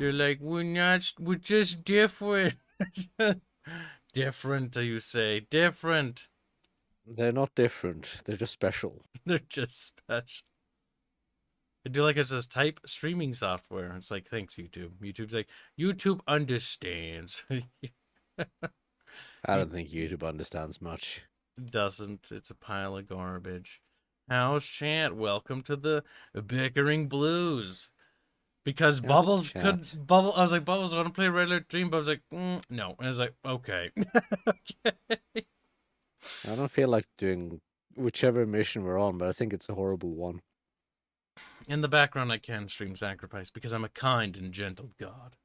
They're like, we're just different. Different, you say. Different. They're not different. They're just special. They're just special. I do like it says type streaming software. It's like, thanks, YouTube. YouTube's like, YouTube understands. I don't think YouTube understands much. Doesn't. It's a pile of garbage. How's chat? Welcome to the Bickering Blues. Because Yes, Bubbles chat. Bubble. I was like, Bubbles, I want to play a regular dream. But I was like, no. And I was like, okay. Okay. I don't feel like doing whichever mission we're on, but I think it's a horrible one. In the background, I can stream Sacrifice because I'm a kind and gentle god.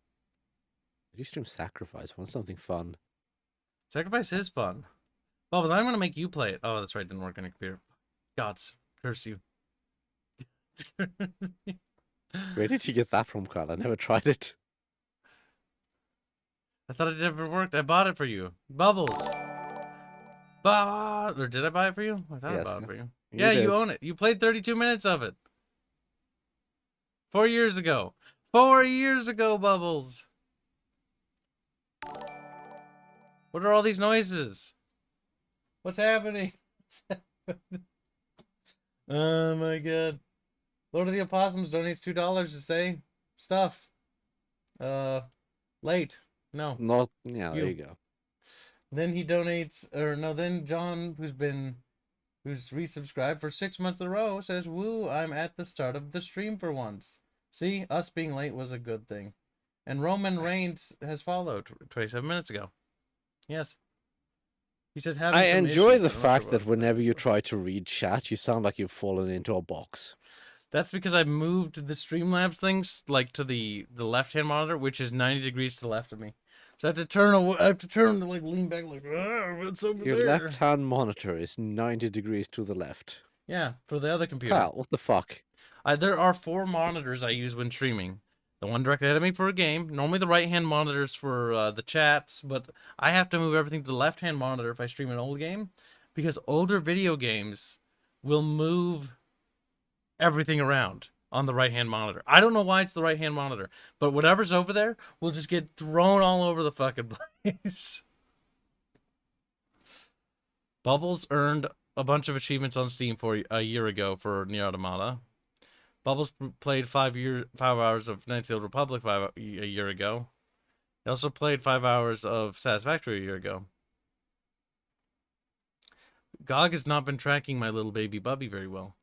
Did you stream Sacrifice? Want something fun? Sacrifice is fun. Bubbles, I'm going to make you play it. Oh, that's right. It didn't work on a computer. Gods, curse you. Where did you get that from, Carl? I never tried it. I thought it never worked. I bought it for you. Bubbles. Or did I buy it for you? I thought I bought it for you. Yeah, you own it. You played 32 minutes of it. 4 years ago. 4 years ago, Bubbles. What are all these noises? What's happening? Oh my god. Lord of the Opossums donates $2 to say stuff. Late. No. Not, yeah, there you go. Then he donates, or no, then John, who's resubscribed for 6 months in a row, says, woo, I'm at the start of the stream for once. See, us being late was a good thing. And Roman Reigns has followed 27 minutes ago. Yes. He said, I enjoy the fact that whenever you try to read chat, you sound like you've fallen into a box. That's because I moved the Streamlabs things like to the left-hand monitor, which is 90 degrees to the left of me. So I have to turn to like lean back like, what's over there? Your left-hand monitor is 90 degrees to the left. Yeah, for the other computer. Kyle, what the fuck? There are 4 monitors I use when streaming. The one directly ahead of me for a game. Normally the right-hand monitor's for the chats, but I have to move everything to the left-hand monitor if I stream an old game, because older video games will move everything around on the right-hand monitor. I don't know why it's the right-hand monitor, but whatever's over there will just get thrown all over the fucking place. Bubbles earned a bunch of achievements on Steam for a year ago for Nier Automata. Bubbles played 5 hours of Knights of the Old Republic a year ago. He also played 5 hours of Satisfactory a year ago. GOG has not been tracking my little baby Bubby very well.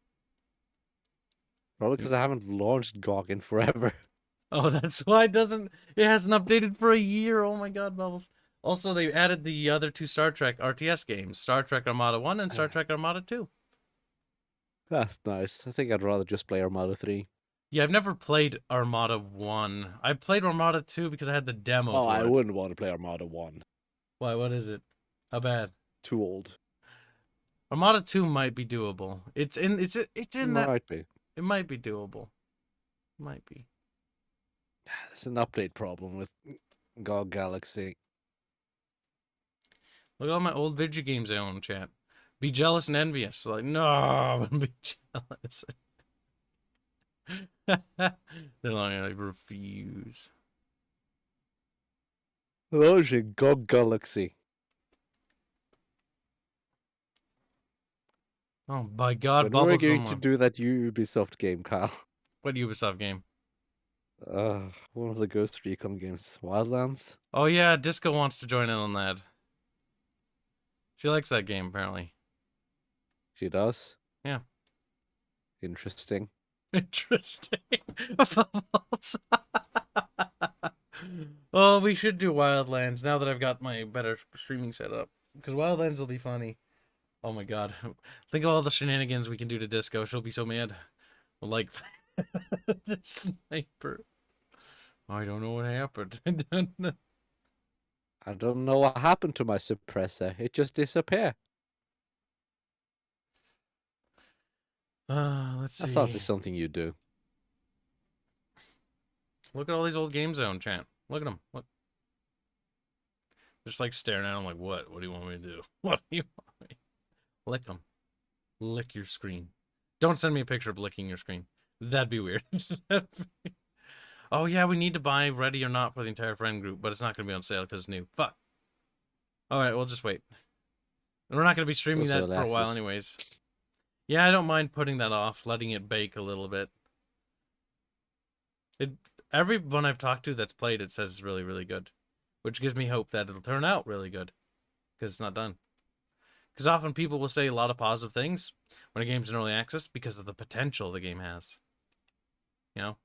Probably because I haven't launched GOG in forever. Oh, that's why it hasn't updated for a year. Oh my god, Bubbles. Also, they added the other 2 Star Trek RTS games, Star Trek Armada 1 and Star Trek Armada 2. That's nice. I think I'd rather just play Armada 3. Yeah, I've never played Armada 1. I played Armada 2 because I had the demo for it. I wouldn't want to play Armada 1. Why? What is it? How bad? Too old. Armada 2 might be doable. It's in that. Might be. It might be doable. Might be. It's an update problem with GOG Galaxy. Look at all my old video games I own, chat. Be jealous and envious. Like, no, I'm gonna be jealous. They're like, I refuse. Launching GOG Galaxy. Oh, by God, when Bubbles. We're going to do that Ubisoft game, Kyle. What Ubisoft game? One of the Ghost Recon games. Wildlands? Oh, yeah, Disco wants to join in on that. She likes that game, apparently. She does? Yeah. Interesting. Interesting. Oh, we should do Wildlands now that I've got my better streaming set up. Because Wildlands will be funny. Oh my god. Think of all the shenanigans we can do to Disco. She'll be so mad. Well, like, the sniper. I don't know what happened. I don't know what happened to my suppressor. It just disappeared. Let's see. That sounds like something you do. Look at all these old games I own, chat. Look at them. Look. Just like staring at them like, what? What do you want me to do? What do you want me? Lick them. Lick your screen. Don't send me a picture of licking your screen. That'd be weird. Oh yeah, we need to buy Ready or Not for the entire friend group, but it's not going to be on sale because it's new. Fuck. All right, we'll just wait. We're not going to be streaming Also that for a while access. anyways. Yeah, I don't mind putting that off, letting it bake a little bit. Everyone I've talked to that's played it says it's really, really good, which gives me hope that it'll turn out really good because it's not done. Because often people will say a lot of positive things when a game's in early access because of the potential the game has. You know?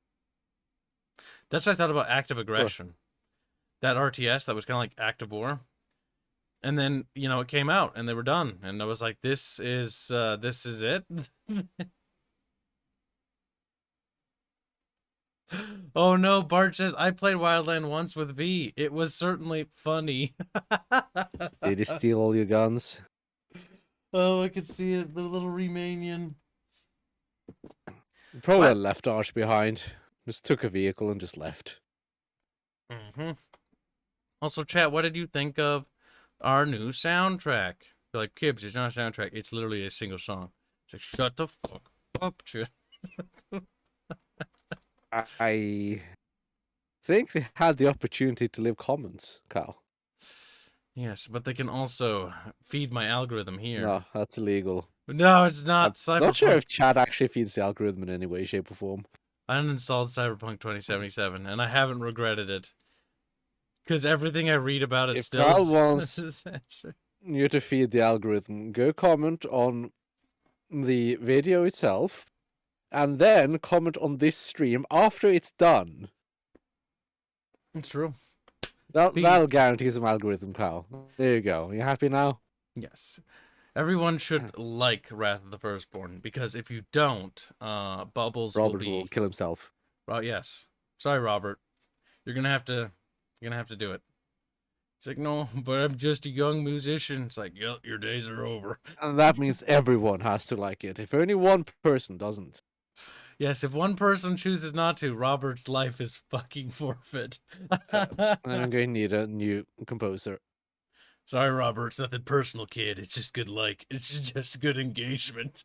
That's what I thought about Active Aggression. That RTS that was kind of like Active War. And then, you know, it came out and they were done. And I was like, this is it? Oh no, Bart says, I played Wildland once with V. It was certainly funny. Did he steal all your guns? Oh, I could see it. The little Romanian. Probably What? left Arch behind. Just took a vehicle and just left. Mm-hmm. Also, chat, what did you think of our new soundtrack? You're like, Kibs, it's not a soundtrack. It's literally a single song. It's like, shut the fuck up, chat. I think they had the opportunity to leave comments, Kyle. Yes, but they can also feed my algorithm here. No, that's illegal. No, it's not. I'm not sure Cyberpunk. if chat actually feeds the algorithm in any way, shape, or form. I uninstalled Cyberpunk 2077, and I haven't regretted it. Because everything I read about it If still Kyle is... wants you to feed the algorithm, go comment on the video itself, and then comment on this stream after it's done. It's true. That'll guarantee some algorithm, Kyle. There you go. You happy now? Yes. Everyone should like Wrath of the Firstborn, because if you don't, Bubbles Robert will will kill himself. Well, yes. Sorry, Robert. You're gonna have to do it. It's like, no, but I'm just a young musician. It's like, yep, your days are over. And that means everyone has to like it. If only one person doesn't. Yes, if one person chooses not to, Robert's life is fucking forfeit. Then I'm going to need a new composer. Sorry, Robert. It's nothing personal, kid. It's just good it's just good engagement.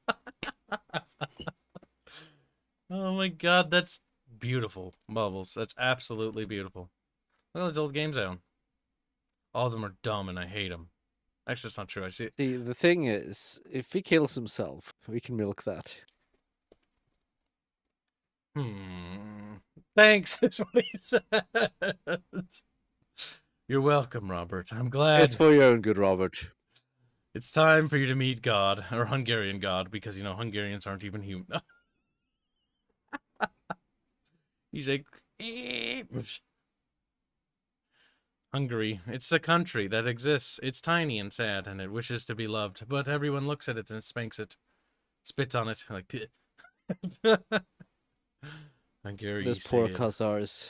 Oh my god, that's beautiful, Bubbles. That's absolutely beautiful. Look at those old games I own. All of them are dumb and I hate them. Actually, that's not true. I see. See, the thing is, if he kills himself, we can milk that. Thanks, is what he says. You're welcome, Robert. I'm glad. It's for your own good, Robert. It's time for you to meet God, or Hungarian God, because, you know, Hungarians aren't even human. He's like, Hungary. It's a country that exists. It's tiny and sad, and it wishes to be loved, but everyone looks at it and spanks it, spits on it, like, Hungary. Those poor Khazars.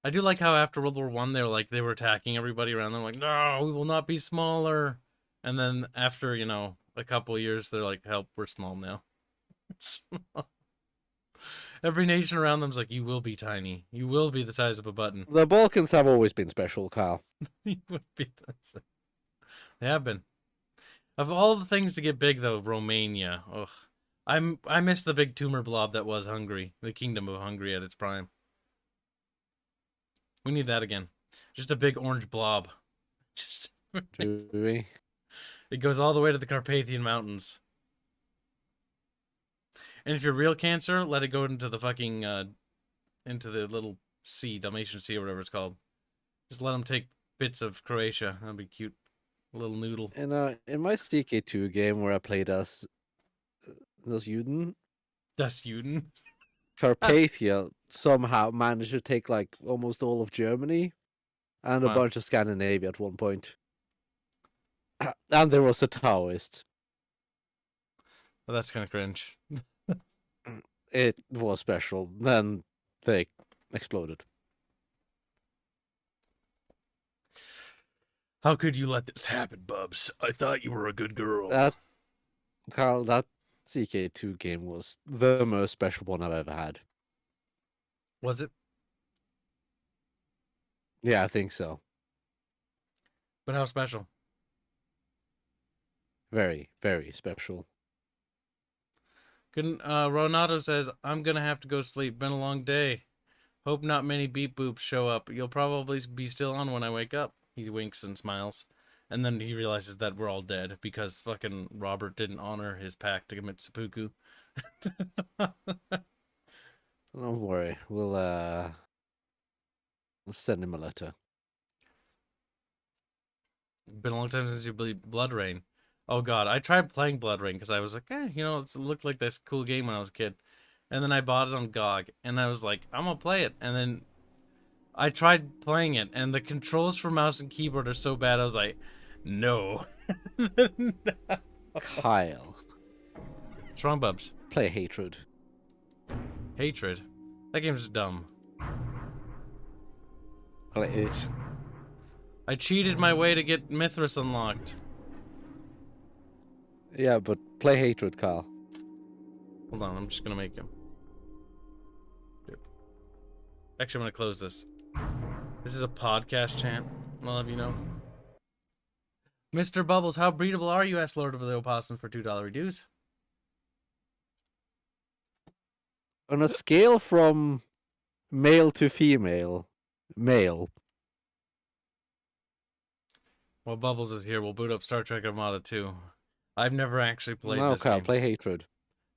I do like how after World War One, they were attacking everybody around them, like, no, we will not be smaller. And then after, you know, a couple years, they're like, help, we're small now. Small. Every nation around them's like, you will be tiny. You will be the size of a button. The Balkans have always been special, Kyle. You would be They have been. Of all the things to get big, though, Romania. Ugh. I miss the big tumor blob that was Hungary. The Kingdom of Hungary at its prime. We need that again. Just a big orange blob. Just Do we? It goes all the way to the Carpathian Mountains. And if you're real cancer, let it go into the fucking, into the little sea, Dalmatian Sea or whatever it's called. Just let them take bits of Croatia. That'd be cute. A little noodle. In my CK2 game where I played as Juden, Das Juden. Carpathia somehow managed to take like almost all of Germany and a Wow. bunch of Scandinavia at one point. And there was a Taoist. Well, that's kind of cringe. It was special. Then they exploded. How could you let this happen, Bubs? I thought you were a good girl. That CK2 game was the most special one I've ever had. Was it? Yeah, I think so. But how special? Very, very special. Ronato says, I'm gonna have to go sleep. Been a long day. Hope not many beep boops show up. You'll probably be still on when I wake up. He winks and smiles. And then he realizes that we're all dead because fucking Robert didn't honor his pact to commit seppuku. Don't worry. We'll send him a letter. Been a long time since you played Blood Rain. Oh god, I tried playing Blood Rain because I was like, it looked like this cool game when I was a kid. And then I bought it on GOG, and I was like, I'm gonna play it. And then I tried playing it, and the controls for mouse and keyboard are so bad, I was like, no. Kyle. What's wrong, Bubs? Play Hatred. Hatred? That game's dumb. Well, it is. I cheated my way to get Mithras unlocked. Yeah, but play Hatred, Kyle. Hold on, I'm just gonna make him. Actually, I'm gonna close this. This is a podcast chant. I'll have you know. Mr. Bubbles, how breedable are you? Asked Lord of the Opossum for $2 reduce. On a scale from male to female, male. While Bubbles is here, we'll boot up Star Trek Armada 2. I've never actually played No, this Kyle, game. play Hatred.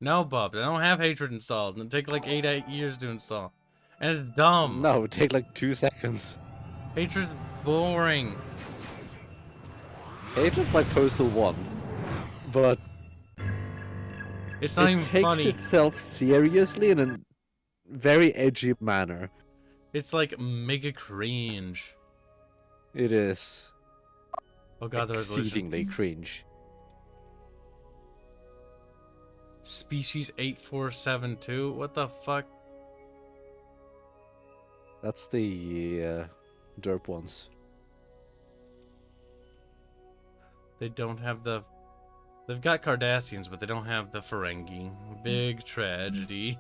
No, Bubs, I don't have Hatred installed. It'll take like 8 years to install. And it's dumb. No, it would take like 2 seconds. Hatred's boring. Hatred's like Postal 1, but It's not it even takes funny. itself seriously in a very edgy manner. It's like mega cringe. It is Oh god, the resolution. exceedingly cringe. Species 8472? What the fuck? That's the derp ones. They don't have the... They've got Cardassians, but they don't have the Ferengi. Big tragedy.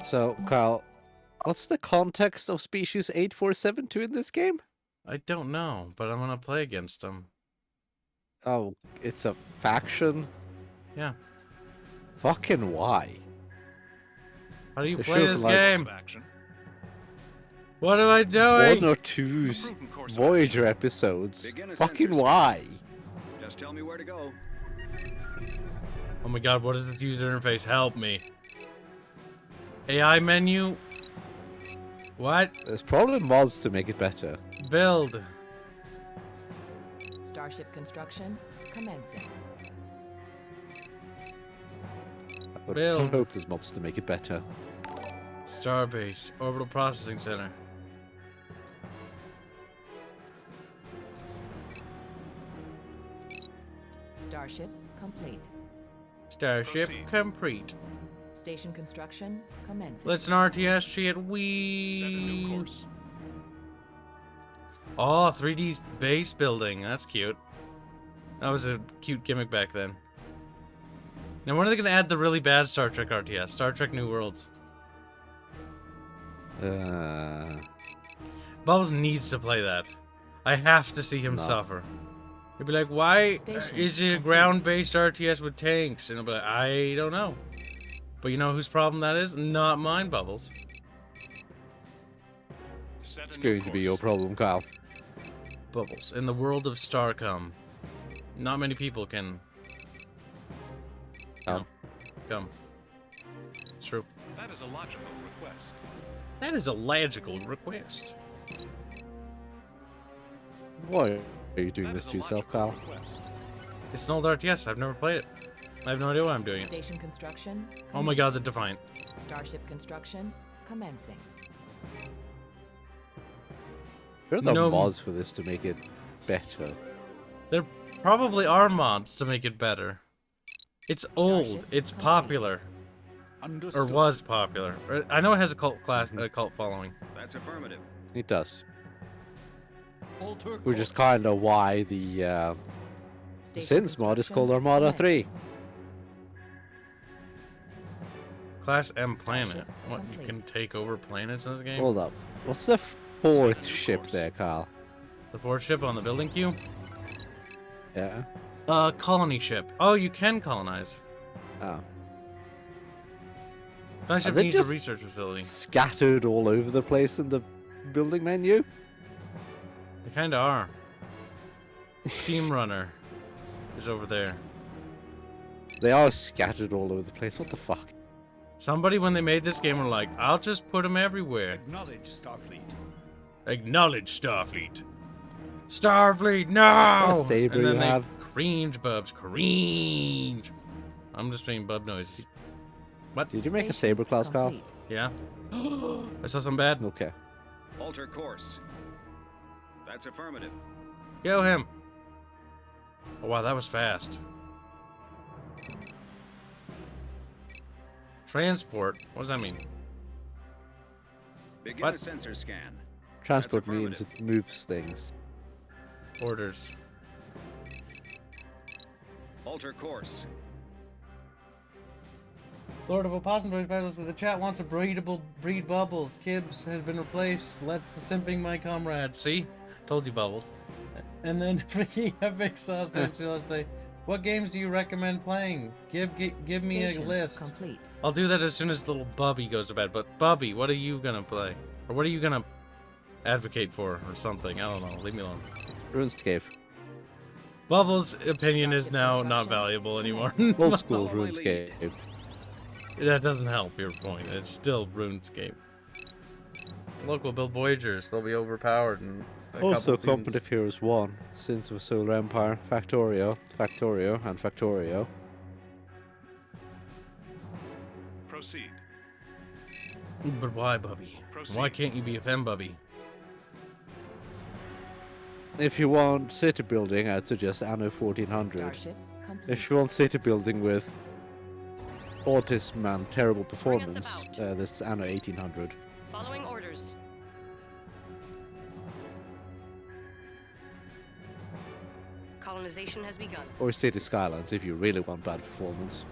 So, Kyle, what's the context of Species 8472 in this game? I don't know, but I'm gonna play against them. Oh, it's a faction? Yeah. Fucking why? How do you They play should, this like, game? What am I doing? 1 or 2 Voyager episodes. Fucking why? Just tell me where to go. Oh my god, what is this user interface? Help me. AI menu? What? There's probably mods to make it better. Build. Starship construction commencing. But I Build. hope there's mods to make it better. Starbase. Orbital Processing Center. Starship complete. Starship Proceed. complete. Station construction commencing. Let's an RTS chat. Set a new Wee. course. Oh, 3D base building. That's cute. That was a cute gimmick back then. Now, when are they going to add the really bad Star Trek RTS? Star Trek New Worlds. Bubbles needs to play that. I have to see him No. suffer. He'll be like, why Station is it a ground-based RTS with tanks? And I'll be like, I don't know. But you know whose problem that is? Not mine, Bubbles. Set It's a new going to be your course. problem, Kyle. Bubbles. In the world of Starcom, not many people can Oh. come. It's true. That is a logical request. That is a logical request. Why are you doing That this is to a yourself, logical Kyle? request. It's an old RTS. I've never played it. I have no idea why I'm doing it. Station construction. Oh my god, the Defiant. Starship construction commencing. There are the No. mods for this to make it better. There probably are mods to make it better. It's old. Starship It's complete. popular. Or Understood. was popular. I know it has a cult following. That's affirmative. It does. Alter Which is course. kind of why the Station Sins mod is construction called Armada commencing. 3. Class M planet. Starship What, you complete. can take over planets in this game? Hold up. What's the fourth ship there, Kyle? The fourth ship on the building queue? Yeah. Colony ship. Oh, you can colonize. Oh. Starship they needs a just- research facility. Scattered all over the place in the building menu. They kind of are. Steam Runner is over there. They are scattered all over the place. What the fuck? Somebody, when they made this game, were like, I'll just put them everywhere. Acknowledge, Starfleet. Acknowledge, Starfleet. Starfleet, no! What a saber and then you they have. cringe, bubs, cringe. I'm just making bub noises. What? Did you make a Station saber class, Carl? complete. Yeah. I saw some bad. Okay. Alter course. That's affirmative. Kill him. Oh, wow, that was fast. Transport? What does that mean? Begin What? a sensor scan. Transport That's means it moves things. Orders. Alter course. Lord of Opossum Battles of the chat wants a breed Bubbles. Kibs has been replaced. Let's the simping my comrade. See? Told you, Bubbles. And then freaking epic sauce to say, what games do you recommend playing? Give me a Station list. complete. I'll do that as soon as little Bubby goes to bed. But Bubby, what are you gonna play? Or what are you gonna advocate for or something? I don't know. Leave me alone. RuneScape. Bubbles' opinion is now not valuable anymore. Old school Follow my RuneScape. That doesn't help your point. It's still RuneScape. Look, we'll build Voyagers. They'll be overpowered in a Also, couple seasons. Competitive Heroes 1, Sins of Solar Empire, Factorio, and Factorio. Proceed. But why, Bubby? Proceed. Why can't you be a pen Bubby? If you want city building, I'd suggest Anno 1400. Starship complete. If you want city building with autism and terrible Bring us performance, about. this is Anno 1800. Following orders. Colonization has begun. Or City Skylines if you really want bad performance.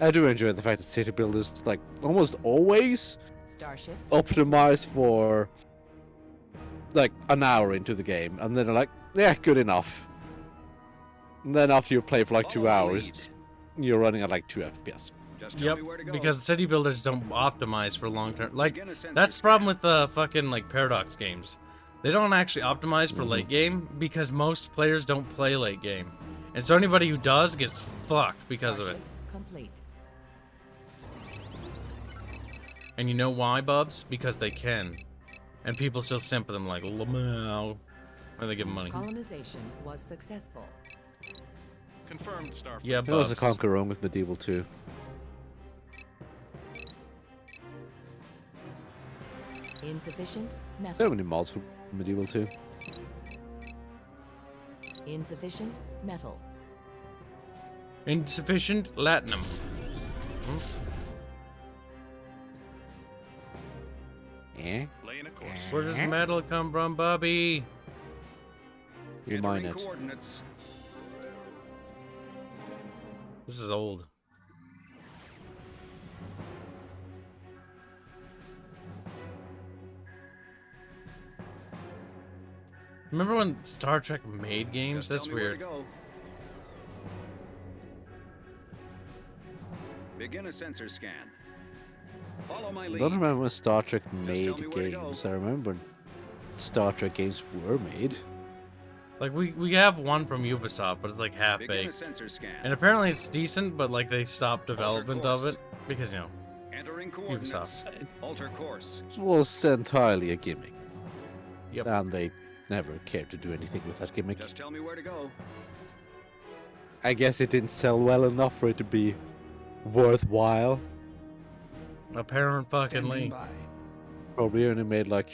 I do enjoy the fact that city builders, like, almost always Starship optimize for, like, an hour into the game, and then they're like, yeah, good enough. And then after you play for like 2 Follow the hours, you're running at like 2 FPS. Just tell Yep, me where to go. because city builders don't optimize for long term. Like, Begin a sensor that's the scan. problem with the fucking, like, Paradox games. They don't actually optimize for late game because most players don't play late game. And so anybody who does gets fucked because of it. Starship complete. And you know why, Bubs? Because they can. And people still simp them like, Lamau. When they give them money. Colonization was successful. Confirmed, Starfleet. Yeah, There was a Bubs. can't go wrong with Medieval 2. Insufficient So metal. many mods for Medieval 2. Insufficient metal. Insufficient latinum. Eh? Laying a course. Where does metal come from, Bubby? You mine Entering it. coordinates. This is old. Remember when Star Trek made games? Just That's tell me where weird. to go. Begin a sensor scan. Follow my I lead. don't remember when Star Trek tell made me where to go. games. I remember when Star Trek games were made. Like we have one from Ubisoft, but it's like half Begin a baked. sensor scan. And apparently it's decent, but like they stopped development of course. it because you know. Entering coordinates. Alter course. It was entirely a gimmick. Yep. And they never cared to do anything with that gimmick. Just tell me where to go. I guess it didn't sell well enough for it to be worthwhile. Apparent fuckingly. Probably only made like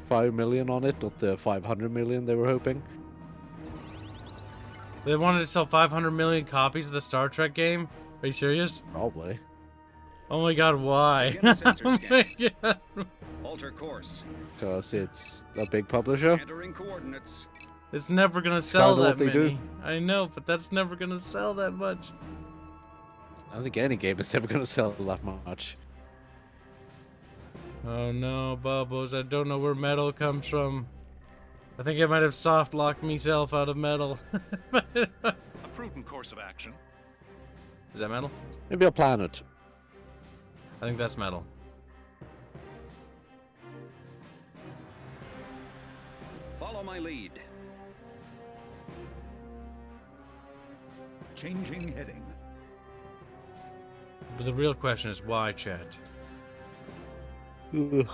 5 million on it, not the 500 million they were hoping. They wanted to sell 500 million copies of the Star Trek game? Are you serious? Probably. Oh my god, why? Begin a sensor Oh my scan. god. Alter course. Because it's a big publisher. Entering coordinates. It's never gonna sell kinda that what they many. do. I know, but that's never gonna sell that much. I don't think any game is ever going to sell that much. Oh no, Bubbles, I don't know where metal comes from. I think I might have soft locked myself out of metal. A prudent course of action. Is that metal? Maybe a planet. I think that's metal. Follow my lead. Changing heading. But the real question is why, chat? Ugh. You're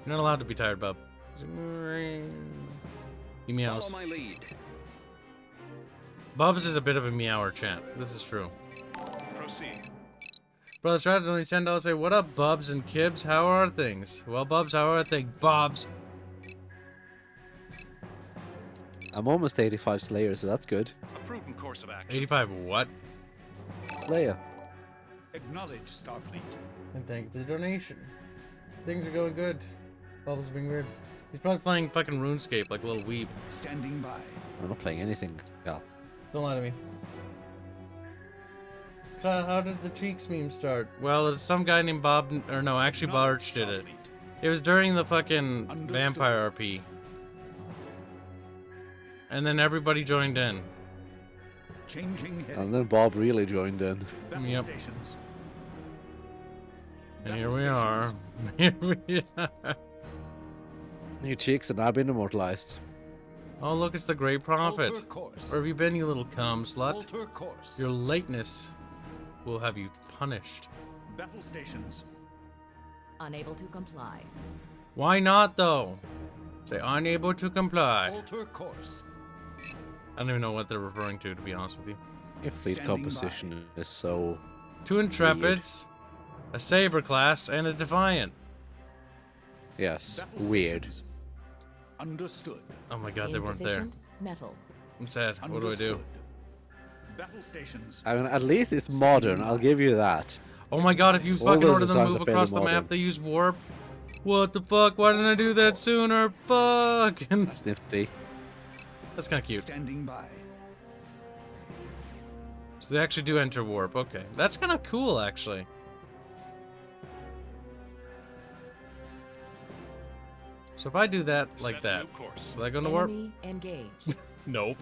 not allowed to be tired, bub. He meows. Follow my lead. Bubs is a bit of a meower, chat. This is true. Proceed. Brothers, try to donate $10. Say, what up, Bubs and Kibs? How are things? Well, Bubs, how are things? Bobs. I'm almost 85 Slayer, so that's good. A prudent course of action. 85 what? Slayer. Acknowledge Starfleet. And thank you for the donation. Things are going good. Bubbles are being weird. He's probably playing fucking RuneScape like a little weeb. Standing by. I'm not playing anything. Yeah. Don't lie to me. Kyle, how did the Cheeks meme start? Well, it's some guy named Bob, or no, actually Barch did it. It was during the fucking Understood. Vampire RP. And then everybody joined in. Changing heading. And then Bob really joined in. Battle Yep. stations. And Battle here we stations. are. Here we are. New cheeks have now been immortalized. Oh, look, it's the Great Prophet. Alter course. Where have you been, you little cum slut? Alter course. Your lateness will have you punished. Battle stations. Unable to comply. Why not, though? Say, unable to comply. Alter course. I don't even know what they're referring to be honest with you. Your fleet Standing composition is so... 2 Intrepids, a Saber class, and a Defiant. Yes, Battle weird. stations. Understood. Oh my god, they weren't there. Insufficient metal. I'm sad. What do I do? Understood. Battle stations. I mean, at least it's modern, I'll give you that. Oh my god, if you All fucking those order them to designs move are fairly across the map, modern. they use warp. What the fuck? Why didn't I do that sooner? Fuck! That's nifty. That's kind of cute. Standing by. So they actually do enter warp. Okay. That's kind of cool, actually. So if I do that like Set that, new course. will I go into warp? Enemy engaged. Nope.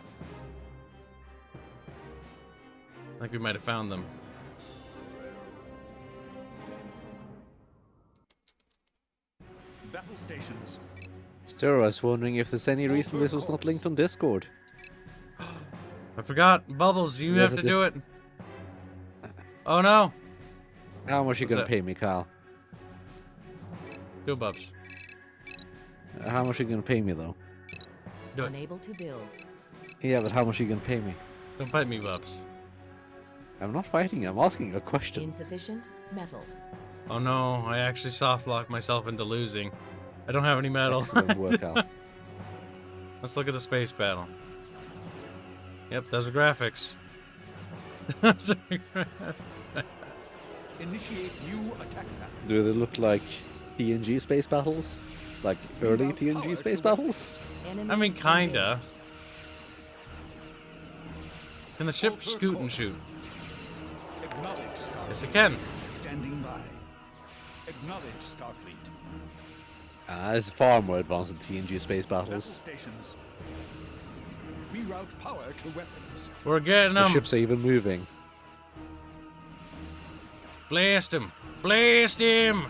I think we might have found them. Battle stations. Still, I was wondering if there's any reason this was not linked on Discord. I forgot. Bubbles, you Yes, have it to do is- it. Oh no. How much you What's gonna that? pay me, Kyle? Do it, Bubs. How much you gonna pay me, though? Do it. Unable to build. Yeah, but how much you gonna pay me? Don't fight me, Bubs. I'm not fighting, I'm asking a question. Insufficient metal. Oh no, I actually soft locked myself into losing. I don't have any metal. Excellent work, Kyle. Let's look at the space battle. Yep, those are graphics. Initiate new attack pattern. Do they look like TNG space battles? Like early Reroute TNG power space to battles? Enemy I mean, kinda. engaged. Can the ship Alter scoot and course. shoot? Acknowledge Starfleet. Yes, it can. Standing by. Acknowledge Starfleet. It's far more advanced than TNG space Battle battles. stations. Reroute power to weapons. We're getting The them. ships are even moving. Blast him. Blast him.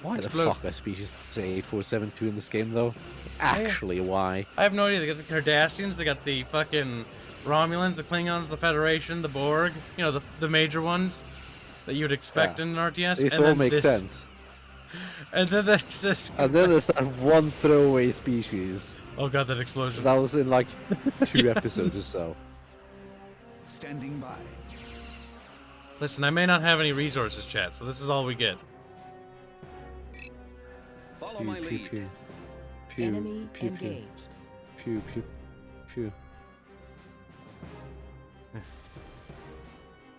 Why Explode. the fuck are species say 8472 in this game, though? Actually, why? I have no idea. They got the Cardassians, they got the fucking Romulans, the Klingons, the Federation, the Borg. You know, the major ones that you'd expect Yeah. in an RTS. This and all then makes this. sense. And then there's this. And then there's that one throwaway species. Oh god, that explosion. That was in like 2 episodes or so. Standing by. Listen, I may not have any resources, chat, so this is all we get. Follow Pew, my pew, lead. pew. Pew, Enemy pew, pew, engaged. pew, pew, pew.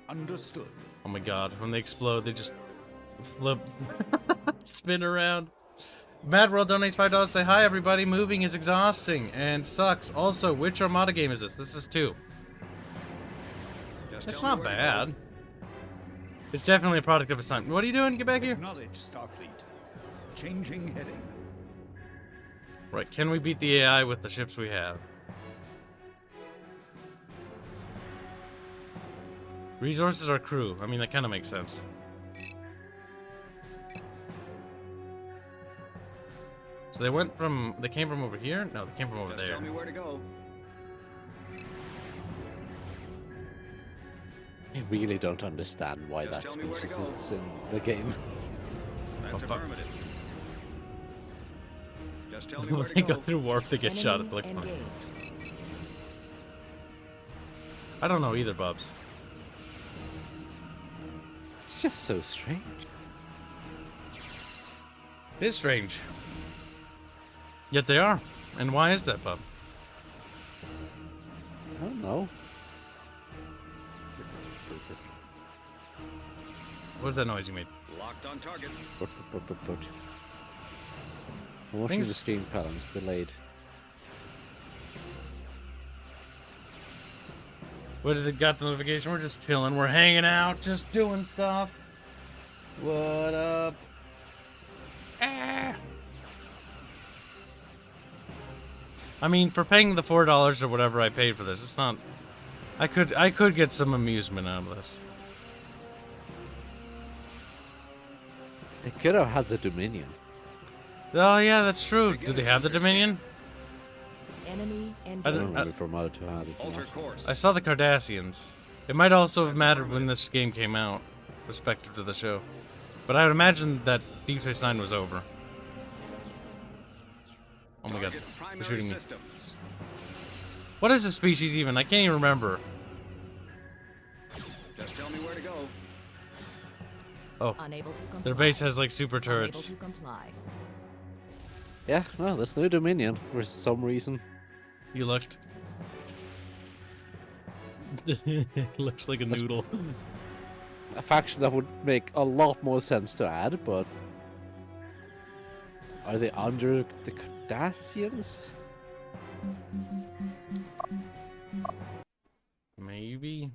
Understood. Oh my god, when they explode, they just flip, spin around. Mad World donates $5. Say hi, everybody. Moving is exhausting and sucks. Also, which Armada game is this? This is 2. Just It's tell me not where to bad. It's definitely a product of its time. What are you doing? Get back here. Acknowledge Starfleet. Changing heading. Right, can we beat the AI with the ships we have? Resources are crew. I mean, that kind of makes sense. So they came from over here? No, they came from over Just there. tell me where to go. I really don't understand why Just that tell me where to speech go. is in the game. That's Oh, fuck. affirmative. Just tell me where When to they go. go through warp, they get shot at. Enemy Like, fun. engaged. I don't know either, Bubs. It's just so strange. It is strange. Yet they are. And why is that, Bub? I don't know. What was that noise you made? Locked on target. I'm watching the Things- stream patterns delayed. What is it? Got the notification? We're just chilling. We're hanging out, just doing stuff. What up? Ah. I mean, for paying the $4 or whatever I paid for this, it's not. I could get some amusement out of this. They could have had the Dominion. Oh yeah, that's true. Do they have the Dominion? Enemy I engaged. don't don't- remember from out to had it. or Alter not. course. I saw the Cardassians. It might also have mattered when this game came out, respective to the show. But I would imagine that Deep Space Nine was over. Oh my god, Target they're primary shooting me. systems. What is this species even? I can't even remember. Just tell me where to go. Oh, Unable to comply. their base has like super Unable turrets. to comply. Yeah, no, there's no Dominion for some reason. You looked. Looks like a noodle. A faction that would make a lot more sense to add, but are they under the Cardassians? Maybe.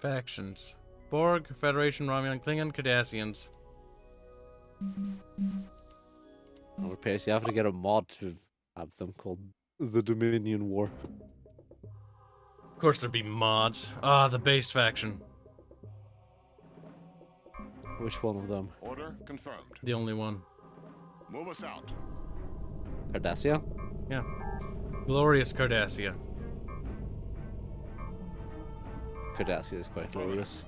Factions. Borg, Federation, Romulan, Klingon, Cardassians. Or repairs, you have to get a mod to have them called the Dominion War. Of course there'd be mods. Ah, the base faction. Which one of them? Order confirmed. The only one. Move us out. Cardassia? Yeah. Glorious Cardassia. Cardassia is quite glorious.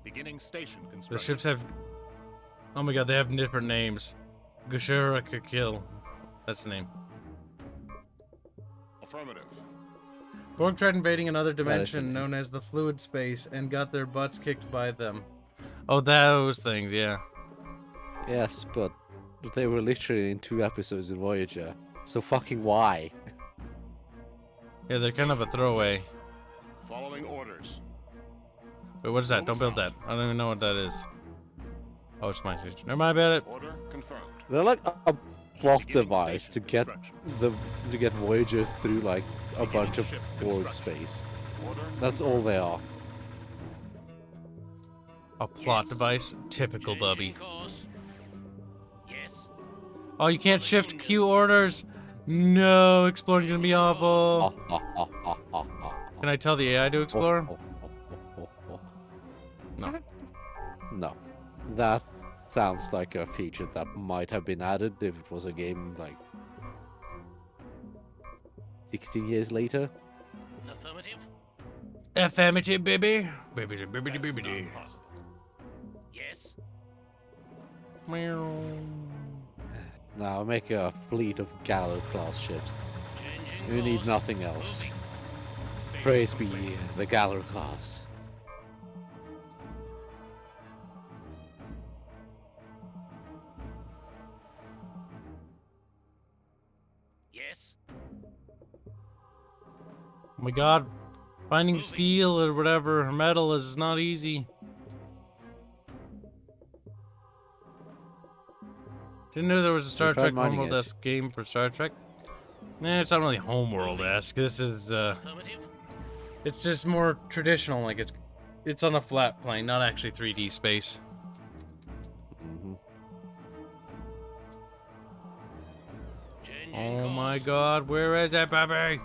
Beginning station The construction. ships have... Oh my god, they have different names. Gushura Kakil. That's the name. Affirmative. Borg tried invading another is the dimension name. known as the Fluid Space and got their butts kicked by them. Oh, those things, yeah. Yes, but they were literally in 2 episodes in Voyager. So fucking why? Yeah, they're kind of a throwaway. Following orders. Wait, what is that? Don't build that. I don't even know what that is. Oh, it's my station. Never mind about it. Order confirmed. They're like a plot Beginning device to station get construction. to get Voyager through like a bunch of ship Borg construction. space. Order That's all they are. A plot device. Typical Bubby. Yes. Oh, you can't shift Q orders? No, exploring's gonna be awful. Can I tell the AI to explore? No. No. That sounds like a feature that might have been added if it was a game like 16 years later. Affirmative. Affirmative, baby. Baby, baby, baby, baby. possible. Yes. Meow. Now make a fleet of Gallo class ships. Changing You need course. nothing else. Moving. Station Praise be complete. the Gallo class. Yes. Oh my god. Finding steel or whatever, or metal is not easy. Didn't know there was a Star tried Trek mining it. Homeworld-esque game for Star Trek. Nah, it's not really Homeworld-esque. This is, Affirmative. it's just more traditional, like it's on a flat plane, not actually 3D space. Mhm. my god, where is it, baby?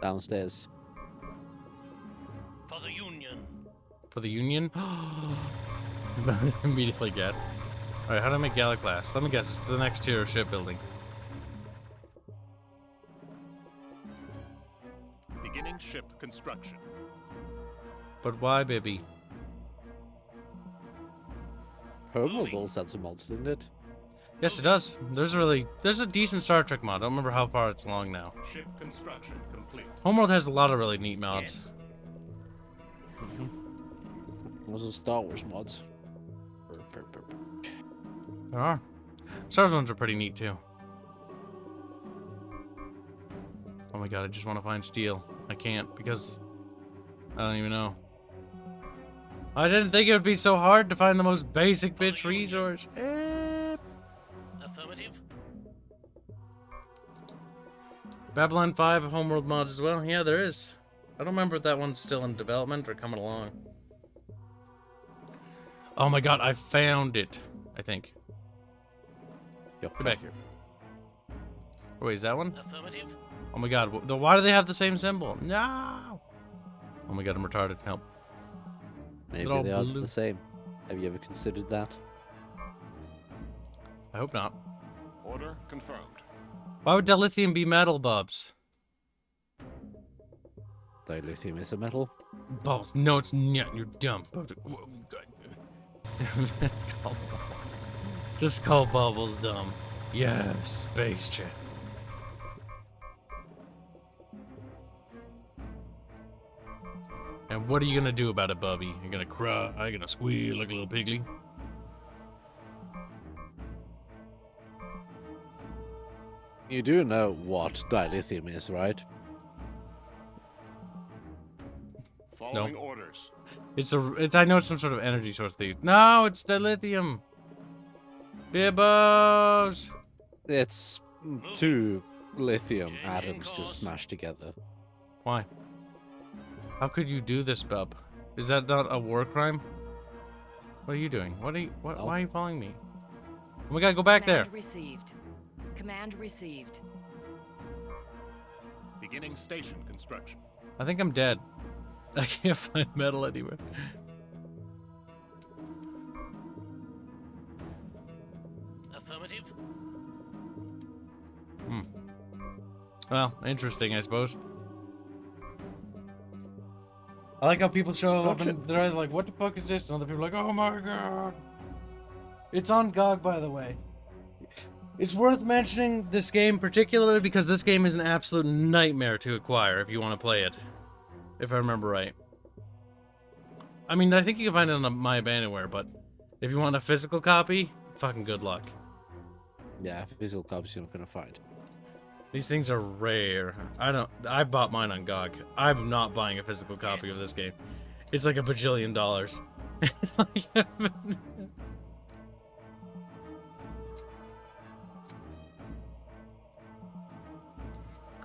Downstairs. For the Union. For the Union? Immediately get. Alright, how do I make Gala class? Let me guess, it's the next tier of shipbuilding. Beginning ship construction. But why, baby? Homeworld also had some mods, didn't it? Yes, it does. There's a decent Star Trek mod. I don't remember how far it's along now. Ship construction complete. Homeworld has a lot of really neat mods. Also Star Wars mods. There are. Star Wars ones are pretty neat too. Oh my god, I just want to find steel. I can't because I don't even know. I didn't think it would be so hard to find the most basic bitch resource. Affirmative. Babylon 5 Homeworld mods as well. Yeah, there is. I don't remember if that one's still in development or coming along. Oh my god, I found it. I think. Get back here. Oh, wait, is that one? Affirmative. Oh my god, why do they have the same symbol? No! Oh my god, I'm retarded. Help. Maybe They're all they are blue. the same. Have you ever considered that? I hope not. Order confirmed. Why would dilithium be metal, Bubs? Dilithium is a metal. Balls. No, it's not. You're dumb. Bubs. Just call Bubbles dumb. Yes, space chat. And what are you gonna do about it, Bubby? You're gonna cry? You're gonna squeal like a little pigly? You do know what dilithium is, right? Following orders. It's I know it's some sort of energy source thing. No, it's dilithium. Bibbos. It's two lithium atoms just smashed together. Why? How could you do this, Bub? Is that not a war crime? What are you doing? Why are you following me? Oh my god, go back there. Command received. Command received. Beginning station construction. I think I'm dead. I can't find metal anywhere. Affirmative. Well, interesting, I suppose. I like how people show up and they're either like, what the fuck is this? And other people are like, oh my god. It's on GOG, by the way. It's worth mentioning this game particularly because this game is an absolute nightmare to acquire if you want to play it. If I remember right. I mean, I think you can find it on My Abandonware, but if you want a physical copy, fucking good luck. Yeah, physical copies you're not gonna find. These things are rare. I bought mine on GOG. I'm not buying a physical copy of this game. It's like $1 bajillion.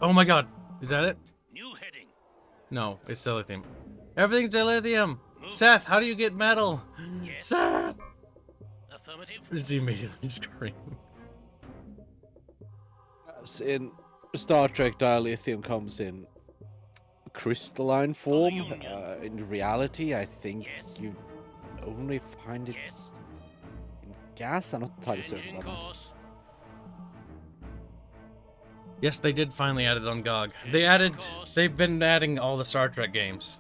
Oh my god. Is that it? New heading. No, it's dilithium. Everything's dilithium. Seth, how do you get metal? Yes. Seth! Affirmative. Just immediately scream. As in Star Trek, dilithium comes in crystalline form. In reality, I think Yes. you only find it Yes. in gas. I'm not entirely certain Changing about that. course. Yes, they did finally add it on GOG. They've been adding all the Star Trek games.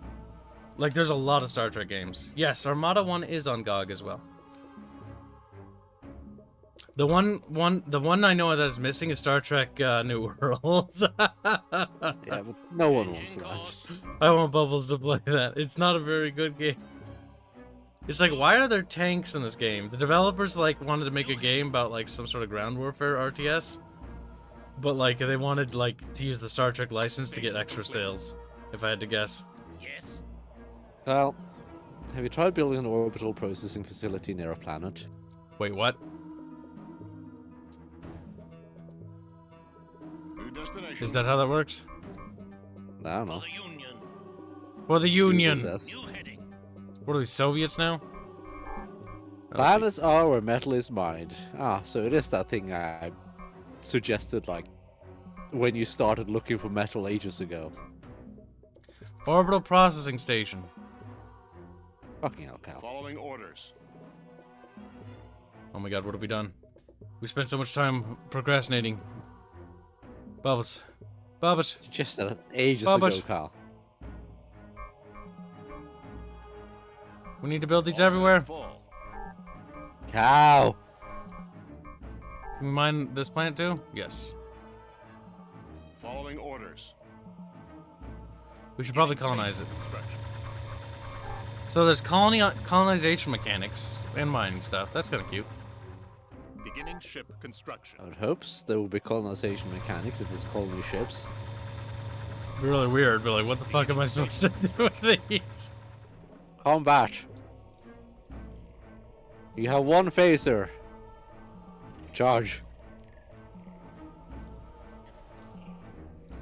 Like, there's a lot of Star Trek games. Yes, Armada 1 is on GOG as well. The one I know that is missing is Star Trek New Worlds. Yeah, but no one wants Changing that. course. I want Bubbles to play that. It's not a very good game. It's like, why are there tanks in this game? The developers like wanted to make a game about like some sort of ground warfare RTS, but like they wanted like to use the Star Trek license to get extra sales. If I had to guess. Yes. Well, have you tried building an orbital processing facility near a planet? Wait, what? New destination. Is that how that works? I don't For know. the Union. For the Union. Yes. New heading. What are we, Soviets now? Let's see. Planets are where metal is mined. Ah, so it is that thing I suggested like when you started looking for metal ages ago. Orbital processing station. Fucking hell, Cal. Following orders. Oh my god, what have we done? We spent so much time procrastinating. Bubbles. Bubbles. Just ages Bubbles. ago, Cal. We need to build these everywhere. Full. Cow! Can we mine this planet too? Yes. Following orders. We should probably colonize it. Construction. So there's colonization mechanics and mining stuff. That's kind of cute. Beginning ship construction. I would hope there will be colonization mechanics if there's colony ships. It'd be really weird, but like, what the fuck am I supposed to do with these? Combat! You have one phaser. Charge.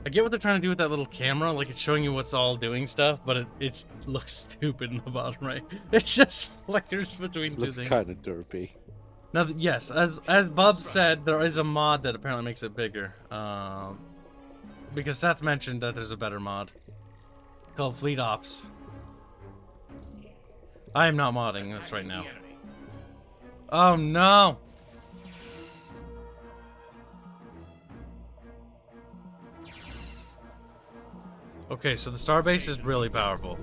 I get what they're trying to do with that little camera, like it's showing you what's all doing stuff, but it looks stupid in the bottom right. It just flickers between two Looks things. kind of derpy. Now, yes, as Bub said, there is a mod that apparently makes it bigger. Because Seth mentioned that there's a better mod called Fleet Ops. I am not modding this right now. Oh no! Okay, so the starbase is really powerful.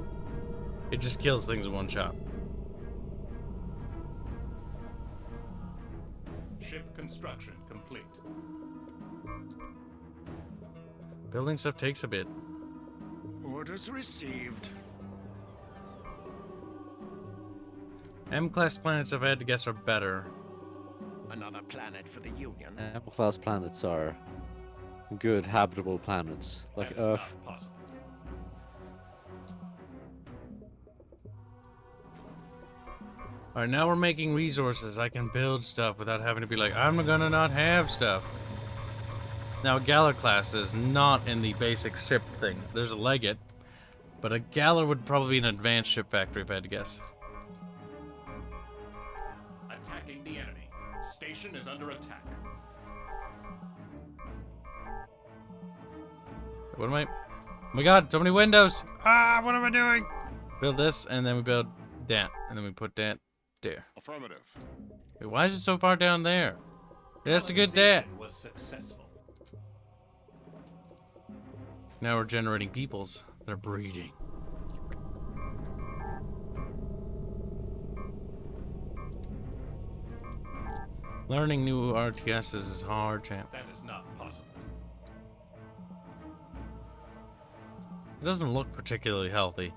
It just kills things in one shot. Ship construction complete. Building stuff takes a bit. Orders received. M-class planets, if I had to guess, are better. Another planet for the Union. M-class planets are good habitable planets, like Earth. Possible. Alright, now we're making resources. I can build stuff without having to be like, I'm gonna not have stuff. Now, Galler class is not in the basic ship thing. There's a Legate, but a Galler would probably be an advanced ship factory if I had to guess. Attacking the enemy. Station is under attack. What am I? Oh my god, so many windows! Ah, what am I doing? Build this, and then we build that, and then we put that there. Affirmative. Wait, why is it so far down there? That's a good that. Was successful. Now we're generating peoples. They're breeding. Learning new RTSs is hard, champ. That is not possible. It doesn't look particularly healthy.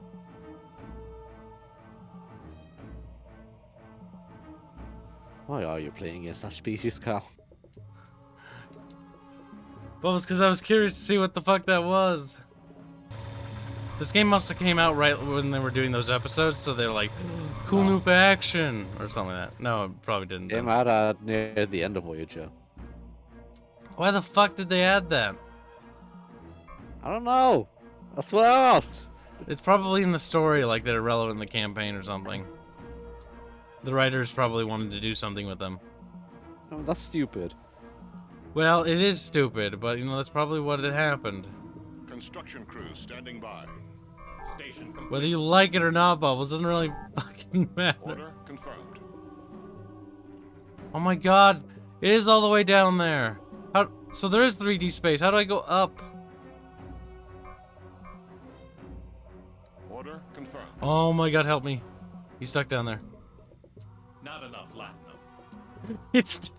Why are you playing against that species, Cal? Well, it's because I was curious to see what the fuck that was. This game must have came out right when they were doing those episodes, so they're like, cool new action, or something like that. No, it probably didn't. Came then. out near the end of Voyager. Why the fuck did they add that? I don't know. That's what I asked. It's probably in the story, like they're relevant in the campaign or something. The writers probably wanted to do something with them. Oh, that's stupid. Well, it is stupid, but you know, that's probably what had happened. Construction crews standing by. Station complete. Whether you like it or not, Bubbles, doesn't really fucking matter. Order confirmed. Oh my god, it is all the way down there. How? So there is 3D space. How do I go up? Order confirmed. Oh my god, help me. He's stuck down there. Not enough latinum. It's.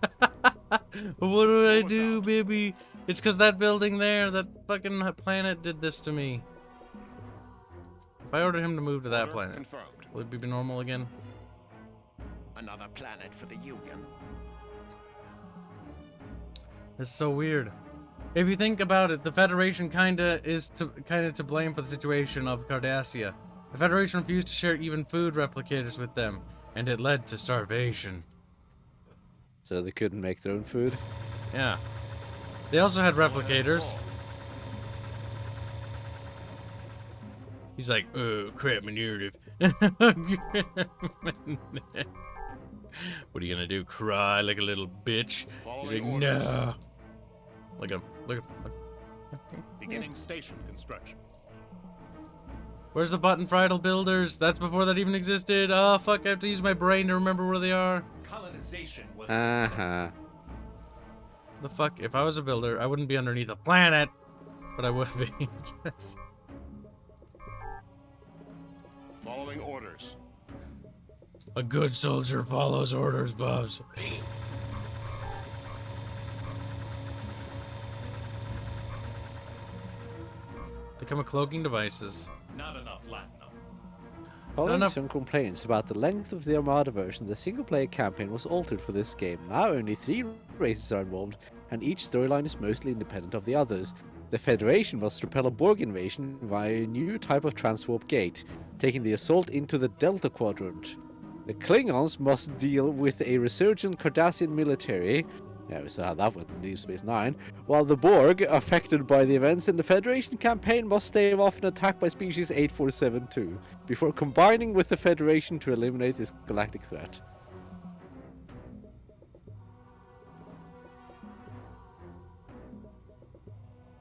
What do I do, baby? It's because that building there, that fucking planet did this to me. If I ordered him to move to that Order planet, confirmed. will it be normal again? Another planet for the Union. It's so weird. If you think about it, the Federation kinda to blame for the situation of Cardassia. The Federation refused to share even food replicators with them, and it led to starvation. So they couldn't make their own food. Yeah. They also had replicators. He's like, oh, crap, my narrative. What are you gonna do? Cry like a little bitch? He's like, Following no. Look at him. Look. Beginning station construction. Where's the button Friedel builders? That's before that even existed. Oh, fuck, I have to use my brain to remember where they are. Colonization was Uh-huh. The fuck? If I was a builder, I wouldn't be underneath a planet, but I would be. Yes. Following orders. A good soldier follows orders, Bubs. They come with cloaking devices. not enough latinum. Following enough- some complaints about the length of the Armada version, the single-player campaign was altered for this game. Now only 3 races are involved, and each storyline is mostly independent of the others. The Federation must repel a Borg invasion via a new type of transwarp gate, taking the assault into the Delta Quadrant. The Klingons must deal with a resurgent Cardassian military. Yeah, we saw how that went in Deep Space Nine. While the Borg, affected by the events in the Federation campaign, must stave off an attack by species 8472 before combining with the Federation to eliminate this galactic threat.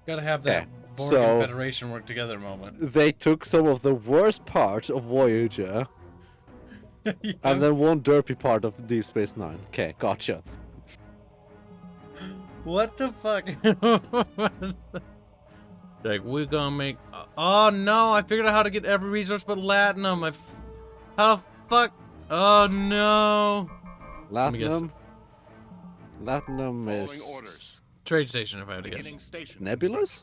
Gotta have that Okay, Borg so- and Federation work together moment. They took some of the worst parts of Voyager and then one derpy part of Deep Space Nine. Okay, gotcha. What the fuck? Like, we're gonna make... Oh no, I figured out how to get every resource but Latinum. How the fuck? Oh no. me guess. Latinum Following is orders. Trade station, if I had to guess. Beginning station. nebulas?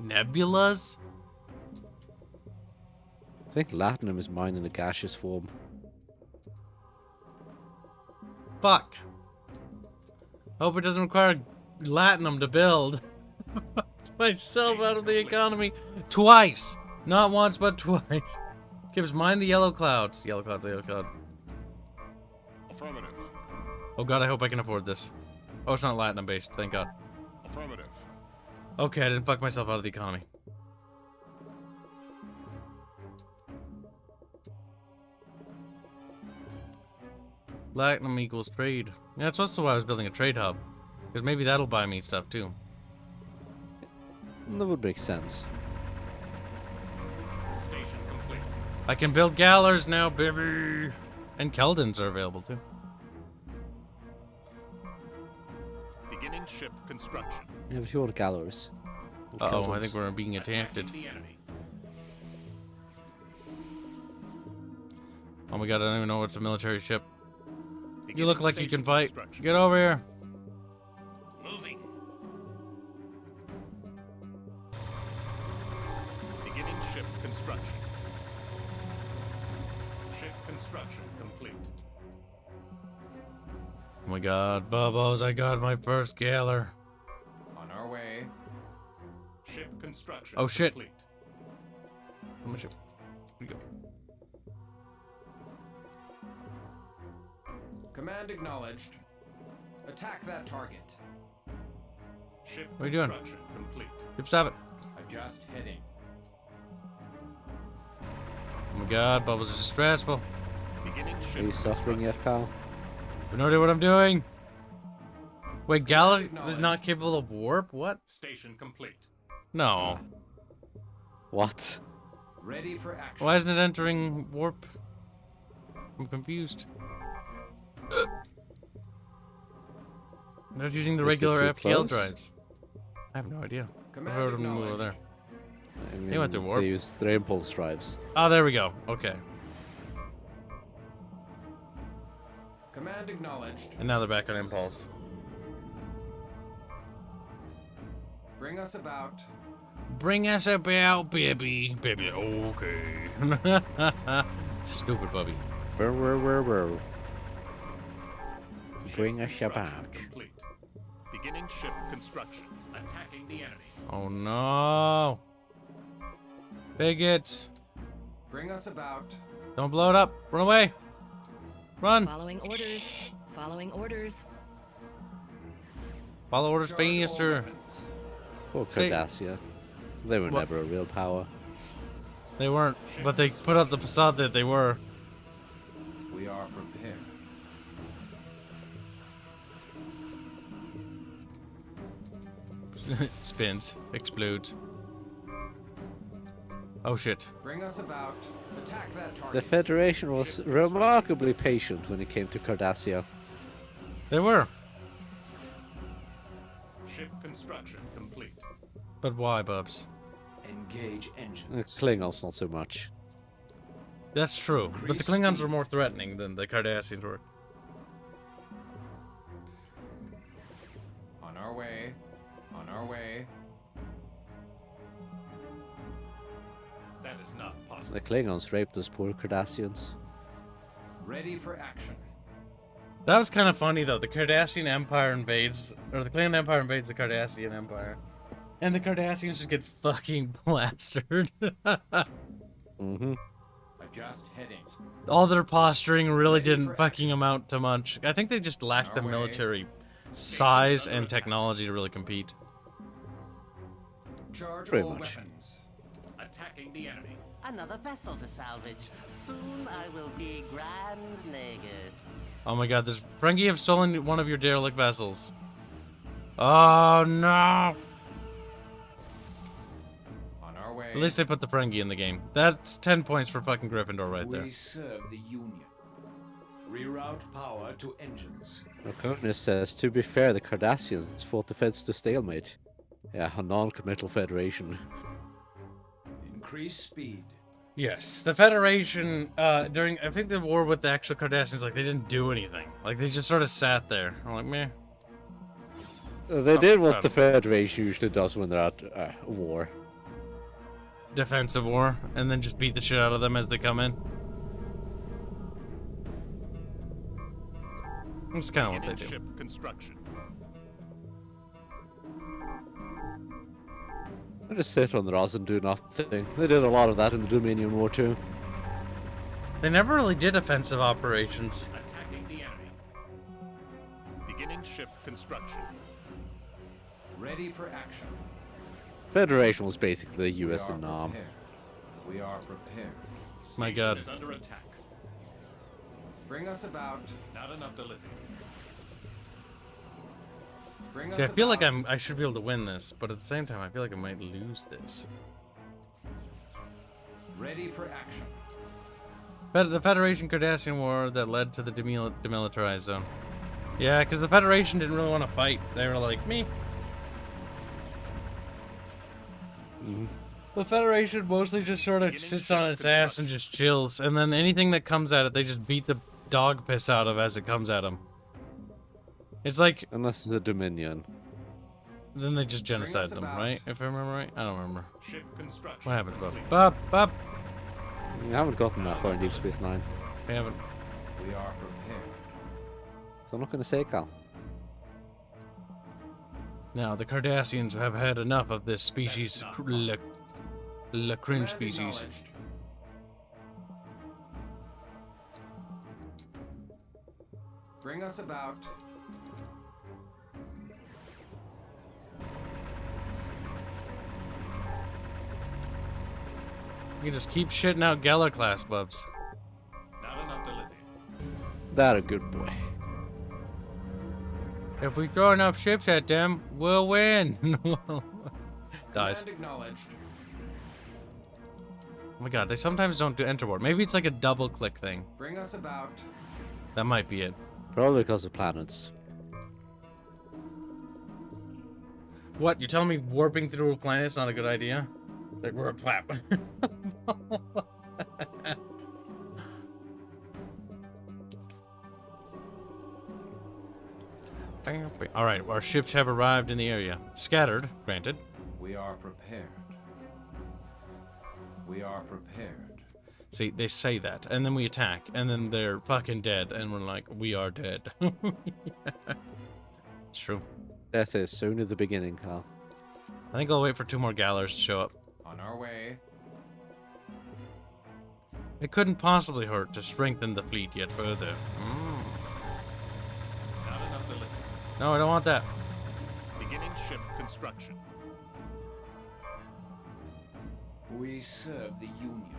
Nebulas? I think Latinum is mined in a gaseous form. Fuck. Hope it doesn't require Latinum to build. Myself out of the economy. Twice. Not once, but twice. Kibs, mind the yellow clouds. Yellow clouds, yellow cloud. Affirmative. Oh god, I hope I can afford this. Oh, it's not Latinum based, thank god. Affirmative. Okay, I didn't fuck myself out of the economy. Latinum equals trade. Yeah, that's also why I was building a trade hub. Because maybe that'll buy me stuff too. That would make sense. Station complete. I can build Gallers now, baby! And Keldons are available too. Beginning ship construction. Yeah, but you want gallows. Uh-oh, I think we're being attacked. The enemy. Oh my god, I don't even know what's a military ship. You Beginning look like you station can fight. construction. Get over here. Moving. Beginning ship construction. Ship construction complete. Oh my god, Bubbles, I got my first Galler. On our way. Ship construction Oh, shit. complete. How much? Where'd you go? Command acknowledged. Attack that target. Ship What are you doing? construction complete. Yep, stop it. Adjust heading. Oh my god, Bubbles, this is stressful. Beginning ship Are you suffering yet, Kyle? I have no idea what I'm doing. Wait, Galler is Acknowledged. not capable of warp? What? Station complete. No. What? Ready for action. Why isn't it entering warp? I'm confused. They're using the Is it regular too FTL close? drives. I have no idea. I Command heard them move over there. acknowledged. I mean, went through warp. They use their impulse drives. Oh, there we go. Okay. Command acknowledged. And now they're back on impulse. Bring us about. Bring us about, baby. Baby, okay. Stupid Bubby. Brr. Bring us Construction about. complete. Beginning ship construction. Attacking the enemy. Oh no. Bigots. Bring us about. Don't blow it up. Run away. Run. Following orders. Following orders. Follow orders Charge all faster. weapons. Poor Say- Cardassia. They were What? never a real power. They weren't, but they put up the facade that they were. We are prepared. Spins. Explodes. Oh shit. Bring us about. Attack that The target. Federation was remarkably patient when it came to Cardassia. They were. Ship construction complete. But why, Bubs? Engage engine. Klingons not so much. That's true. But the Klingons were more threatening than the Cardassians were. On our way. On our way. That is not possible. The Klingons raped those poor Cardassians. Ready for action. That was kind of funny though. The Cardassian Empire invades, or the Klingon Empire invades the Cardassian Empire, and the Cardassians just get fucking plastered. Mm-hmm. Adjust heading. All their posturing really Ready didn't for fucking amount to much. I think they just lacked the Our way. military size and technology to really compete. Charge Pretty all much. weapons. Attacking the enemy. Another vessel to salvage. Soon I will be Grand Nagus. Oh my god, this Ferengi have stolen one of your derelict vessels. Oh no! On our way. At least they put the Ferengi in the game. That's 10 points for fucking Gryffindor right there. We serve the Union. Reroute power to engines. Oconus says, to be fair, the Cardassians fought the Feds to stalemate. Yeah, a non-committal Federation. Increase speed. Yes, the Federation, during, I think the war with the actual Cardassians, like, they didn't do anything. Like, they just sort of sat there. I'm like, meh. They Oh, did what God. the Federation usually does when they're at war. Defensive war, and then just beat the shit out of them as they come in. That's kind of what Beginning they do. ship construction. They just sit on the Ross and do nothing. They did a lot of that in the Dominion War too. They never really did offensive operations. Attacking the enemy. Beginning ship construction. Ready for action. Federation was basically the We US are and Nam. prepared. We are prepared. My Station God. is under attack. Bring us about. Not enough lithium. Bring See, I us feel like about. I should be able to win this, but at the same time, I feel like I might lose this. Ready for action. But the Federation Cardassian War that led to the demilitarized zone. Yeah, because the Federation didn't really want to fight. They were like, me. The Federation mostly just sort of sits on its ass and just chills, and then anything that comes at it, they just beat the dog piss out of as it comes at them. It's like, Unless it's a Dominion. then they just Bring us genocide them, about. right? If I remember right? I don't remember. Ship construction. What happened, Bub? complete. Bub! We haven't gotten that far in Deep Space Nine. We haven't. We are prepared. So I'm not going to say Cal. Now, the Cardassians have had enough of this species, That's not the cringe Command species. acknowledged. Bring us about. You can just keep shitting out Geller class, Bubs. Not enough lithium. That a good boy. If we throw enough ships at them, we'll win. Dies. Command acknowledged. Oh my god, they sometimes don't do enter board. Maybe it's like a double click thing. Bring us about. That might be it. Probably because of planets. What, you telling me warping through a planet's not a good idea? Like, we're a flap. Alright, our ships have arrived in the area. Scattered, granted. We are prepared. We are prepared. See, they say that, and then we attack, and then they're fucking dead, and we're like, we are dead. It's true. Death is only the beginning, Cal. I think I'll wait for 2 more Gallers to show up. On our way. It couldn't possibly hurt to strengthen the fleet yet further. Not enough lithium. No, I don't want that. Beginning ship construction. We serve the Union.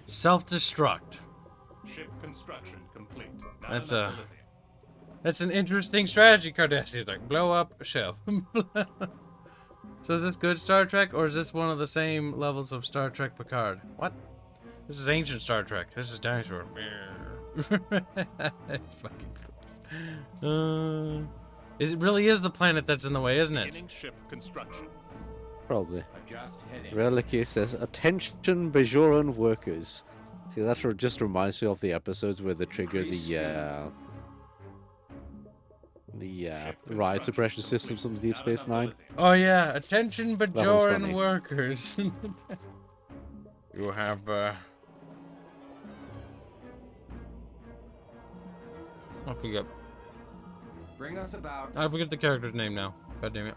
Self-destruct. Ship construction complete. Not That's enough a- lithium. That's an interesting strategy, Cardassian's like, blow up a shell. So is this good Star Trek, or is this one of the same levels of Star Trek Picard? What? This is ancient Star Trek. This is dinosaur. Fucking gross. It really is the planet that's in the way, isn't it? Beginning ship construction. Probably. Adjust heading. Reliquy says, "Attention, Bajoran workers." See, that just reminds me of the episodes where they trigger the riot suppression systems from Deep Space Nine. Oh yeah, attention one's Bajoran funny. workers. You have I forget. Bring us about. I forget the character's name now. God damn it.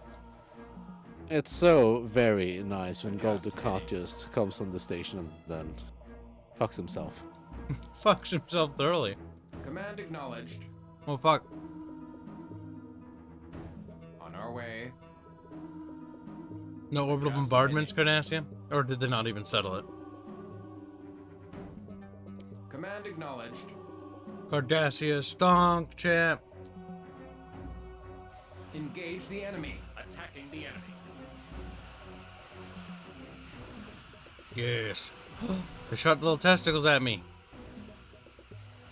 It's so very nice when Gul Dukat just comes on the station and then fucks himself. Fucks himself thoroughly. Command acknowledged. Oh fuck. On our way. No orbital bombardments, Cardassia? Or did they not even settle it? Command acknowledged. Cardassia stonk, chap. Engage the enemy. Attacking the enemy. Yes. They shot little testicles at me.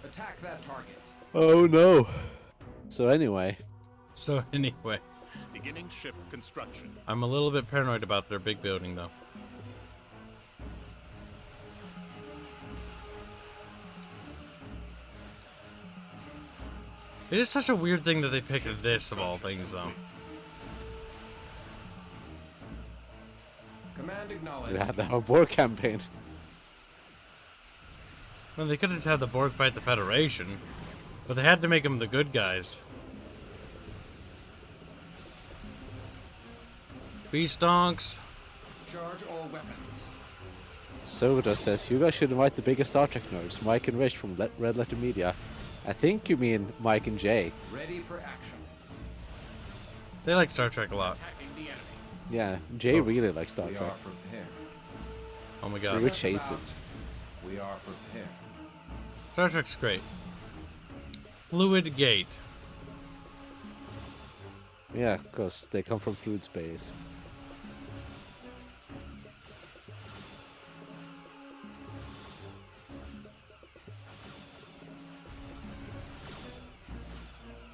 Attack that target. Oh no. So anyway, So anyway, Beginning ship construction. I'm a little bit paranoid about their big building though. It is such a weird thing that they picked this of all things though. Command we acknowledged. had our war campaign. Well, they could have just had the Borg fight the Federation, but they had to make them the good guys. Beast donks. Charge all weapons. Soda says, "You guys should invite the biggest Star Trek nerds, Mike and Rich from Red Letter Media." I think you mean Mike and Jay. Ready for action. They like Star Trek a lot. Attacking the enemy. Yeah, Jay really likes Star We Trek. are prepared. Oh my We god. would chase it. We are prepared. Star Trek's great. Fluid Gate. Yeah, because they come from fluid space.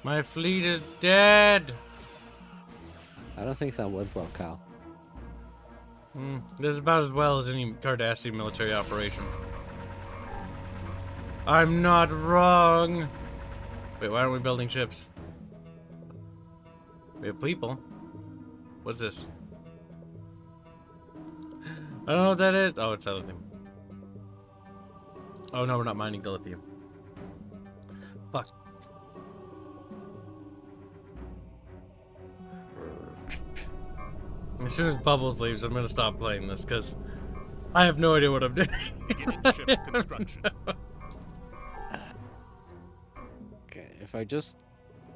My fleet is dead. I don't think that went well, Cal. This is about as well as any Cardassian military operation. I'm not wrong. Wait, why aren't we building ships? We have people. What's this? I don't know what that is. Oh, it's other thing. Oh no, we're not mining dilithium. Fuck. As soon as Bubbles leaves, I'm gonna stop playing this because I have no idea what I'm doing. Beginning ship construction. Okay, if I just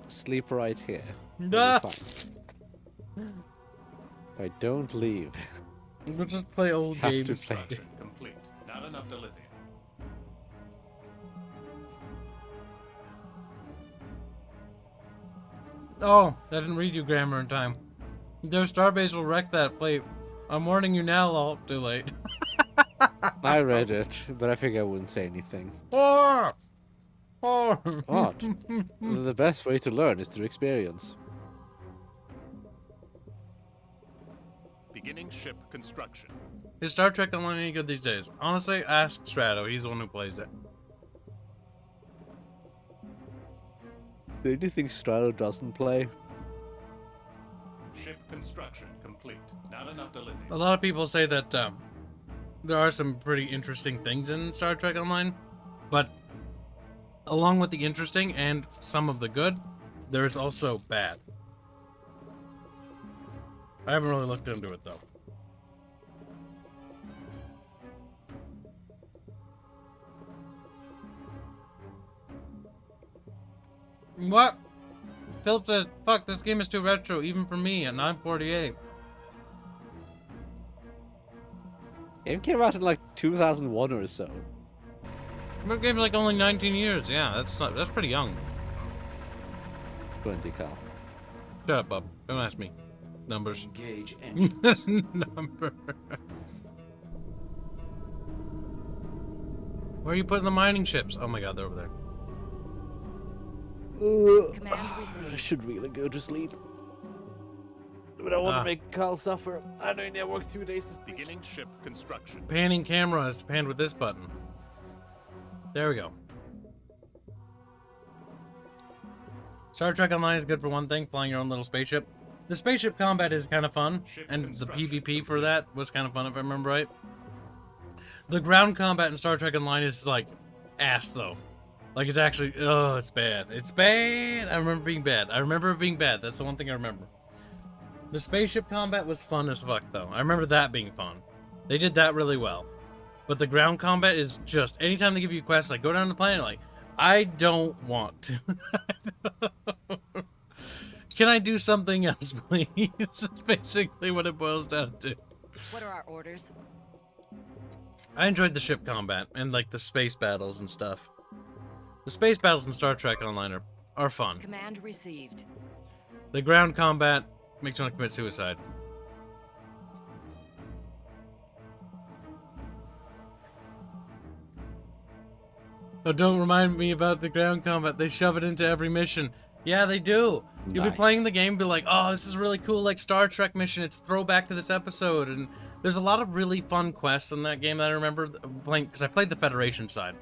sleep right here, No. it'll be fine. If I don't leave, We'll just play old Have to games. play. Construction complete. Not enough dilithium. Oh, I didn't read you grammar in time. Their starbase will wreck that fleet. I'm warning you now, lol. Too late. I read it, but I figured I wouldn't say anything. Oh! Oh! Odd. The best way to learn is through experience. Beginning ship construction. Is Star Trek Online any good these days? Honestly, ask Strato. He's the one who plays it. The only thing Strato doesn't play, Ship construction complete. Not enough dilithium. A lot of people say that there are some pretty interesting things in Star Trek Online, but along with the interesting and some of the good, there's also bad. I haven't really looked into it though. What? Philip says, fuck, this game is too retro, even for me at 948. it came out in like 2001 or so. This game's like only 19 years, yeah, that's pretty young. 20, Cal. Shut up, Bob. Don't ask me. Numbers. Engage engines. Number. Where are you putting the mining ships? Oh my god, they're over there. Command I received. should really go to sleep. But I want to make Cal suffer. I know I worked 2 days this week. Beginning ship construction. Panning camera is panned with this button. There we go. Star Trek Online is good for one thing, flying your own little spaceship. The spaceship combat is kind of fun, and the PvP for that was kind of fun if I remember right. The ground combat in Star Trek Online is like ass though. Like it's actually, oh, it's bad. It's bad. I remember being bad. I remember it being bad. That's the one thing I remember. The spaceship combat was fun as fuck though. I remember that being fun. They did that really well. But the ground combat is just, anytime they give you quests, like go down the planet, like, I don't want to. Can I do something else, please? That's basically what it boils down to. What are our orders? I enjoyed the ship combat and like the space battles and stuff. The space battles in Star Trek Online are fun. Command received. The ground combat makes you want to commit suicide. Oh, don't remind me about the ground combat. They shove it into every mission. Yeah, they do. You'll be playing the game, be like, oh, this is really cool, like Star Trek mission. It's throwback to this episode. And there's a lot of really fun quests in that game that I remember playing, because I played the Federation side.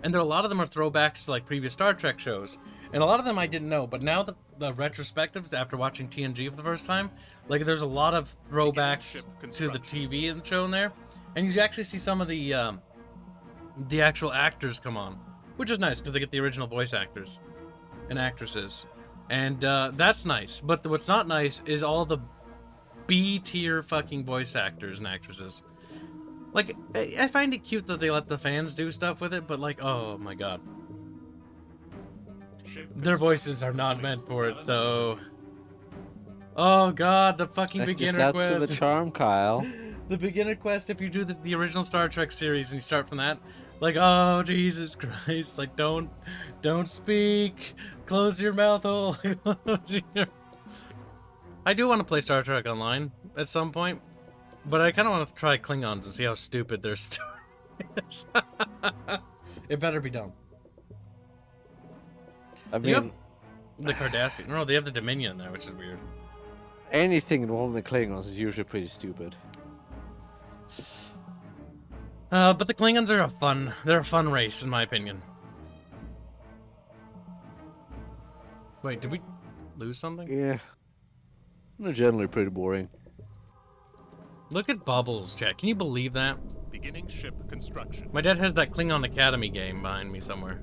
And there are a lot of them are throwbacks to like previous Star Trek shows. And a lot of them I didn't know, but now the retrospectives after watching TNG for the first time, like there's a lot of throwbacks to the TV and show in there. And you actually see some of the actual actors come on, which is nice because they get the original voice actors and actresses, and that's nice. But what's not nice is all the B-tier fucking voice actors and actresses. Like, I find it cute that they let the fans do stuff with it, but like, oh my god, their voices are not meant for it though. Oh god, the fucking beginner quest. That's the charm, Kyle. The beginner quest, if you do the original Star Trek series and you start from that, like, oh Jesus Christ, like don't speak, close your mouth hole. I do want to play Star Trek Online at some point, but I kind of want to try Klingons and see how stupid their story is. It better be dumb. I mean, the Cardassian. No, they have the Dominion in there, which is weird. anything involving the Klingons is usually pretty stupid. But the Klingons are they're a fun race, in my opinion. Wait, did we lose something? Yeah. They're generally pretty boring. Look at Bubbles, chat. Can you believe that? Beginning ship construction. My dad has that Klingon Academy game behind me somewhere.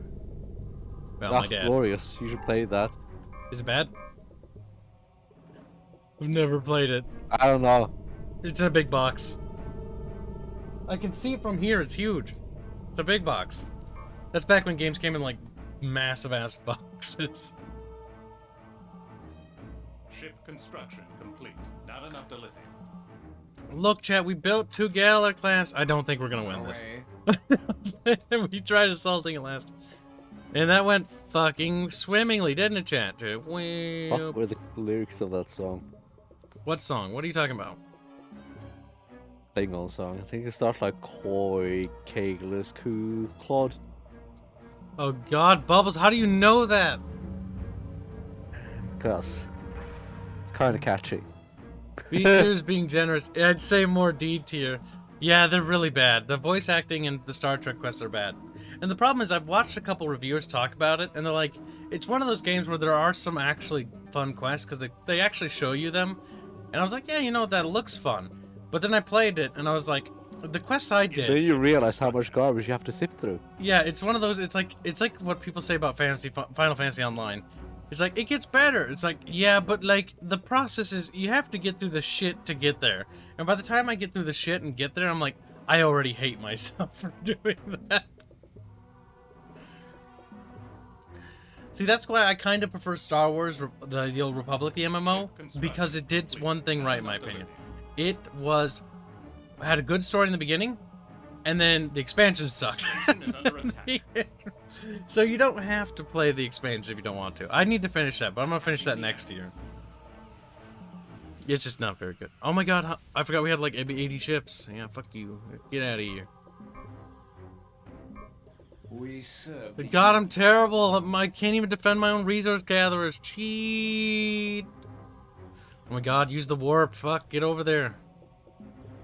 Well, my dad. Glorious. You should play that. Is it bad? I've never played it. I don't know. It's in a big box. I can see it from here. It's huge. It's a big box. That's back when games came in like massive ass boxes. Ship construction complete. Not enough to lithium. Look, chat, we built 2 Galar class. I don't think we're gonna win this. We tried assaulting it last. And that went fucking swimmingly, didn't it, chat? What were the lyrics of that song? What song? What are you talking about? Klingon song. I think it starts like Koi, Kegless, Ku, Claude. Oh god, Bubbles, how do you know that? Because it's kind of catchy. B tier's being generous. I'd say more D tier. Yeah, they're really bad. The voice acting and the Star Trek quests are bad. And the problem is I've watched a couple reviewers talk about it, and they're like, it's one of those games where there are some actually fun quests, because they actually show you them. And I was like, yeah, you know, that looks fun. But then I played it, and I was like, the quests I did... Then you realize how much garbage you have to sift through. Yeah, it's one of those, it's like what people say about Final Fantasy Online. It's like, it gets better. It's like, yeah, but like, the process is, you have to get through the shit to get there. And by the time I get through the shit and get there, I'm like, I already hate myself for doing that. See, that's why I kind of prefer Star Wars, the Old Republic, the MMO, because it did one thing right, in my opinion. It had a good story in the beginning, and then the expansion sucked. So you don't have to play the expansion if you don't want to. I need to finish that, but I'm gonna finish that next year. It's just not very good. Oh my god, I forgot we had like 80 ships. Yeah, fuck you. Get out of here. We serve the God, I'm terrible. I can't even defend my own resource gatherers. Cheat. Oh my god, use the warp. Fuck, get over there.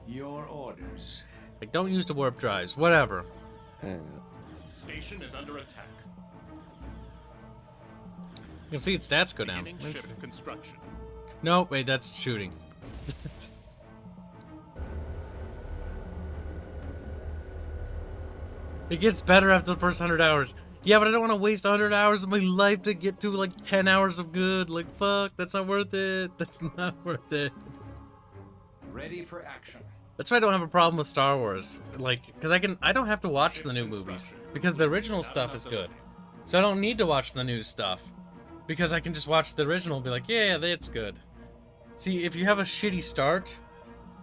Your orders. Like, don't use the warp drives. Whatever. Station is under attack. You can see its stats go down. Beginning ship construction. No, wait, that's shooting. It gets better after the first 100 hours. Yeah, but I don't want to waste 100 hours of my life to get to like 10 hours of good. Like, fuck, that's not worth it. That's not worth it. Ready for action. That's why I don't have a problem with Star Wars. Like, because I don't have to watch the new movies because the original stuff is good. So I don't need to watch the new stuff because I can just watch the original and be like, yeah, that's good. See, if you have a shitty start,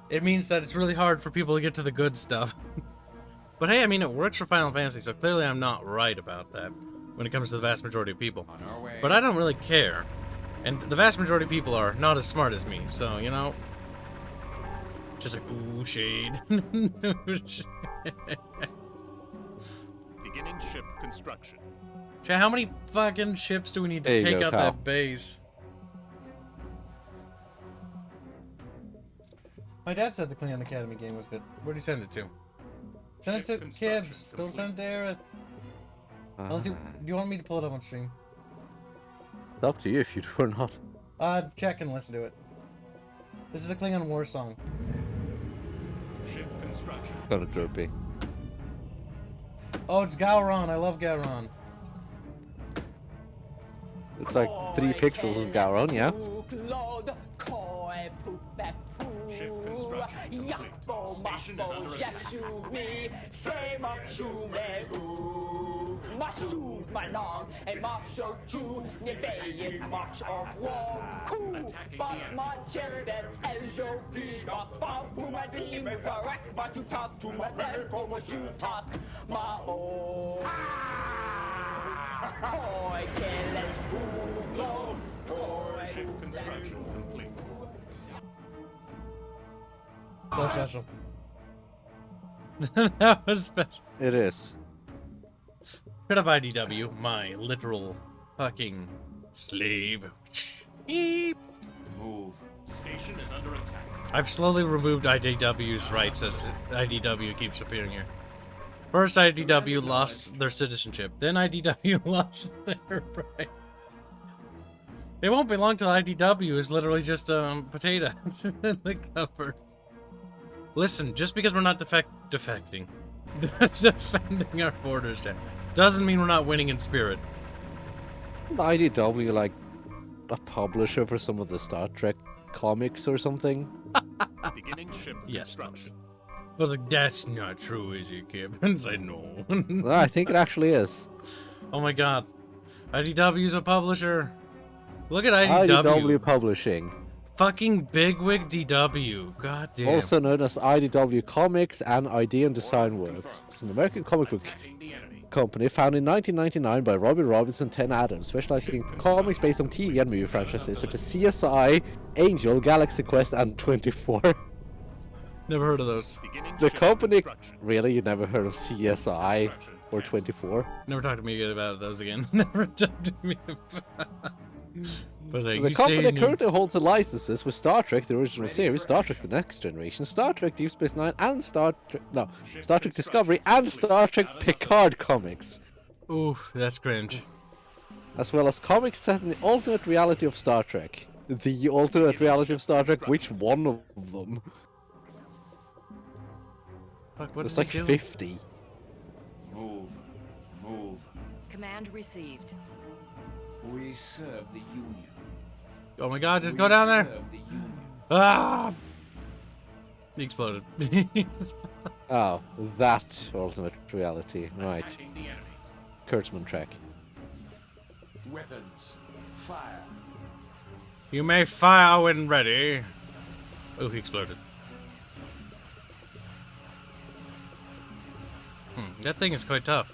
it means that it's really hard for people to get to the good stuff. But hey, I mean, it works for Final Fantasy, so clearly I'm not right about that when it comes to the vast majority of people. On our way. But I don't really care. And the vast majority of people are not as smart as me, so, you know. Just like, ooh, shade. Beginning ship construction. Chat, how many fucking ships do we need to There you take go, out Kyle. that base? My dad said the Cleon Academy game was good. Where'd you send it to? Send it Ship to construction Kibs. Don't send it to Aerith. Unless do you want me to pull it up on stream? It's up to you if you do or not. Check and listen to it. This is a Klingon war song. Ship construction. Got a droopy. Oh, it's Gowron. I love Gowron. It's like 3 pixels of Gowron, yeah? Ship construction complete. Station is under attack. Attacking the Ship construction complete. That was special. That was special. It is. Shut up, IDW, my literal fucking slave. Eep. Move. Station is under attack. I've slowly removed IDW's rights as IDW keeps appearing here. First, IDW lost their citizenship. Then IDW lost their right. It won't be long till IDW is literally just potato in the cover. Listen, just because we're not defending our borders there, doesn't mean we're not winning in spirit. IDW like a publisher for some of the Star Trek comics or something? Beginning ship Yes, construction. but like that's not true, is it, Kib? It's like no. No, I think it actually is. Oh my god, IDW's a publisher. Look at IDW. IDW Publishing, Fucking bigwig DW. God damn. also known as IDW Comics and Idea and Design Works. It's an American comic book Attacking the enemy. company founded in 1999 by Robbie Robertson and Ten Adams, specializing in comics based on TV and movie franchises such as CSI, Angel, Galaxy Quest, and 24. Never heard of those. Beginning The ship company... construction. Really? You never heard of CSI or 24? Never talk to me about those again. Never talk to me about. But like, The you company say currently holds the licenses with Star Trek, the original series, Star Trek The Next Generation, Star Trek Deep Space Nine, and Star Trek Discovery, and Star Trek Picard comics, Ooh, that's cringe. as well as comics set in the alternate reality of Star Trek. The alternate reality of Star Trek, which one of them? Fuck, what There's did like he do? 50. Move. Move. Command received. We serve the Union. Oh my god, just We go down there. serve the Union. Ah! He exploded. Oh, that alternate reality. Right. Attacking the enemy. Kurtzman Trek. Weapons. Fire. You may fire when ready. Oh, he exploded. That thing is quite tough.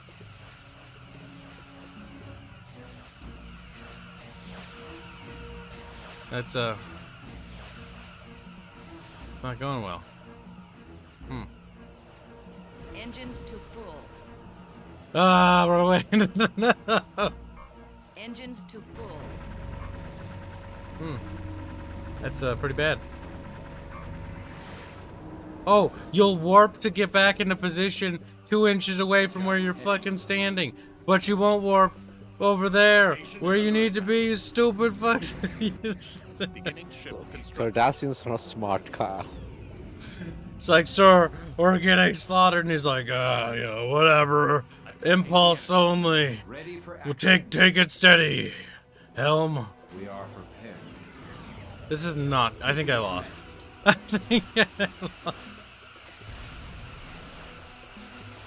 That's not going well. Engines to full. Ah, run away. Engines to full. That's pretty bad. Oh, you'll warp to get back into position 2 inches away from where you're fucking standing. But you won't warp over there where you need to be, you stupid fucks. Beginning ship construction. Cardassians are smart, Kyle. It's like, sir, we're getting slaughtered. And he's like, you know, whatever. Impulse only. Ready for We'll action. take it steady. Helm. We are prepared. This is not. I think I lost. I think I lost.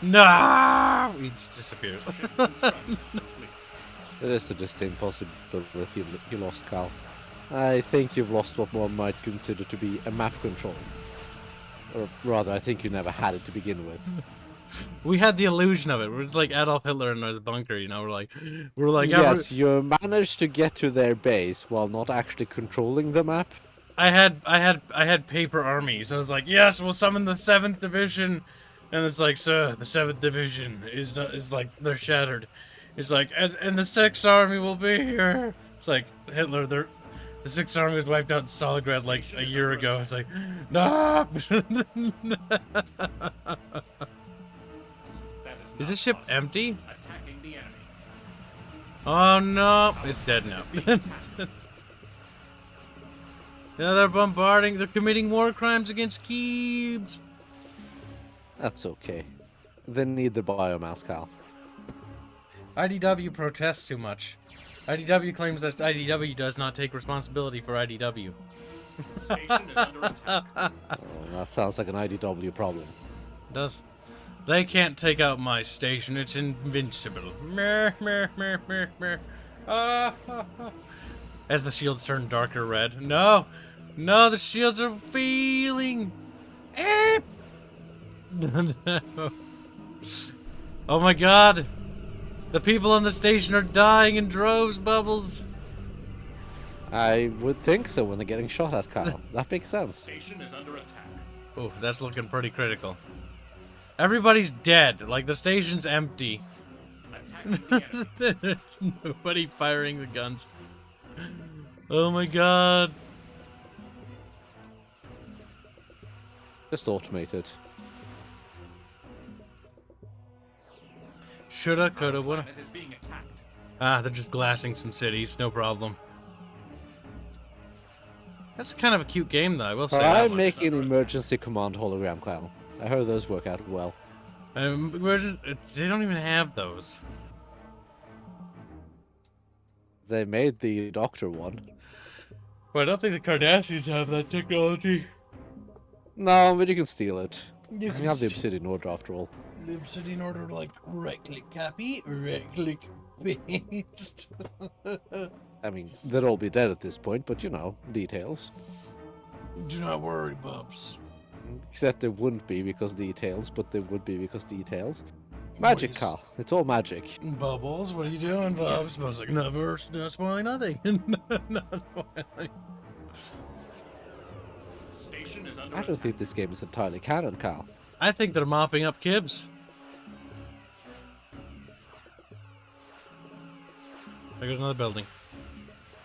No! He just disappears. There is a distinct possibility you lost, Kyle. I think you've lost what one might consider to be a map control. Or rather, I think you never had it to begin with. We had the illusion of it. We're just like Adolf Hitler in his bunker, you know. We're like. Yes, you managed to get to their base while not actually controlling the map. I had paper armies. I was like, yes, we'll summon the 7th Division, and it's like, sir, the 7th Division is like they're shattered. It's like, and the 6th Army will be here. It's like Hitler. The 6th Army was wiped out in Stalingrad like a year ago. It's like, no. Is this ship empty? Attacking the enemy. Oh no, it's dead now. Yeah, they're bombarding. They're committing war crimes against Kibs. That's okay. They need the biomass, Kyle. IDW protests too much. IDW claims that IDW does not take responsibility for IDW. Station is under attack. Oh, that sounds like an IDW problem. It does. They can't take out my station. It's invincible. Meh, meh, meh, meh, meh. As the shields turn darker red. No! No, the shields are feeling. No. Oh my god! The people on the station are dying in droves, Bubbles. I would think so when they're getting shot at, Kyle. That makes sense. Station is under attack. Oh, that's looking pretty critical. Everybody's dead. Like, the station's empty. Attacking the enemy. There's nobody firing the guns. Oh my god. Just automated. Shoulda, coulda, woulda. Planet is being attacked. Ah, they're just glassing some cities. No problem. That's kind of a cute game, though, I will say. I'm that. making an emergency command hologram, Kyle. I heard those work out well. They don't even have those. They made the Doctor one. Well, I don't think the Cardassians have that technology. No, but you can steal it. You You have the Obsidian Order after all. The Obsidian Order, like, right-click copy, right-click paste. I mean, they'd all be dead at this point, but you know, details. Do not worry, Bubs. Except they wouldn't be because details, but they would be because details. Magic, Boys. Kyle. It's all magic. Bubbles, what are you doing, Bubs? I was like, never, not spoiling nothing. Not spoiling. Station is under I don't attack. think this game is entirely canon, Kyle. I think they're mopping up Kibs. There goes another building.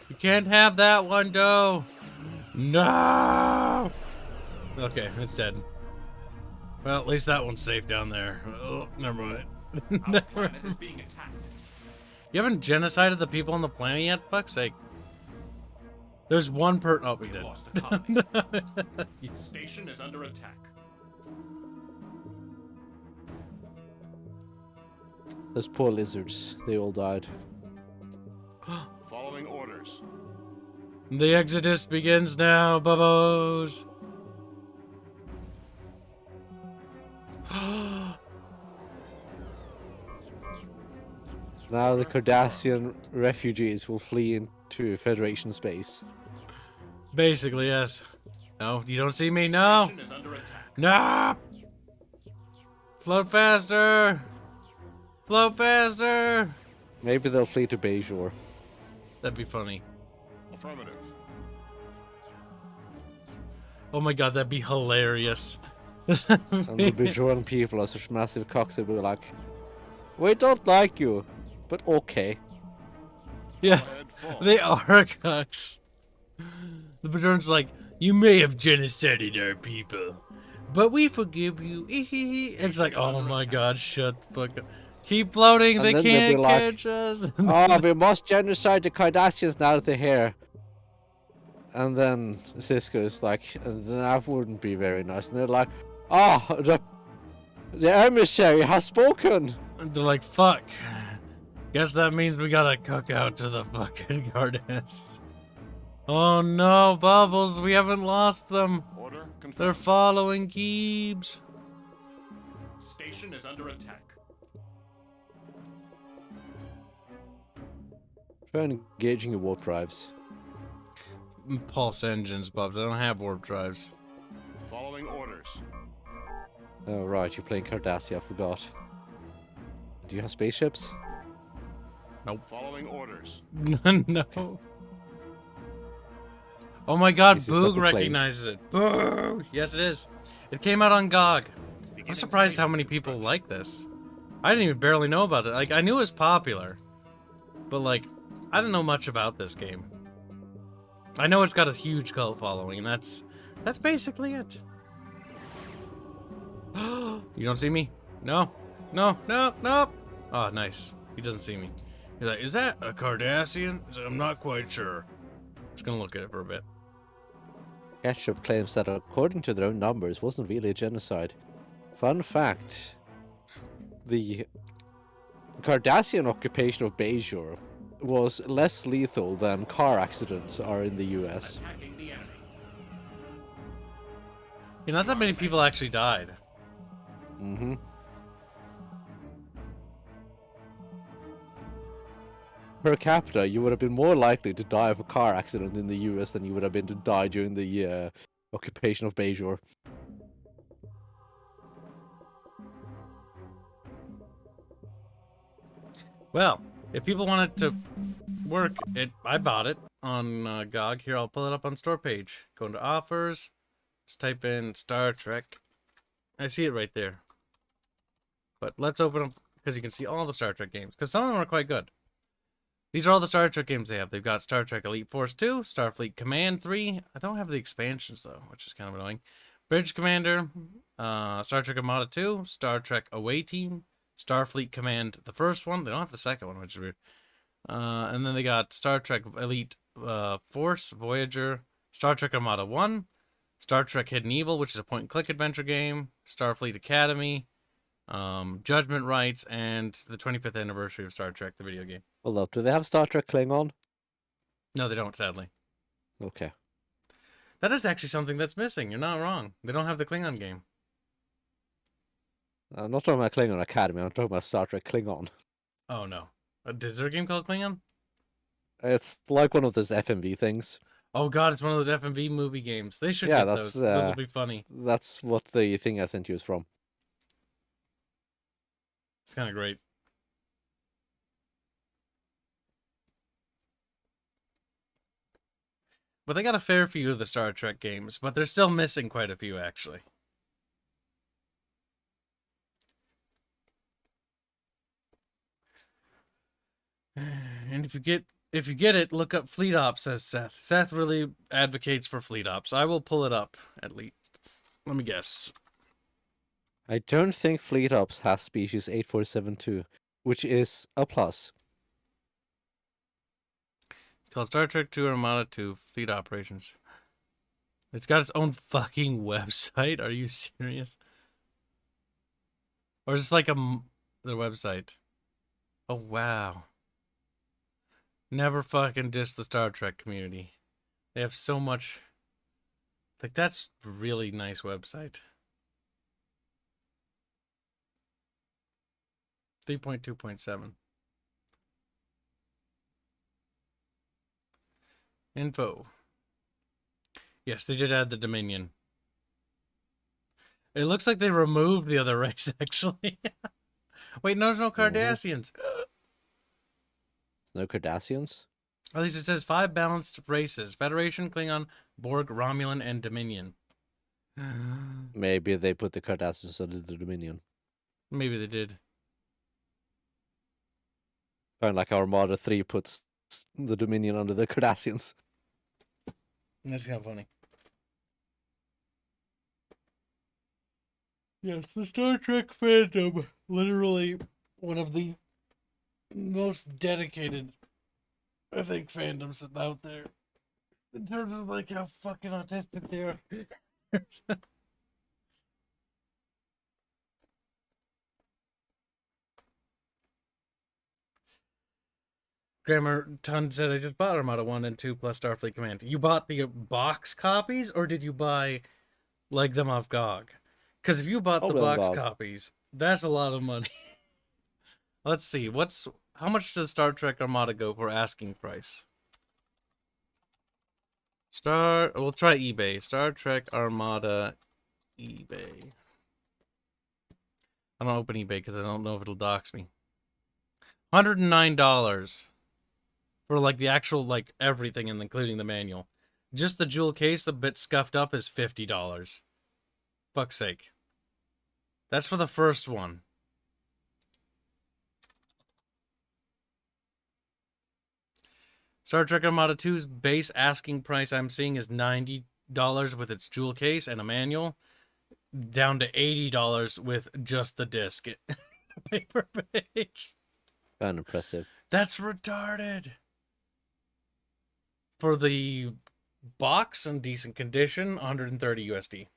You can't have that one, Doe. No. Okay, it's dead. Well, at least that one's safe down there. Oh, never mind. Our planet is being attacked. You haven't genocided the people on the planet yet? Fuck's sake. There's one per. Oh, we We've did. lost a colony. Station is under attack. Those poor lizards. They all died. Following orders. The exodus begins now, Bubbos. Now the Cardassian refugees will flee into Federation space. Basically, yes. No, you don't see me. No. Station is under attack. No. Float faster. Float faster. Maybe they'll flee to Bejor. That'd be funny. Affirmative. Oh my god, that'd be hilarious. And the Bajoran people are such massive cocks that we're like, we don't like you, but okay. Yeah, Go ahead, fall. they are cucks. The Bajorans like, you may have genocided our people, but we forgive you. It's like, oh my god, shut the fuck up. Keep floating, And they then they'll be can't like, catch us. Oh, we must genocide the Cardassians now that they're here. And then Cisco's like, that wouldn't be very nice. And they're like, oh, the emissary has spoken. And they're like, fuck. Guess that means we gotta cook out to the fucking Cardassians. Oh no, Bubbles, we haven't lost them. Order confirmed. They're following Kibs. Station is under attack. Try engaging your warp drives. Pulse engines, Bubs. I don't have warp drives. Following orders. Oh, right, you're playing Cardassia, I forgot. Do you have spaceships? Following orders. No. Oh my god, This is stuck Boog with planes. recognizes it. Boog! Yes, it is. It came out on GOG. I'm surprised how many people like this. I didn't even barely know about it. Like, I knew it was popular. But, like, I didn't know much about this game. I know it's got a huge cult following, and that's basically it. You don't see me? No. No, no, no. Oh, nice. He doesn't see me. He's like, is that a Cardassian? I'm not quite sure. Just gonna look at it for a bit. Ketchup claims that according to their own numbers, wasn't really a genocide. Fun fact, the Cardassian occupation of Bajor was less lethal than car accidents are in the US. Attacking the enemy. Yeah, not that many people actually died. Mm-hmm. Per capita, you would have been more likely to die of a car accident in the US than you would have been to die during the occupation of Bajor. Well, if people want it to work, I bought it on GOG. Here, I'll pull it up on store page. Go into offers. Just type in Star Trek. I see it right there. But let's open up, because you can see all the Star Trek games. Because some of them are quite good. These are all the Star Trek games they have. They've got Star Trek Elite Force 2, Starfleet Command 3. I don't have the expansions, though, which is kind of annoying. Bridge Commander, Star Trek Armada 2, Star Trek Away Team, Starfleet Command, the first one. They don't have the second one, which is weird. And then they got Star Trek Elite Force, Voyager, Star Trek Armada 1, Star Trek Hidden Evil, which is a point-and-click adventure game, Starfleet Academy, Judgment Rights, and the 25th anniversary of Star Trek, the video game. Hold up, do they have Star Trek Klingon? No, they don't, sadly. Okay. That is actually something that's missing. You're not wrong. They don't have the Klingon game. I'm not talking about Klingon Academy, I'm talking about Star Trek Klingon. Oh, no. Is there a game called Klingon? It's like one of those FMV things. Oh, God, it's one of those FMV movie games. They should Yeah, get that's, those. Those will be funny. That's what the thing I sent you is from. It's kind of great. But they got a fair few of the Star Trek games, but they're still missing quite a few, actually. And if you get it, look up Fleet Ops, says Seth. Seth really advocates for Fleet Ops. I will pull it up, at least. Let me guess. I don't think Fleet Ops has species 8472, which is a plus. It's called Star Trek 2 Armada 2 Fleet Operations. It's got its own fucking website. Are you serious? Or is this like their website? Oh, wow. Never fucking diss the Star Trek community. They have so much. Like, that's a really nice website. 3.2.7. Info. Yes, they did add the Dominion. It looks like they removed the other race, actually. Wait, no, there's no Cardassians. No Cardassians? At least it says 5 balanced races. Federation, Klingon, Borg, Romulan, and Dominion. Maybe they put the Cardassians under the Dominion. Maybe they did. Kind of like Armada 3 puts the Dominion under the Cardassians. That's kind of funny. Yes, the Star Trek fandom, literally one of the most dedicated, I think, fandoms out there. In terms of like how fucking autistic they are. Grammar Ton said, I just bought Armada 1 and 2 plus Starfleet Command. You bought the box copies, or did you buy, like, them off GOG? Because if you bought the box copies, that's a lot of money. Let's see, how much does Star Trek Armada go for asking price? We'll try eBay. Star Trek Armada eBay. I don't open eBay because I don't know if it'll dox me. $109 for like the actual like everything and including the manual. Just the jewel case, the bit scuffed up, is $50. Fuck's sake. That's for the first one. Star Trek Armada 2's base asking price I'm seeing is $90 with its jewel case and a manual, down to $80 with just the disc. Paper page. Kind of impressive. That's retarded. For the box in decent condition, 130 USD.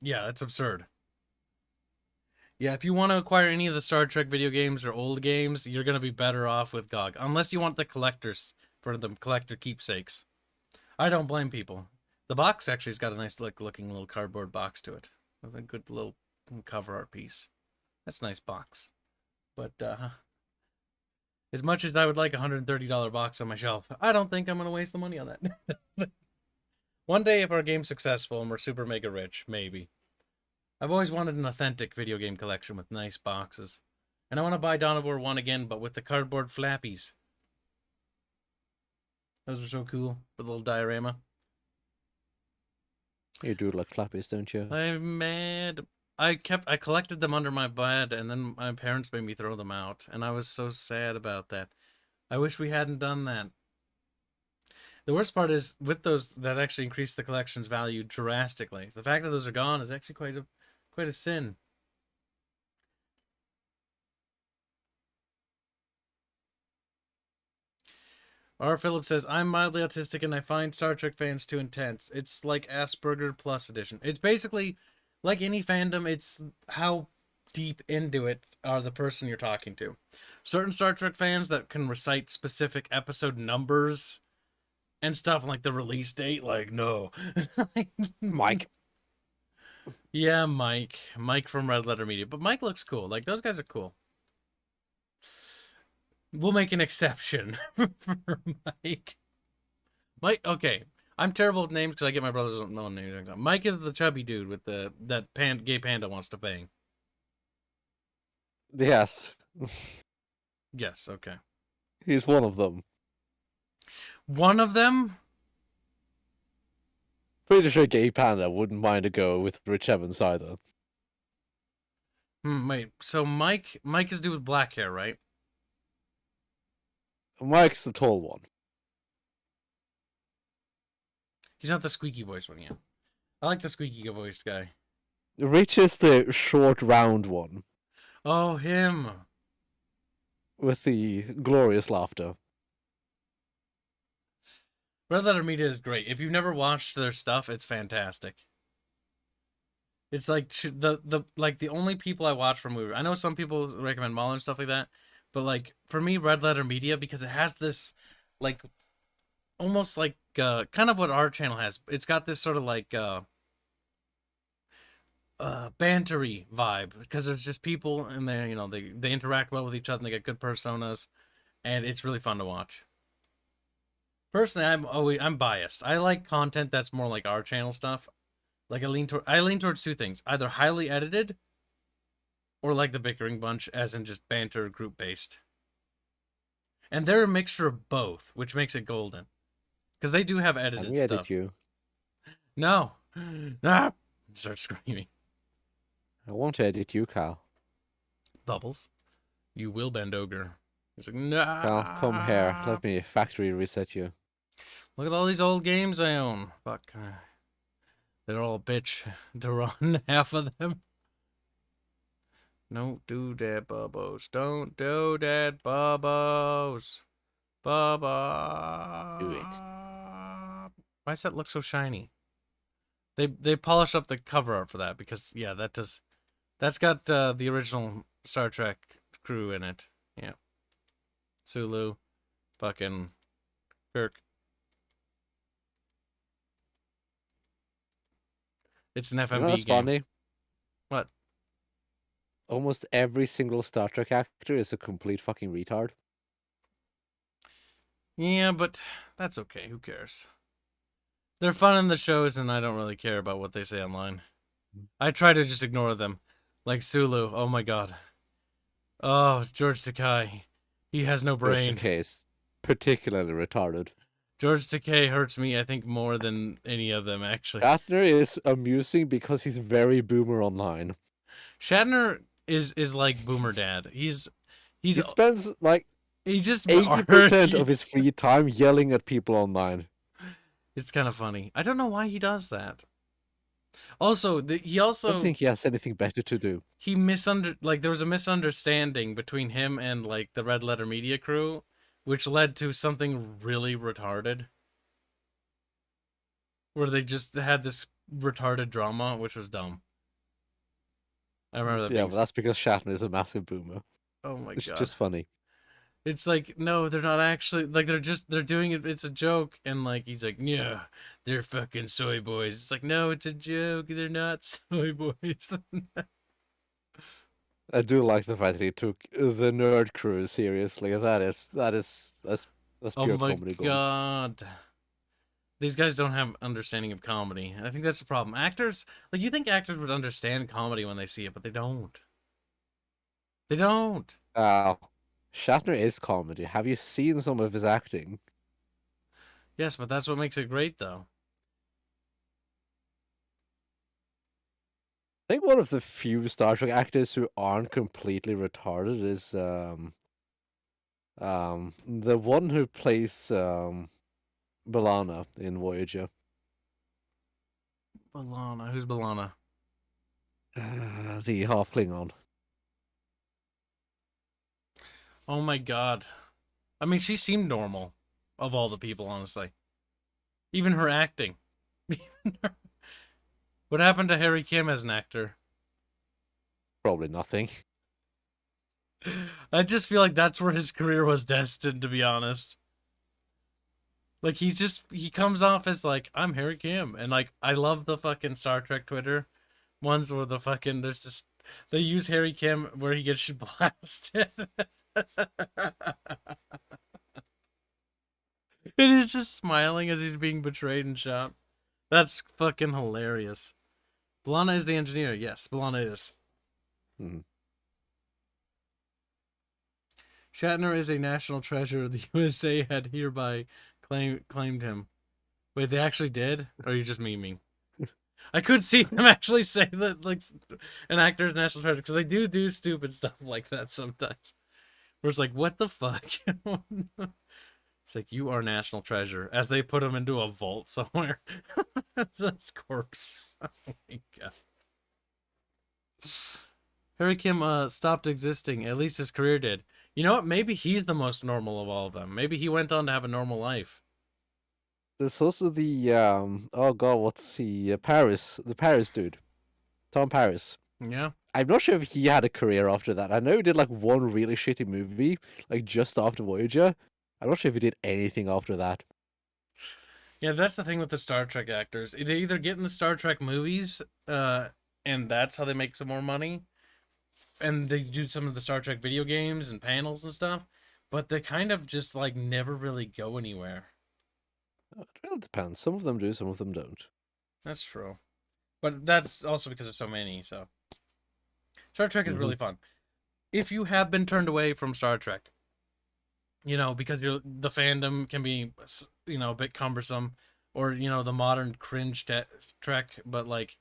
Yeah, that's absurd. Yeah, if you want to acquire any of the Star Trek video games or old games, you're going to be better off with GOG. Unless you want the collectors, for the collector keepsakes. I don't blame people. The box actually has got a nice looking little cardboard box to it. With a good little cover art piece. That's a nice box. But, as much as I would like a $130 box on my shelf, I don't think I'm going to waste the money on that. One day, if our game's successful and we're super mega rich, maybe. I've always wanted an authentic video game collection with nice boxes. And I want to buy Dawn of War 1 again, but with the cardboard flappies. Those are so cool. With a little diorama. You do like flappies, don't you? I'm mad. I collected them under my bed, and then my parents made me throw them out. And I was so sad about that. I wish we hadn't done that. The worst part is, with those, that actually increased the collection's value drastically. The fact that those are gone is actually quite a sin. R. Phillips says, I'm mildly autistic and I find Star Trek fans too intense. It's like Asperger Plus edition. It's basically, like any fandom, it's how deep into it are the person you're talking to. Certain Star Trek fans that can recite specific episode numbers and stuff, like the release date, like, no. Mike. Yeah, Mike. Mike from Red Letter Media. But Mike looks cool. Like, those guys are cool. We'll make an exception for Mike. Mike, okay. I'm terrible with names because I get my brothers don't know names. Mike is the chubby dude with that gay panda wants to bang. Yes. Yes, okay. He's one of them. One of them? Pretty sure Gay Panda wouldn't mind a go with Rich Evans either. Wait, so Mike is dude with black hair, right? Mike's the tall one. He's not the squeaky voice one yet. I like the squeaky voiced guy. Rich is the short, round one. Oh, him. With the glorious laughter. Red Letter Media is great. If you've never watched their stuff, it's fantastic. It's like the only people I watch from movies. I know some people recommend Mahler and stuff like that, but like for me, Red Letter Media, because it has this like almost like kind of what our channel has. It's got this sort of like bantery vibe because there's just people in there, you know, they interact well with each other and they get good personas, and it's really fun to watch. Personally, I'm biased. I like content that's more like our channel stuff. Like I lean towards two things: either highly edited, or like the Bickering bunch, as in just banter, group based. And they're a mixture of both, which makes it golden. Because they do have Can edited we edit stuff. you? No. Ah! Start screaming. I won't edit you, Cal. Bubbles. You will bend ogre. He's like, nah. Cal, come here. Let me factory reset you. Look at all these old games I own. Fuck. They're all a bitch to run, half of them. Don't do that, Bubbos. Don't do that, Bubbos. Bubba. Do it. Why does that look so shiny? They polished up the cover art for that because, yeah, that's got the original Star Trek crew in it. Yeah. Sulu. Fucking Kirk. It's an FMV You know what's game. funny? What? Almost every single Star Trek actor is a complete fucking retard. Yeah, but that's okay. Who cares? They're fun in the shows, and I don't really care about what they say online. I try to just ignore them. Like Sulu. Oh my god. Oh, George Takei. He has no brain. George Takei is particularly retarded. George Takei hurts me, I think, more than any of them, actually. Shatner is amusing because he's very boomer online. Shatner is like Boomer Dad. He spends like he just 80% of his free time yelling at people online. It's kind of funny. I don't know why he does that. Also, I don't think he has anything better to do. He there was a misunderstanding between him and like the Red Letter Media crew, which led to something really retarded. Where they just had this retarded drama, which was dumb. I remember that. Yeah, but that's because Shatner is a massive boomer. Oh my god. It's just funny. It's like, no, they're not actually, like, they're doing it, it's a joke, and, like, he's like, yeah, they're fucking soy boys. It's like, no, it's a joke, they're not soy boys. I do like the fact that he took the nerd crew seriously. That's pure Oh my comedy gold. god. These guys don't have understanding of comedy. I think that's the problem. Actors, like, you think actors would understand comedy when they see it, but they don't. They don't. Shatner is comedy. Have you seen some of his acting? Yes, but that's what makes it great, though. I think one of the few Star Trek actors who aren't completely retarded is the one who plays B'Elanna in Voyager. B'Elanna. Who's B'Elanna? The half Klingon. Oh my god. I mean, she seemed normal of all the people, honestly. Even her acting. What happened to Harry Kim as an actor? Probably nothing. I just feel like that's where his career was destined, to be honest. Like, he comes off as like, I'm Harry Kim. And like, I love the fucking Star Trek Twitter ones where the fucking, there's this, they use Harry Kim where he gets blasted. It is just smiling as he's being betrayed and shot. That's fucking hilarious. B'Elanna is the engineer. Yes, B'Elanna is. Mm-hmm. Shatner is a national treasure. The USA had hereby claimed him. Wait, they actually did? Or are you just memeing? I could see them actually say that, like, an actor's national treasure, because they do stupid stuff like that sometimes. Where it's like, what the fuck? It's like, you are national treasure, as they put him into a vault somewhere. That's corpse. Oh my god. Harry Kim stopped existing. At least his career did. You know what? Maybe he's the most normal of all of them. Maybe he went on to have a normal life. There's also the oh god, what's the Paris dude, Tom Paris. Yeah. I'm not sure if he had a career after that. I know he did like one really shitty movie, like just after Voyager. I'm not sure if he did anything after that. Yeah, that's the thing with the Star Trek actors. They either get in the Star Trek movies, and that's how they make some more money, and they do some of the Star Trek video games and panels and stuff, but they kind of just like never really go anywhere. It really depends. Some of them do, some of them don't. That's true. But that's also because of so many, so. Star Trek is really fun. If you have been turned away from Star Trek, because the fandom can be, a bit cumbersome, or the modern cringe trek, but like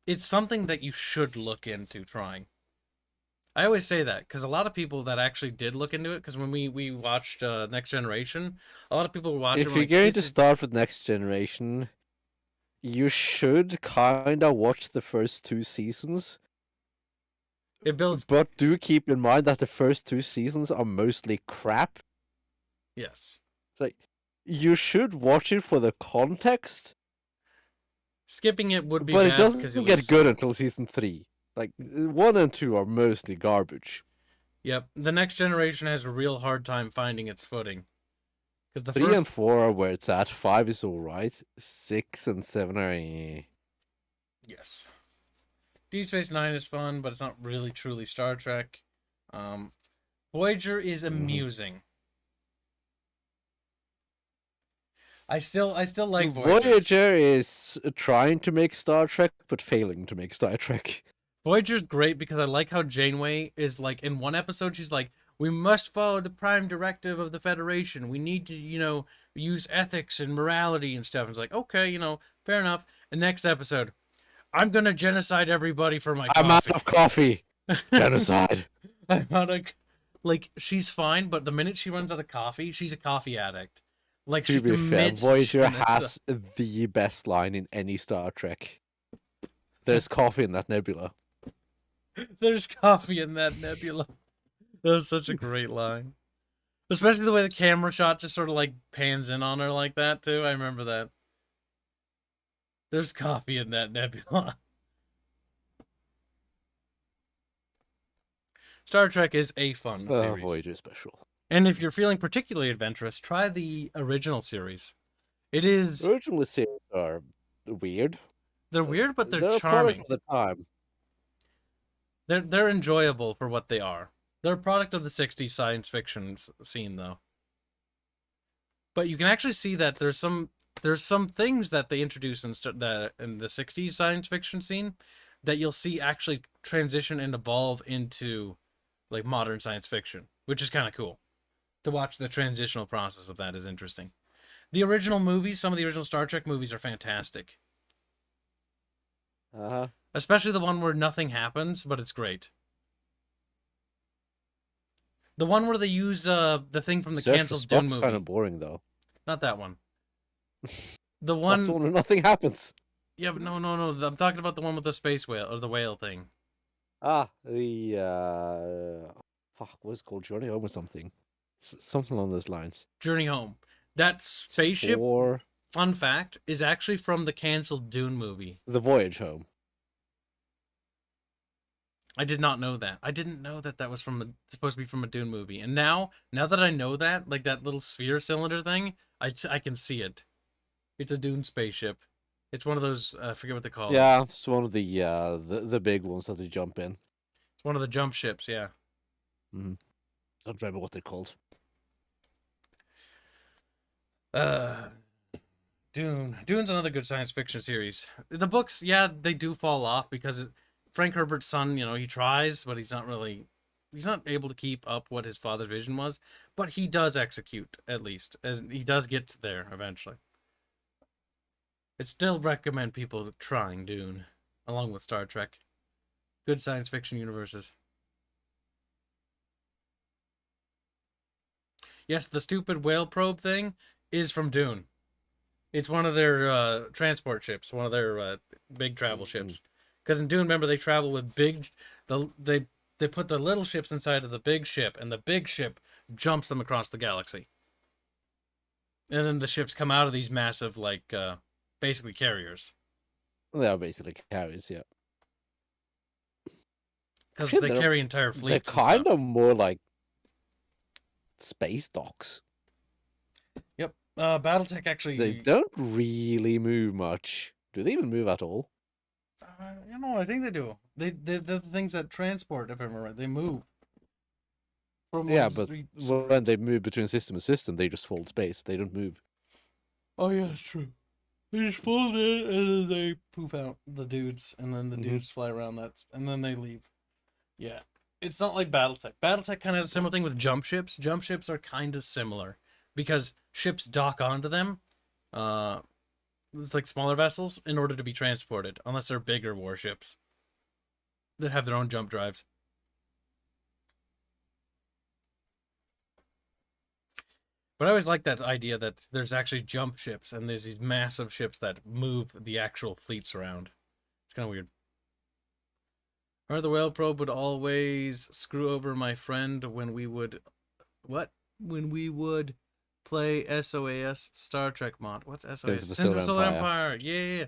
it's something that you should look into trying. I always say that because a lot of people that actually did look into it, because when we watched Next Generation, a lot of people were watching. If you're going to start with Next Generation, you should kind of watch the first 2 seasons. It builds, but do keep in mind that the first 2 seasons are mostly crap. Yes. It's like, you should watch it for the context. Skipping it would be but bad, it doesn't get good until season 3. Like, 1 and 2 are mostly garbage. Yep, the Next Generation has a real hard time finding its footing. Because the 3 and 4 are where it's at. 5 is alright. 6 and 7 are... Yes. Deep Space Nine is fun, but it's not really truly Star Trek. Voyager is amusing. I still like Voyager. Voyager is trying to make Star Trek, but failing to make Star Trek. Voyager's great because I like how Janeway is like, in one episode, she's like, we must follow the prime directive of the Federation. We need to, use ethics and morality and stuff. And it's like, okay, fair enough. And next episode, I'm going to genocide everybody for my coffee. I'm out of coffee. Genocide. I'm out of... Like, she's fine, but the minute she runs out of coffee, she's a coffee addict. Like, to she be fair, commits... Voyager has the best line in any Star Trek. There's coffee in that nebula. There's coffee in that nebula. That was such a great line. Especially the way the camera shot just sort of like pans in on her like that too. I remember that. There's coffee in that nebula. Star Trek is a fun series. Voyager special. And if you're feeling particularly adventurous, try the original series. It is... Original series are weird. They're weird, but they're a charming. product of the time. They're enjoyable for what they are. They're a product of the 60s science fiction scene, though. But you can actually see that there's some things that they introduce in the 60s science fiction scene that you'll see actually transition and evolve into like modern science fiction, which is kind of cool. To watch the transitional process of that is interesting. The original movies, some of the original Star Trek movies are fantastic. Uh-huh. Especially the one where nothing happens, but it's great. The one where they use the thing from the canceled Dune movie. Kind of boring, though. Not that one. The one... That's the one where nothing happens. Yeah, but no. I'm talking about the one with the space whale, or the whale thing. Ah, the... Fuck, what's it called? Journey Home or something? Something along those lines. Journey Home. That spaceship, fun fact, is actually from the canceled Dune movie. The Voyage Home. I did not know that. I didn't know that was supposed to be from a Dune movie. And now that I know that, like that little sphere cylinder thing, I can see it. It's a Dune spaceship. It's one of those, I forget what they call it. Yeah, it's one of the big ones that they jump in. It's one of the jump ships, yeah. Mm-hmm. I don't remember what they're called. Dune's another good science fiction series. The books, yeah, they do fall off because Frank Herbert's son, he tries, but he's not able to keep up what his father's vision was, but he does execute, at least, as he does get there eventually. I'd still recommend people trying Dune, along with Star Trek. Good science fiction universes. Yes, the stupid whale probe thing is from Dune. It's one of their transport ships, one of their big travel ships. Because in Dune, remember, they travel with they put the little ships inside of the big ship, and the big ship jumps them across the galaxy. And then the ships come out of these massive, like, basically carriers. They are basically carriers, yeah. Because they carry entire fleets. They're kind of more like space docks. Yep. Battletech actually... They don't really move much. Do they even move at all? I think they do. They're the things that transport, if I remember right. They move. Yeah, but when they move between system and system, they just fold space. They don't move. Oh, yeah, it's true. They just fold in, and then they poof out the dudes, and then the dudes fly around that, and then they leave. Yeah. It's not like BattleTech. BattleTech kind of has a similar thing with jump ships. Jump ships are kind of similar because ships dock onto them. It's like smaller vessels in order to be transported, unless they're bigger warships that have their own jump drives. But I always like that idea that there's actually jump ships and there's these massive ships that move the actual fleets around. It's kind of weird. Remember the whale probe would always screw over my friend when we would... What? When we would play SOAS Star Trek mod. What's SOAS? Sins of Solar Empire. Yeah.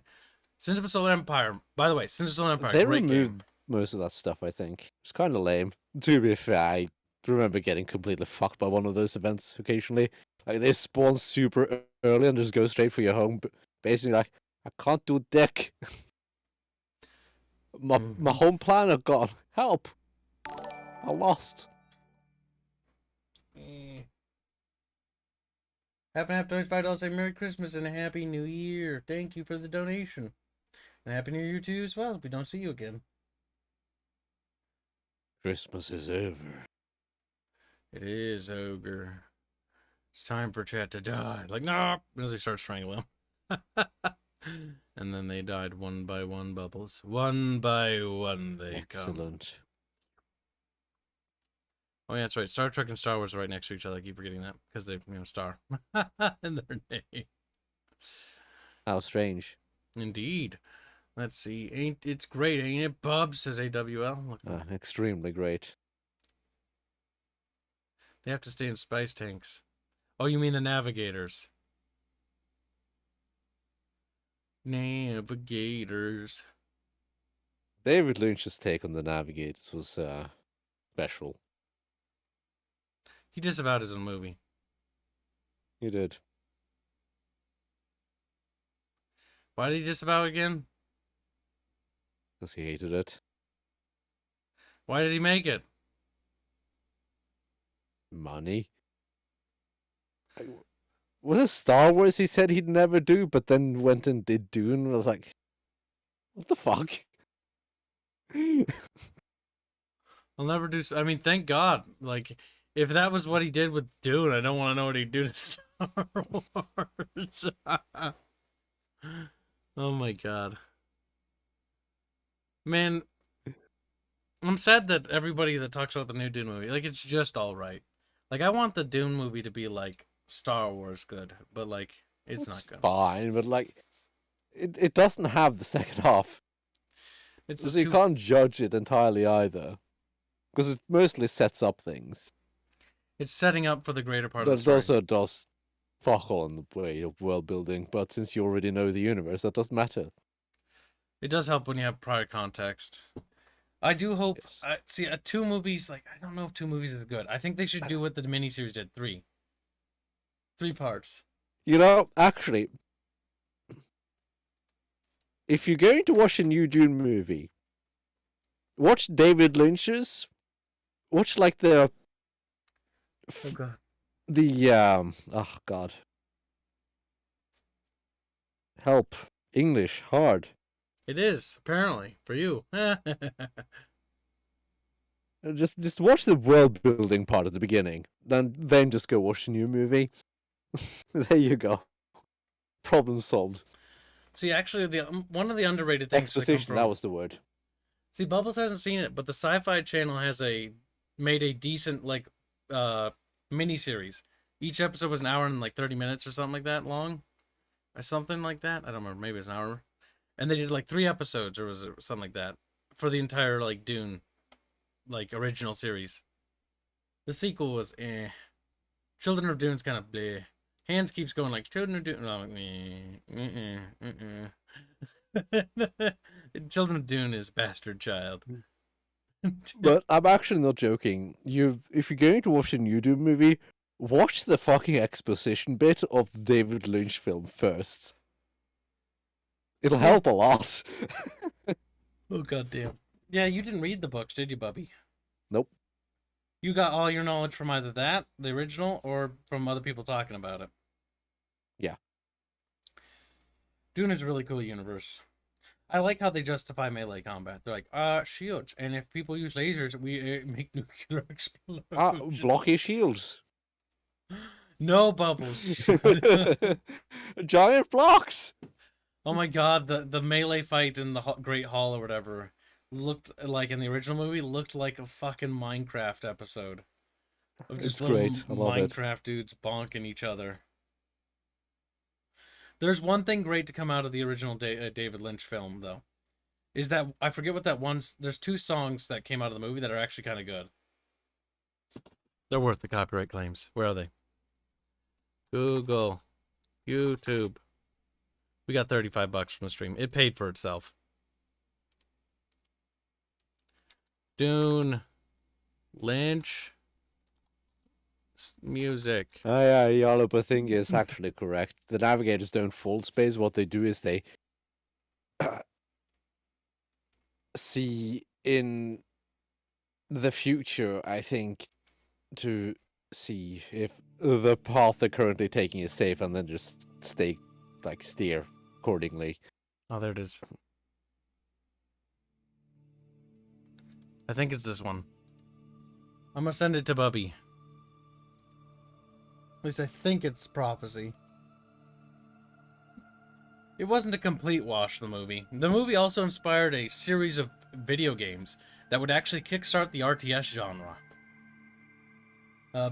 Sins of Solar Empire. By the way, Sins of Solar Empire. They Great removed game. most of that stuff, I think. It's kind of lame. To be fair, I remember getting completely fucked by one of those events occasionally. Like, they spawn super early and just go straight for your home. Basically, like, I can't do dick. My home planet gone. Help! I lost. Happen to have $25 say Merry Christmas and a Happy New Year. Thank you for the donation. And Happy New Year to you as well if we don't see you again. Christmas is over. It is ogre. It's time for Chat to die. Like, no! As we start strangling them. And then they died one by one, Bubbles. One by one they come. Excellent. Oh yeah, that's right. Star Trek and Star Wars are right next to each other. I keep forgetting that because they, star in their name. How strange. Indeed. Let's see. Ain't it's great, ain't it, Bub? Says AWL. Look, Extremely great. they have to stay in spice tanks. Oh, you mean the navigators? Navigators. David Lynch's take on the Navigators was special. He disavowed his own movie. He did. Why did he disavow again? Because he hated it. Why did he make it? Money. Was it Star Wars he said he'd never do, but then went and did Dune? I was like, what the fuck? I'll never do... I mean, thank God. Like, if that was what he did with Dune, I don't want to know what he'd do to Star Wars. Oh my God. Man, I'm sad that everybody that talks about the new Dune movie, like, it's just all right. Like, I want the Dune movie to be, like, Star Wars good, but, like, it's not good. Fine, but, like, it doesn't have the second half. It's So you can't judge it entirely either. Because it mostly sets up things. It's setting up for the greater part of But the it story. also does fuck all in the way of world building. But since you already know the universe, that doesn't matter. It does help when you have prior context. I do hope... Yes. See, 2 movies, like, I don't know if 2 movies is good. I think they should do what the miniseries did. 3 parts. You know, actually, if you're going to watch a new Dune movie, watch David Lynch's. Watch, like, Oh, God. oh, God. Help. English. Hard. It is, apparently, for you. Just watch the world building part at the beginning. Then just go watch a new movie. There you go. Problem solved. See, actually, one of the underrated things that come Exposition, from... that was the word. See, Bubbles hasn't seen it, but the Sci-Fi Channel has made a decent, like, miniseries. Each episode was an hour and, like, 30 minutes or something like that long. Or something like that. I don't remember. Maybe it was an hour. And they did, like, 3 episodes, or was it something like that, for the entire, like, Dune, like, original series. The sequel was eh. Children of Dune's kind of bleh. Hanse keeps going like, Children of Dune. I'm like, Children of Dune is Bastard Child. But I'm actually not joking. If you're going to watch a new Dune movie, watch the fucking exposition bit of the David Lynch film first. It'll help a lot. Oh, goddamn. Yeah, you didn't read the books, did you, Bubby? Nope. You got all your knowledge from either that, the original, or from other people talking about it? Yeah. Dune is a really cool universe. I like how they justify melee combat. They're like, shields, and if people use lasers, we make nuclear explosions. Blocky shields. No bubbles. Giant blocks. Oh my god, the melee fight in the Great Hall or whatever looked like in the original movie looked like a fucking Minecraft episode of just It's little great. I love it. Minecraft dudes bonking each other. There's one thing great to come out of the original David Lynch film, though, is that I forget what that one's. There's 2 songs that came out of the movie that are actually kind of good. They're worth the copyright claims. Where are they? Google, YouTube. We got $35 from the stream. It paid for itself. Dune, Lynch, music. Oh yeah, Yalop thing is actually correct. The navigators don't fold space. What they do is they see in the future, I think, to see if the path they're currently taking is safe, and then just steer accordingly. Oh, there it is. I think it's this one. I'm gonna send it to Bubby. At least I think it's Prophecy. It wasn't a complete wash, the movie. The movie also inspired a series of video games that would actually kickstart the RTS genre.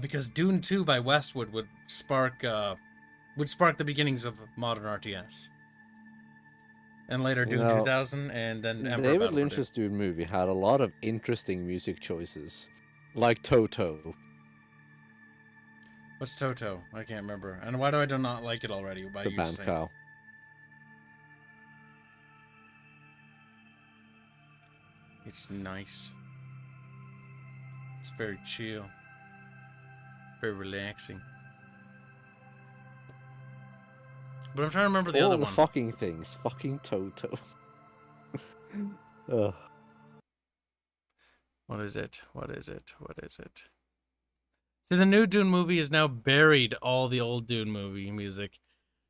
Because Dune 2 by Westwood would spark the beginnings of modern RTS. And later Dune 2000, and then Emperor David Battle Lynch's Dune movie had a lot of interesting music choices, like Toto. What's Toto? I can't remember. And why do I not like it already? By The you band saying? cow. It's nice. It's very chill. Very relaxing. But I'm trying to remember the All other the one. fucking things. Fucking Toto. Ugh. What is it? What is it? What is it? See, the new Dune movie has now buried all the old Dune movie music.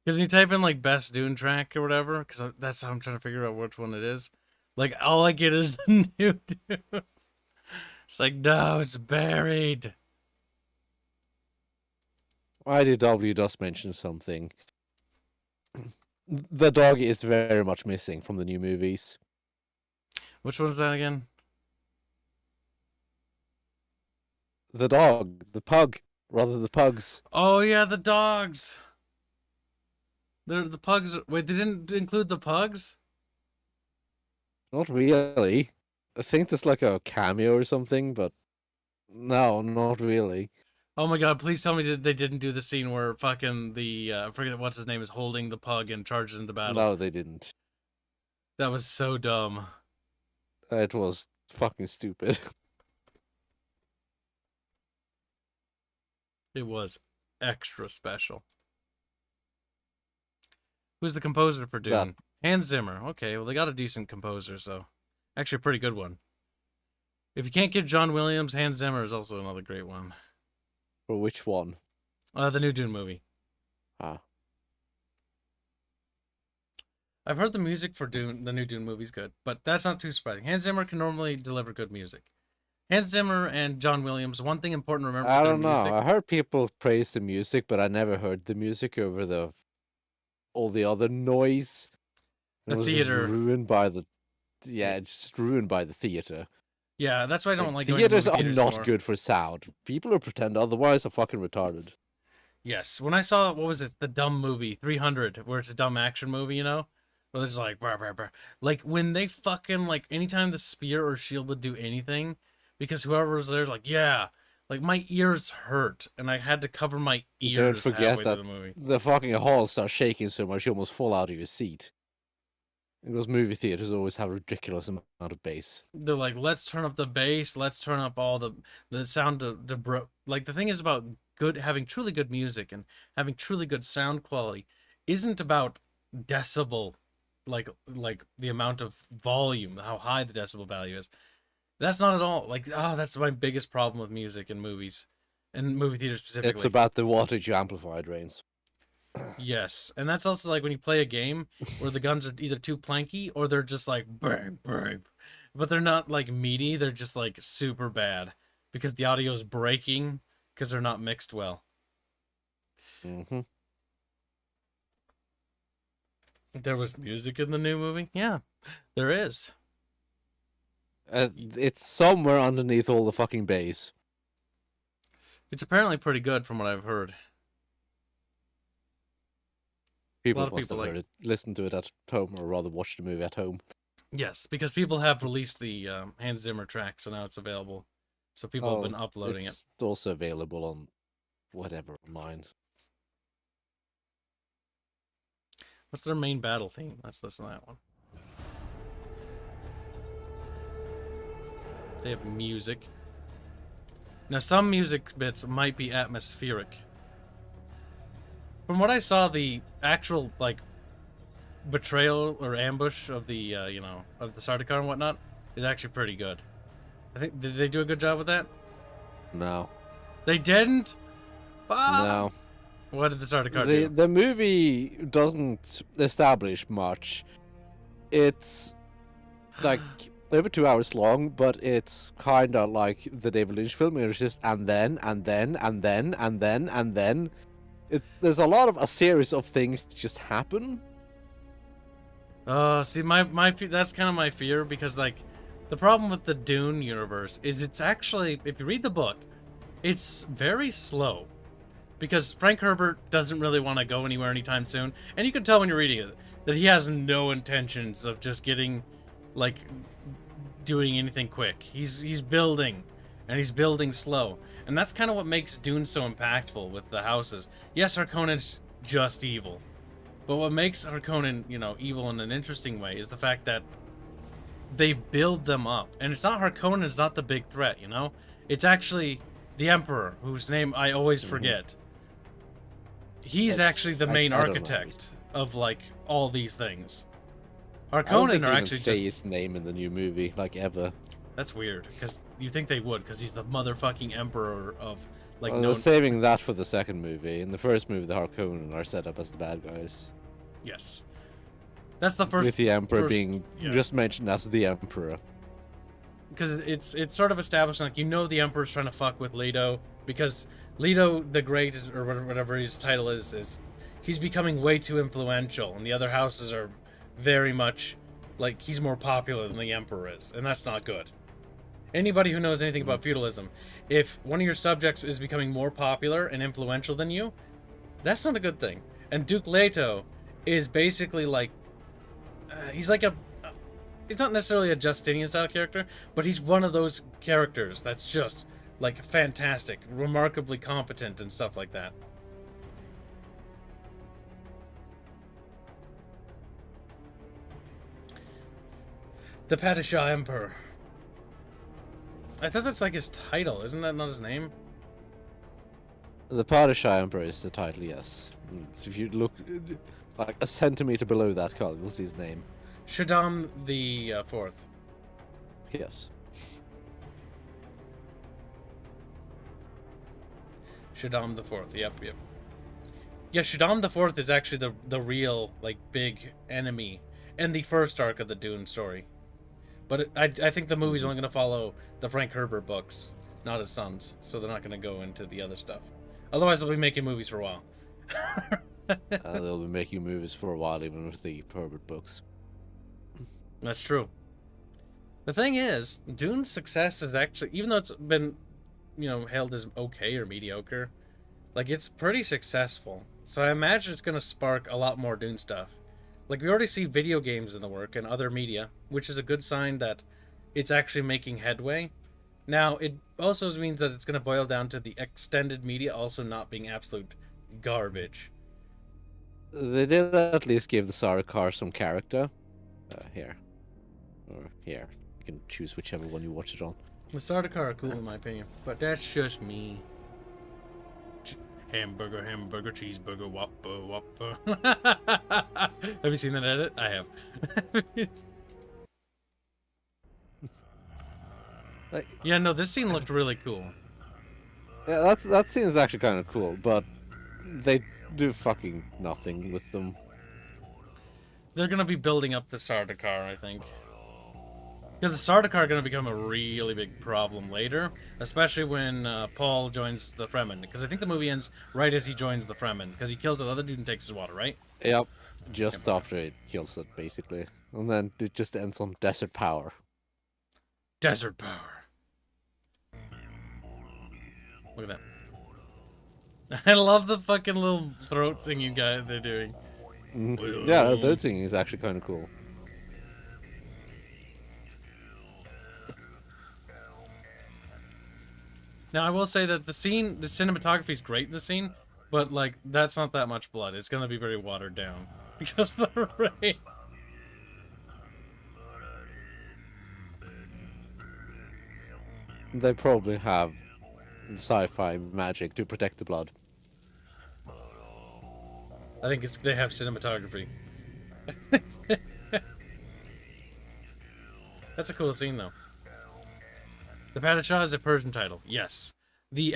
Because when you type in, like, best Dune track or whatever, because that's how I'm trying to figure out which one it is. Like, all I get is the new Dune. It's like, no, it's buried. IDW does mention something. The dog is very much missing from the new movies. Which one's that again? The dog. The pug. Rather, the pugs. Oh, yeah, the dogs. They're the pugs. Wait, they didn't include the pugs? Not really. I think there's like a cameo or something, but no, not really. Oh my god, please tell me that they didn't do the scene where fucking I forget what's his name is holding the pug and charges into battle. No, they didn't. That was so dumb. It was fucking stupid. It was extra special. Who's the composer for Dune? Hans Zimmer. Okay, well, they got a decent composer, so... Actually, a pretty good one. If you can't give John Williams, Hans Zimmer is also another great one. For which one? The new Dune movie. Ah. I've heard the music for Dune, the new Dune movie's good, but that's not too surprising. Hans Zimmer can normally deliver good music. Hans Zimmer and John Williams, one thing important to remember I with their don't know. music... I heard people praise the music, but I never heard the music over all the other noise. The it was theater. Just ruined by the... Yeah, it's just ruined by the theater. Yeah, that's why I don't like going to theaters movie are theaters not anymore. good for sound. People who pretend otherwise are fucking retarded. Yes, when I saw, what was it, the dumb movie, 300, where it's a dumb action movie, you know? Where it's like, brr, brr, brr. Like, when they fucking, like, anytime the spear or shield would do anything, because whoever was there, like, yeah, like, my ears hurt, and I had to cover my ears Don't forget halfway that through the movie. the fucking hall starts shaking so much you almost fall out of your seat. Because movie theaters always have a ridiculous amount of bass. They're like, let's turn up the bass, let's turn up all the sound like, the thing is about having truly good music and having truly good sound quality isn't about decibel, like the amount of volume, how high the decibel value is. That's not at all, like, that's my biggest problem with music in movies, and movie theaters specifically. It's about the wattage amplified range. Yes, and that's also like when you play a game where the guns are either too planky or they're just like bang bang, but they're not like meaty. They're just like super bad because the audio is breaking because they're not mixed well. Mm-hmm. There was music in the new movie. Yeah, there is. It's somewhere underneath all the fucking bass. It's apparently pretty good from what I've heard. People of must people have heard it, listened to it at home, or rather watched the movie at home. Yes, because people have released the Hans Zimmer track, so now it's available. So people have been uploading it. It's also available on whatever online. What's their main battle theme? Let's listen to that one. They have music. Now, some music bits might be atmospheric. From what I saw, the actual, like, betrayal or ambush of the, of the Sardaukar and whatnot is actually pretty good. I think, did they do a good job with that? No. They didn't? No. What did the Sardaukar do? The movie doesn't establish much. It's like over 2 hours long, but it's kind of like the David Lynch film. It's just and then. There's a lot of a series of things just happen. See, my that's kind of my fear, because like the problem with the Dune universe is it's actually, if you read the book, it's very slow. Because Frank Herbert doesn't really want to go anywhere anytime soon. And you can tell when you're reading it that he has no intentions of just getting, like, doing anything quick. He's building, and he's building slow. And that's kind of what makes Dune so impactful with the houses. Yes, Harkonnen's just evil. But what makes Harkonnen, evil in an interesting way is the fact that they build them up. And it's not Harkonnen, it's not the big threat, It's actually the Emperor, whose name I always forget. He's actually the main architect of, like, all these things. Harkonnen are actually say just... his name in the new movie, like, ever. That's weird, because you think they would, because he's the motherfucking Emperor of, like, They're saving that for the second movie. In the first movie, the Harkonnen are set up as the bad guys. Yes. That's the first... With the Emperor being just mentioned as the Emperor. Because it's sort of established, like, the Emperor's trying to fuck with Leto, because Leto the Great, or whatever his title is he's becoming way too influential, and the other houses are very much, like, he's more popular than the Emperor is, and that's not good. Anybody who knows anything about feudalism, if one of your subjects is becoming more popular and influential than you, that's not a good thing. And Duke Leto is basically like, he's like he's not necessarily a Justinian-style character, but he's one of those characters that's just, like, fantastic, remarkably competent and stuff like that. The Padishah Emperor. I thought that's like his title, isn't that not his name? The Padishah Emperor is the title, yes. So if you look like a centimeter below that, Carl, you'll see his name. Shaddam the Fourth. Yes. Shaddam the Fourth. Yep. Yeah, Shaddam the Fourth is actually the real, like, big enemy in the first arc of the Dune story. But I think the movie's only going to follow the Frank Herbert books, not his sons, so they're not going to go into the other stuff. Otherwise, they'll be making movies for a while. They'll be making movies for a while, even with the Herbert books. That's true. The thing is, Dune's success is actually, even though it's been, hailed as okay or mediocre, like, it's pretty successful. So I imagine it's going to spark a lot more Dune stuff. Like, we already see video games in the work and other media, which is a good sign that it's actually making headway. Now, it also means that it's going to boil down to the extended media also not being absolute garbage. They did at least give the Sardaukar some character. Here. Or here. You can choose whichever one you watch it on. The Sardaukar are cool in my opinion, but that's just me. Hamburger, cheeseburger, whopper. Have you seen that edit? I have. Yeah, no, this scene looked really cool. Yeah, that scene is actually kind of cool, but they do fucking nothing with them. They're gonna be building up the Sardaukar, I think. Because the Sardaukar are gonna become a really big problem later, especially when Paul joins the Fremen. Because I think the movie ends right as he joins the Fremen, because he kills that other dude and takes his water, right? Yep, just after it kills it, basically. And then it just ends on desert power. Desert power. Look at that. I love the fucking little throat singing guy they're doing. Yeah, the third singing is actually kind of cool. Now, I will say that the cinematography is great in the scene, but, like, that's not that much blood. It's gonna be very watered down. Because of the rain. They probably have sci-fi magic to protect the blood. I think they have cinematography. That's a cool scene, though. The Padishah is a Persian title. Yes. The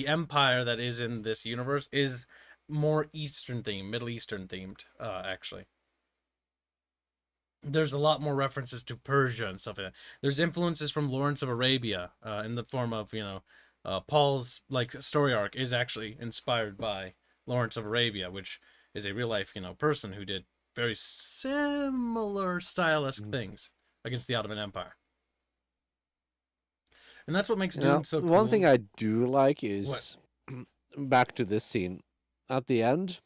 empire that is in this universe is more Eastern themed, Middle Eastern themed, actually. There's a lot more references to Persia and stuff like that. There's influences from Lawrence of Arabia, in the form of, Paul's, like, story arc is actually inspired by Lawrence of Arabia, which is a real life, person who did very similar stylistic things against the Ottoman Empire. And that's what makes Dune so cool. One thing I do like is back to this scene at the end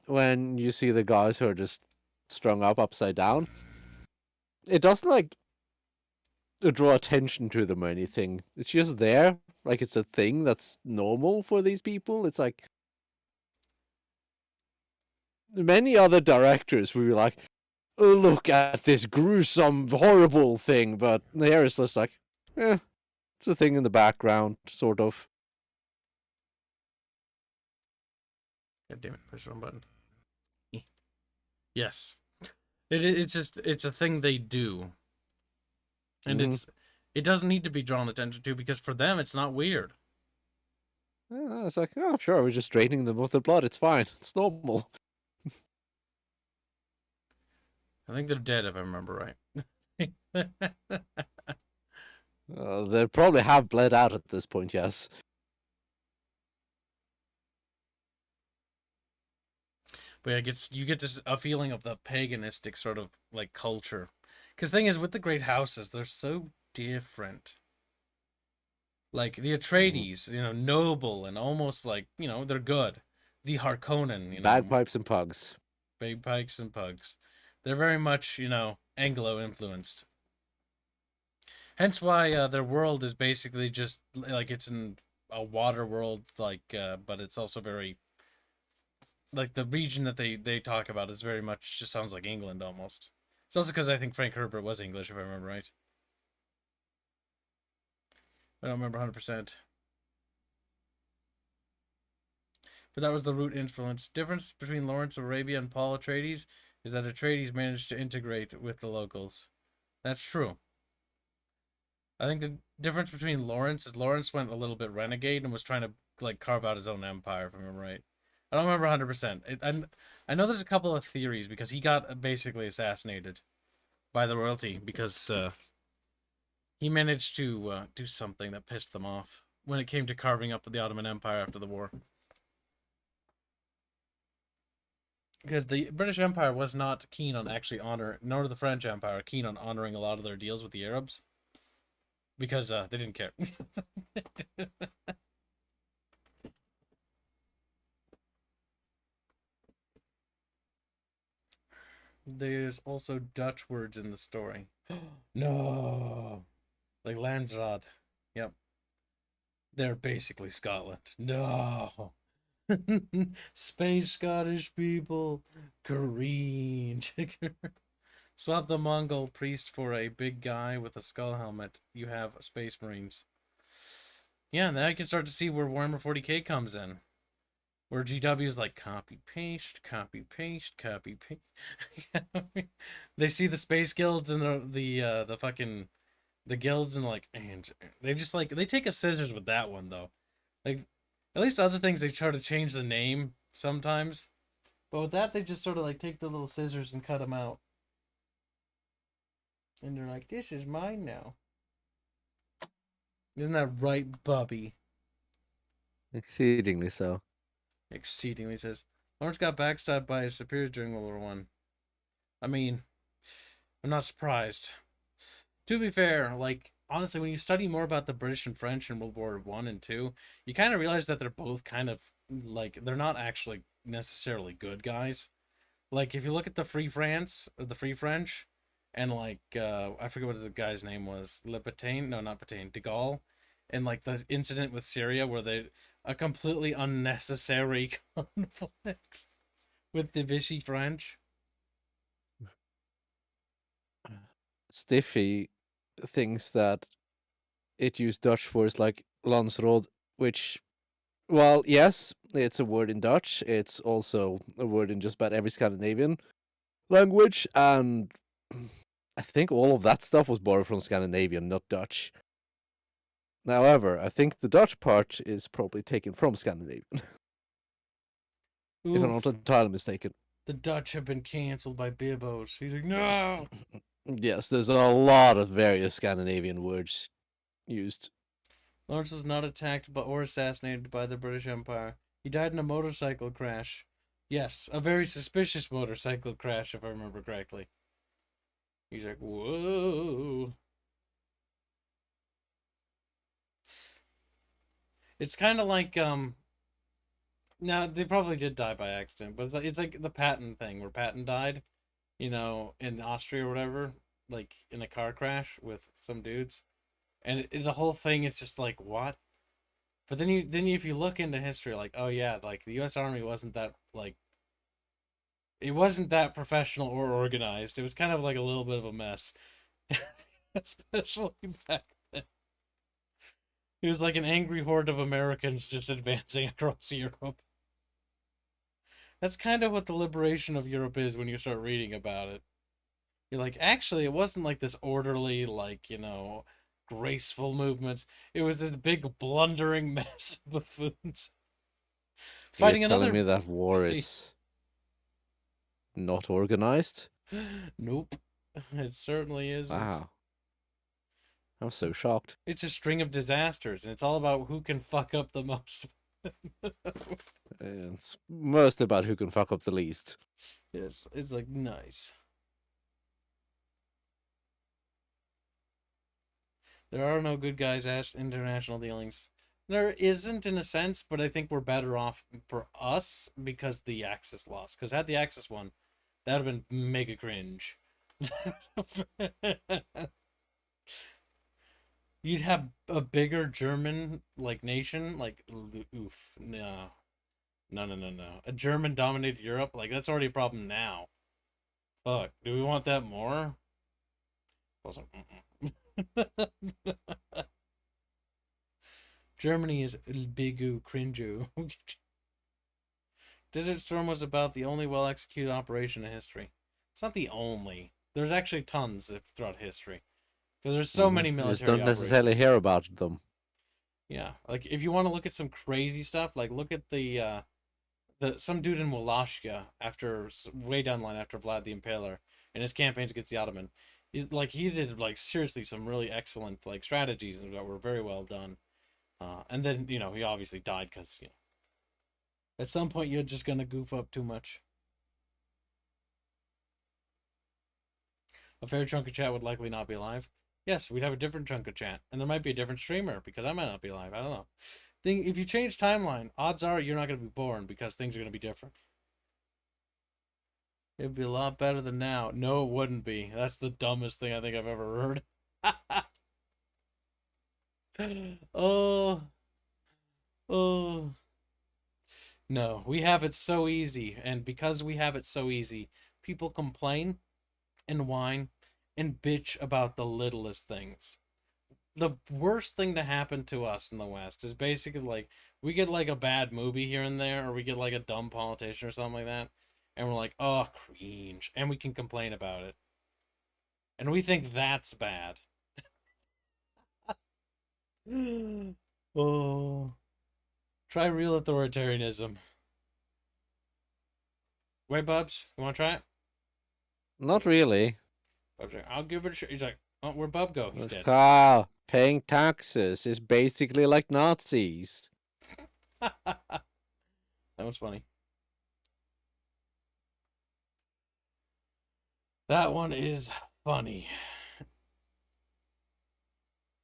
when you see the guys who are just strung up upside down. It doesn't like draw attention to them or anything. It's just there, like it's a thing that's normal for these people. It's like many other directors would be like, "Oh, look at this gruesome, horrible thing," but here it's just like, it's a thing in the background, sort of. God damn it, push the wrong button. Yes. It's a thing they do. And it doesn't need to be drawn attention to, because for them it's not weird. It's like, oh sure, we're just draining them of the blood, it's fine. It's normal. I think they're dead, if I remember right. They probably have bled out at this point, yes. But yeah, you get this a feeling of the paganistic sort of like culture. Because the thing is, with the great houses, they're so different. Like the Atreides, noble and almost like, they're good. The Harkonnen, Bagpipes and pugs. Bagpipes and pugs. They're very much, Anglo influenced. Hence why their world is basically just like it's in a water world, like, but it's also very, like, the region that they talk about is very much just sounds like England almost. It's also because I think Frank Herbert was English, if I remember right. I don't remember 100%. But that was the root influence. Difference between Lawrence of Arabia and Paul Atreides is that Atreides managed to integrate with the locals. That's true. I think the difference between Lawrence is Lawrence went a little bit renegade and was trying to like carve out his own empire, if I remember right. I don't remember 100%. I know there's a couple of theories because he got basically assassinated by the royalty because he managed to do something that pissed them off when it came to carving up the Ottoman Empire after the war. Because the British Empire was not keen on actually nor the French Empire keen on honoring a lot of their deals with the Arabs. Because they didn't care. There's also Dutch words in the story. No! Like Landsraad. Yep. They're basically Scotland. No! Space Scottish people. Green. Swap the Mongol priest for a big guy with a skull helmet. You have Space Marines. Yeah, now you can start to see where Warhammer 40k comes in. Where GW is like copy paste, copy paste, copy paste. They see the space guilds and the fucking the guilds and like, and they just like they take a scissors with that one though. Like At least other things they try to change the name sometimes. But with that, they just sort of like take the little scissors and cut them out. And they're like, this is mine now. Isn't that right, Bubby? Exceedingly so. Exceedingly says. Lawrence got backstabbed by his superiors during World War One. I mean, I'm not surprised. To be fair, like, honestly, when you study more about the British and French in World War One and Two, you kind of realize that they're both kind of, like, they're not actually necessarily good guys. Like, if you look at the Free France, or the Free French, and, like, I forget what the guy's name was, Le Pétain? No, not Pétain, de Gaulle, and, like, the incident with Syria where a completely unnecessary conflict with the Vichy French. Stiffy thinks that it used Dutch words like Landsrod, which, well, yes, it's a word in Dutch. It's also a word in just about every Scandinavian language, and I think all of that stuff was borrowed from Scandinavian, not Dutch. However, I think the Dutch part is probably taken from Scandinavian, if I'm not entirely mistaken. The Dutch have been cancelled by Bibbos. He's like, no! Yes, there's a lot of various Scandinavian words used. Lawrence was not attacked or assassinated by the British Empire. He died in a motorcycle crash. Yes, a very suspicious motorcycle crash, if I remember correctly. He's like, whoa. It's kind of like, now, they probably did die by accident, but it's like the Patton thing, where Patton died, you know, in Austria or whatever, like, in a car crash with some dudes. And the whole thing is just like, what? But then if you look into history, like, oh yeah, like the U.S. Army wasn't that, like, it wasn't that professional or organized. It was kind of like a little bit of a mess, especially back then. It was like an angry horde of Americans just advancing across Europe. That's kind of what the liberation of Europe is when you start reading about it. You're like, actually, it wasn't like this orderly, like, you know, graceful movements. It was this big blundering mess of buffoons fighting You're telling another. me that war is not organized? Nope, it certainly isn't. Wow, I'm so shocked. It's a string of disasters, and it's all about who can fuck up the most. It's mostly about who can fuck up the least. Yes, it's like nice. There are no good guys at international dealings. There isn't in a sense, but I think we're better off for us because the Axis lost. Because had the Axis won, that would have been mega cringe. You'd have a bigger German like nation, like oof, no. A German dominated Europe, like that's already a problem now. Fuck, do we want that more? Germany is bigu cringe. Desert Storm was about the only well-executed operation in history. It's not the only. There's actually tons throughout history. Because there's so many military You just don't necessarily operations. hear about them. Yeah, like if you want to look at some crazy stuff, like look at the some dude in Wallachia after way down the line after Vlad the Impaler and his campaigns against the Ottoman. He did like seriously some really excellent like strategies that were very well done. And then he obviously died because at some point you're just gonna goof up too much. A fair chunk of chat would likely not be alive. Yes, we'd have a different chunk of chat, and there might be a different streamer because I might not be alive. I don't know. If you change timeline, odds are you're not gonna be born because things are gonna be different. It'd be a lot better than now. No, it wouldn't be. That's the dumbest thing I think I've ever heard. Oh. No, we have it so easy, and because we have it so easy, people complain and whine and bitch about the littlest things. The worst thing to happen to us in the West is basically like we get like a bad movie here and there, or we get like a dumb politician or something like that, and we're like, oh, cringe, and we can complain about it, and we think that's bad. Try real authoritarianism. Wait, Bubs, you want to try it? Not really. Bub's like, I'll give it a shot. He's like, oh, where'd Bub go? He's dead. Carl, paying taxes is basically like Nazis. That was funny. That one is funny.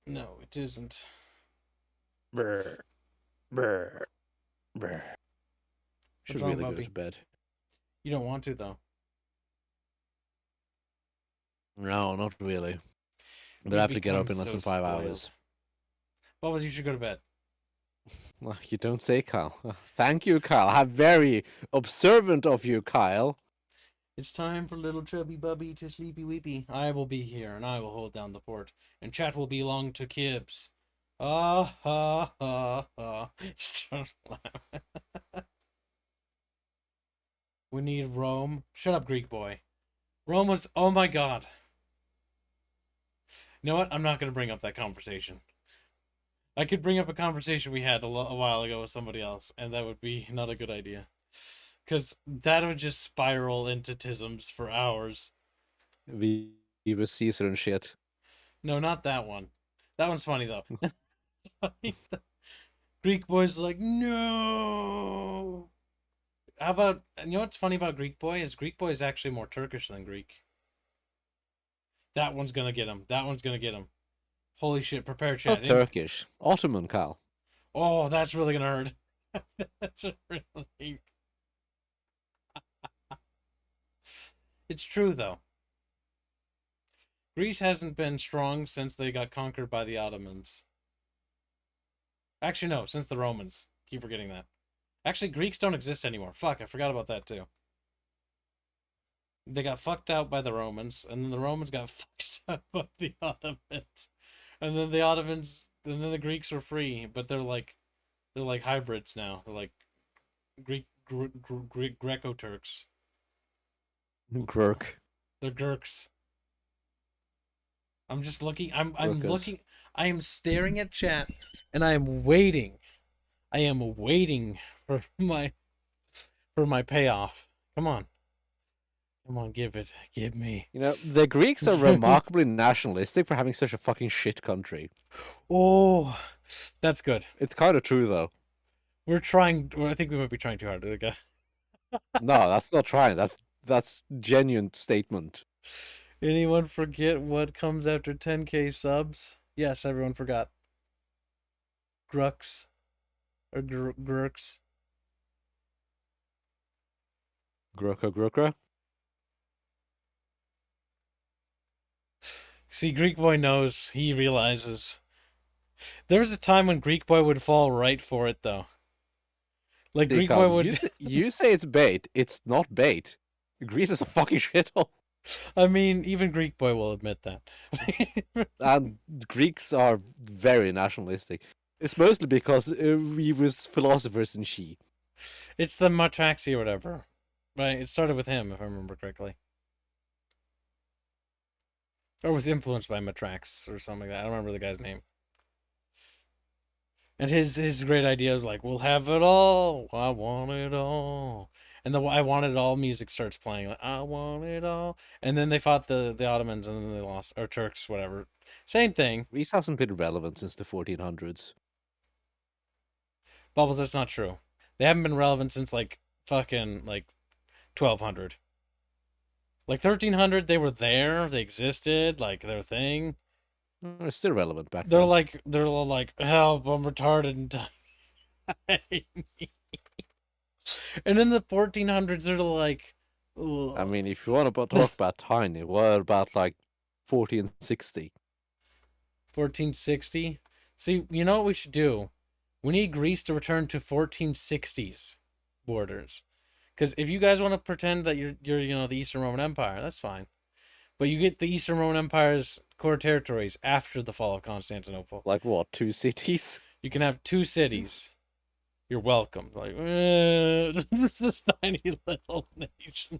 No, it isn't. Brr. Brr. Brr. Should wrong, really go Bubby? to bed. You don't want to, though. No, not really. But You've I have to get up become in less so than 5 spoiled. hours. Bubbles, you should go to bed. Well, you don't say, Kyle. Thank you, Kyle. How very observant of you, Kyle. It's time for little chubby Bubby to sleepy weepy. I will be here, and I will hold down the fort. And chat will belong to Kibs. Ah, ha, ha, ha. Start laughing. We need Rome. Shut up, Greek boy. Rome was... Oh, my God. You know what? I'm not going to bring up that conversation. I could bring up a conversation we had a while ago with somebody else, and that would be not a good idea. Because that would just spiral into tisms for hours. We was Caesar and shit. No, not that one. That one's funny, though. Greek boy's like, no! How about... You know what's funny about Greek boy? Is Greek boy is actually more Turkish than Greek. That one's gonna get him. That one's gonna get him. Holy shit, prepare chat. Not Turkish. Ottoman, Kyle. Oh, that's really gonna hurt. That's really... It's true, though. Greece hasn't been strong since they got conquered by the Ottomans. Actually, no, since the Romans. Keep forgetting that. Actually, Greeks don't exist anymore. Fuck, I forgot about that, too. They got fucked out by the Romans, and then the Romans got fucked out by the Ottomans. And then the Ottomans, and then the Greeks were free, but they're like hybrids now. They're like Greco-Turks. Gurk. They're Gurks. I'm just looking. I'm Gurkhas. looking. I am staring at chat, and I am waiting. I am waiting for my payoff. Come on. Come on, give it. Give me. You know, the Greeks are remarkably nationalistic for having such a fucking shit country. Oh, that's good. It's kind of true, though. We're trying. Well, I think we might be trying too hard, I guess. No, that's not trying. That's genuine statement. Anyone forget what comes after 10k subs? Yes, everyone forgot. Grux. Or Gurks. Grukra. See, Greek boy knows. He realizes. There was a time when Greek boy would fall right for it, though. Like, Greek boy would... You say it's bait. It's not bait. Greece is a fucking shithole. I mean, even Greek boy will admit that. And Greeks are very nationalistic. It's mostly because we was philosophers and she. It's the Matraxi or whatever. Right? It started with him, if I remember correctly. Or was influenced by Matrax or something like that. I don't remember the guy's name. And his great idea was like, we'll have it all. I want it all. And the I want it all music starts playing. Like, I want it all. And then they fought the Ottomans and then they lost. Or Turks, whatever. Same thing. Greece hasn't been relevant since the 1400s. Bubbles, that's not true. They haven't been relevant since like fucking like 1200. Like 1300, they were there. They existed. Like their thing. They're still relevant back They're then. they're like, help, I'm retarded and die. And in the 1400s, they're like, ugh. I mean, if you want to talk about tiny, what about like 1460? 1460. See, you know what we should do? We need Greece to return to 1460s borders. Because if you guys want to pretend that you're the Eastern Roman Empire, that's fine. But you get the Eastern Roman Empire's core territories after the fall of Constantinople. Like what, 2 cities? You can have 2 cities. You're welcome. Like, this is a tiny little nation.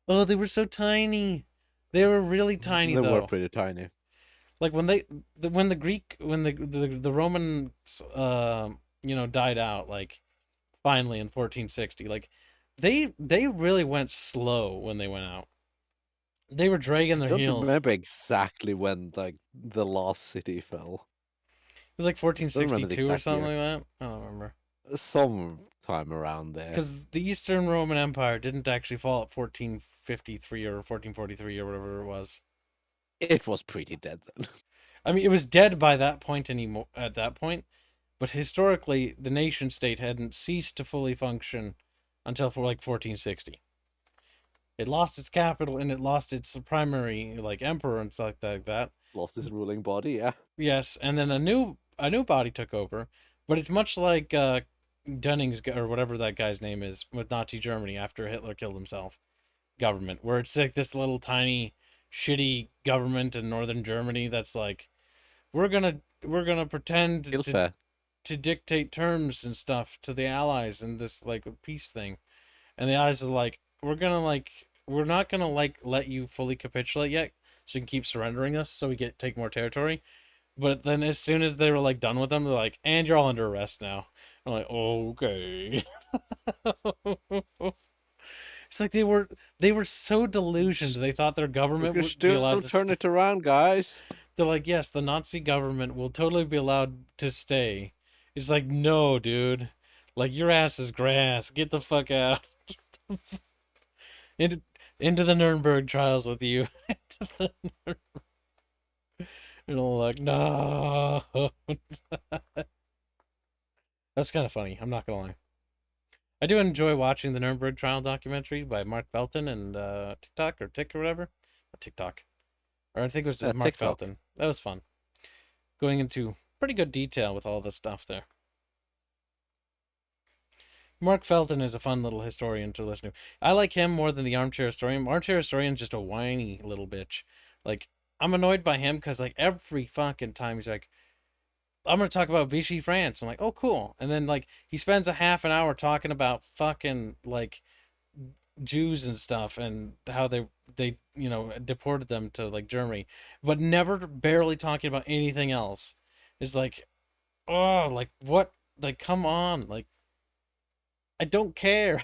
Oh, they were so tiny. They were really tiny, They though. were pretty tiny. Like when the Romans died out, like, finally in 1460. Like, they really went slow when they went out. They were dragging their I don't heels. remember exactly when like the last city fell. It was like Don't remember the 1462 or exact something year. like that. I don't remember. Some time around there. Because the Eastern Roman Empire didn't actually fall at 1453 or 1443 or whatever it was. It was pretty dead then. I mean, it was dead by that point at that point, but historically, the nation state hadn't ceased to fully function until for like 1460. It lost its capital and it lost its primary like emperor and stuff like that. Lost his ruling body, yeah. Yes, and then a new body took over, but it's much like Dunning's or whatever that guy's name is with Nazi Germany after Hitler killed himself. Government, where it's like this little tiny shitty government in northern Germany that's like, we're gonna pretend Feels fair. to dictate terms and stuff to the Allies and this like peace thing, and the Allies are like, we're not gonna like let you fully capitulate yet, so you can keep surrendering us, so we take more territory. But then as soon as they were like done with them, they're like, and you're all under arrest now. I'm like, okay. It's like they were so delusioned. They thought their government would be allowed to turn it around, guys. They're like, yes, the Nazi government will totally be allowed to stay. It's like, no, dude. Like, your ass is grass. Get the fuck out. into the Nuremberg trials with you. And I'm like, no. That's kind of funny. I'm not gonna lie. I do enjoy watching the Nuremberg trial documentary by Mark Felton and TikTok or Tick or whatever. Not TikTok. Or I think it was Mark TikTok. Felton. That was fun. Going into pretty good detail with all this stuff there. Mark Felton is a fun little historian to listen to. I like him more than the Armchair Historian. Armchair Historian's just a whiny little bitch. Like, I'm annoyed by him because, like, every fucking time he's like, I'm going to talk about Vichy France. I'm like, oh, cool. And then, like, he spends a half an hour talking about fucking, like, Jews and stuff and how they deported them to, like, Germany. But never barely talking about anything else. It's like, oh, like, what? Like, come on. Like, I don't care.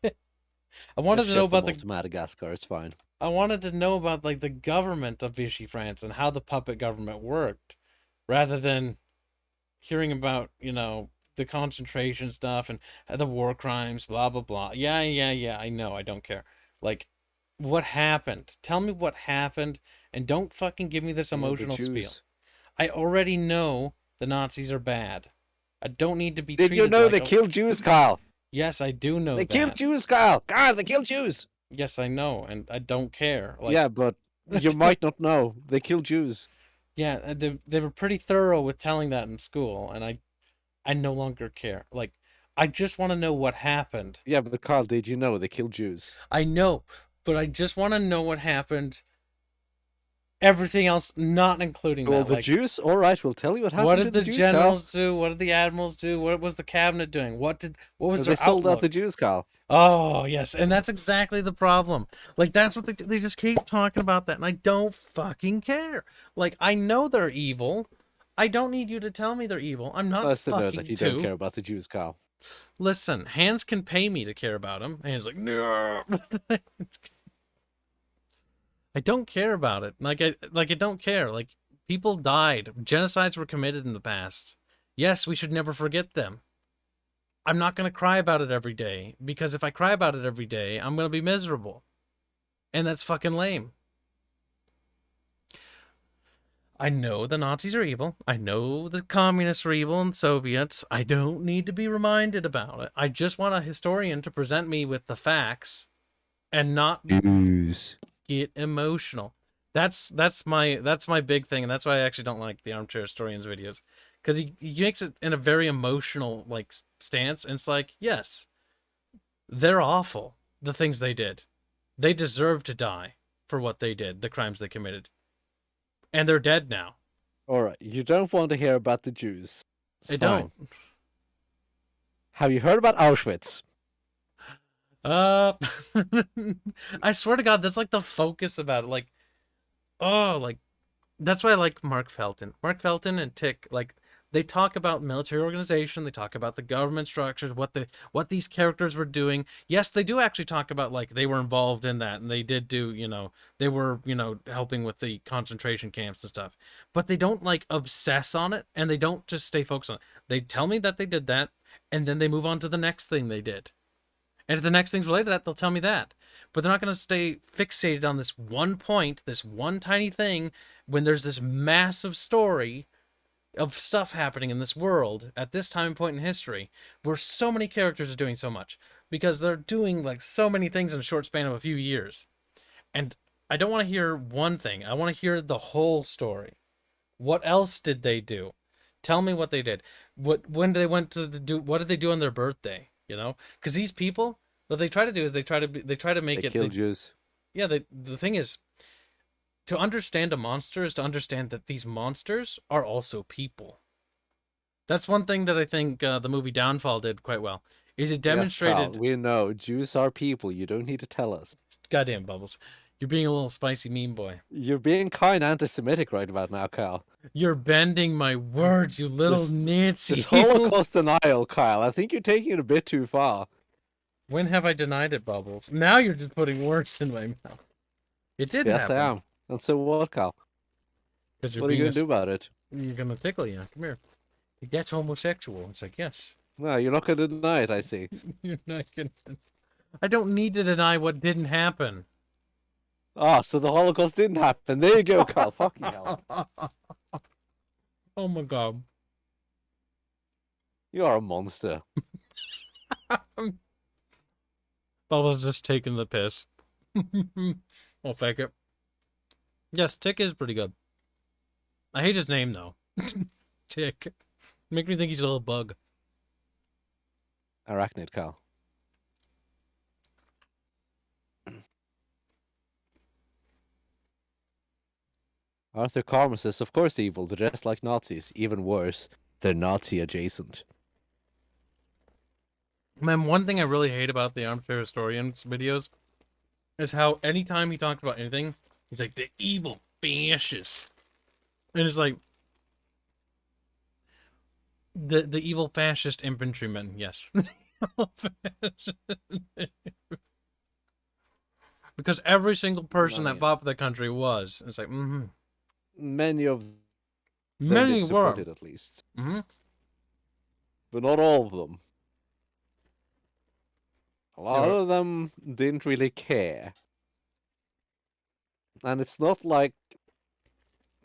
I wanted to know about the Madagascar. It's fine. I wanted to know about like the government of Vichy France and how the puppet government worked, rather than hearing about the concentration stuff and the war crimes, blah blah blah. Yeah. I know. I don't care. Like, what happened? Tell me what happened, and don't fucking give me this emotional spiel. I already know the Nazis are bad. I don't need to be. Did you know they killed Jews, Kyle? Yes, I do know they that. killed Jews, Kyle. God, they killed Jews. Yes, I know, and I don't care. Like, yeah, but you might not know. They killed Jews. Yeah, they were pretty thorough with telling that in school, and I no longer care. Like, I just want to know what happened. Yeah, but Carl, did you know they killed Jews? I know, but I just want to know what happened. Everything else, not including well, that. The like, Jews? All right, we'll tell you what happened. What did the Jews, generals do? What did the admirals do? What was the cabinet doing? What was their They sold outlook? out the Jews, Carl. Oh, yes, and that's exactly the problem. Like, that's what they just keep talking about that, and I don't fucking care. Like, I know they're evil. I don't need you to tell me they're evil. I'm not Nice to know fucking that you don't care about the Jews, Carl. Listen, Hanse can pay me to care about him. And he's like, no. I don't care about it. I don't care. Like, people died. Genocides were committed in the past. Yes, we should never forget them. I'm not going to cry about it every day, because if I cry about it every day, I'm going to be miserable. And that's fucking lame. I know the Nazis are evil. I know the communists are evil and Soviets. I don't need to be reminded about it. I just want a historian to present me with the facts and not get emotional. That's my big thing, and that's why I actually don't like the Armchair Historians videos, because he makes it in a very emotional like stance, and it's like, yes, they're awful, the things they did. They deserve to die for what they did, the crimes they committed. And they're dead now. All right, you don't want to hear about the Jews. I don't. Have you heard about Auschwitz? I swear to God, that's like the focus about it. Like, oh, like, that's why I like Mark Felton. Mark Felton and Tick, like, they talk about military organization, they talk about the government structures, what these characters were doing. Yes, they do actually talk about, like, they were involved in that, and they did do, they were, helping with the concentration camps and stuff. But they don't, like, obsess on it, and they don't just stay focused on it. They tell me that they did that, and then they move on to the next thing they did. And if the next thing's related to that, they'll tell me that. But they're not going to stay fixated on this one point, this one tiny thing, when there's this massive story of stuff happening in this world at this time and point in history where so many characters are doing so much. Because they're doing, like, so many things in a short span of a few years. And I don't want to hear one thing. I want to hear the whole story. What else did they do? Tell me what they did. When they went to what did they do on their birthday? Because these people, what they try to do is they try to make it. Kill Jews. Yeah, the thing is, to understand a monster is to understand that these monsters are also people. That's one thing that I think the movie Downfall did quite well. Is it demonstrated? Yes, Kyle, we know Jews are people. You don't need to tell us. Goddamn, Bubbles, you're being a little spicy meme boy. You're being kind anti-Semitic right about now, Kyle. You're bending my words, you little Nancy. This Holocaust denial, Kyle. I think you're taking it a bit too far. When have I denied it, Bubbles? Now you're just putting words in my mouth. It did Yes, happen. I am. And so what, Kyle? What are you going to do about it? You're going to tickle you. Come here. That's homosexual. It's like, yes. No, you're not going to deny it, I see. You're not going to. I don't need to deny what didn't happen. Ah, so the Holocaust didn't happen. There you go, Kyle. Fucking hell. Oh my god. You are a monster. Bubbles just taking the piss. I'll fake it. Yes, Tick is pretty good. I hate his name, though. Tick. Make me think he's a little bug. Arachnid, Kyle. Arthur Karma says, of course evil, they're just like Nazis. Even worse, they're Nazi adjacent. Man, one thing I really hate about the Armchair Historian's videos is how anytime he talks about anything, he's like, the evil fascists. And it's like, the evil fascist infantrymen, yes. Because every single person that fought for the country was. It's like, Many of them Many did were. support it, at least. Mm-hmm. But not all of them. A lot of them didn't really care. And it's not like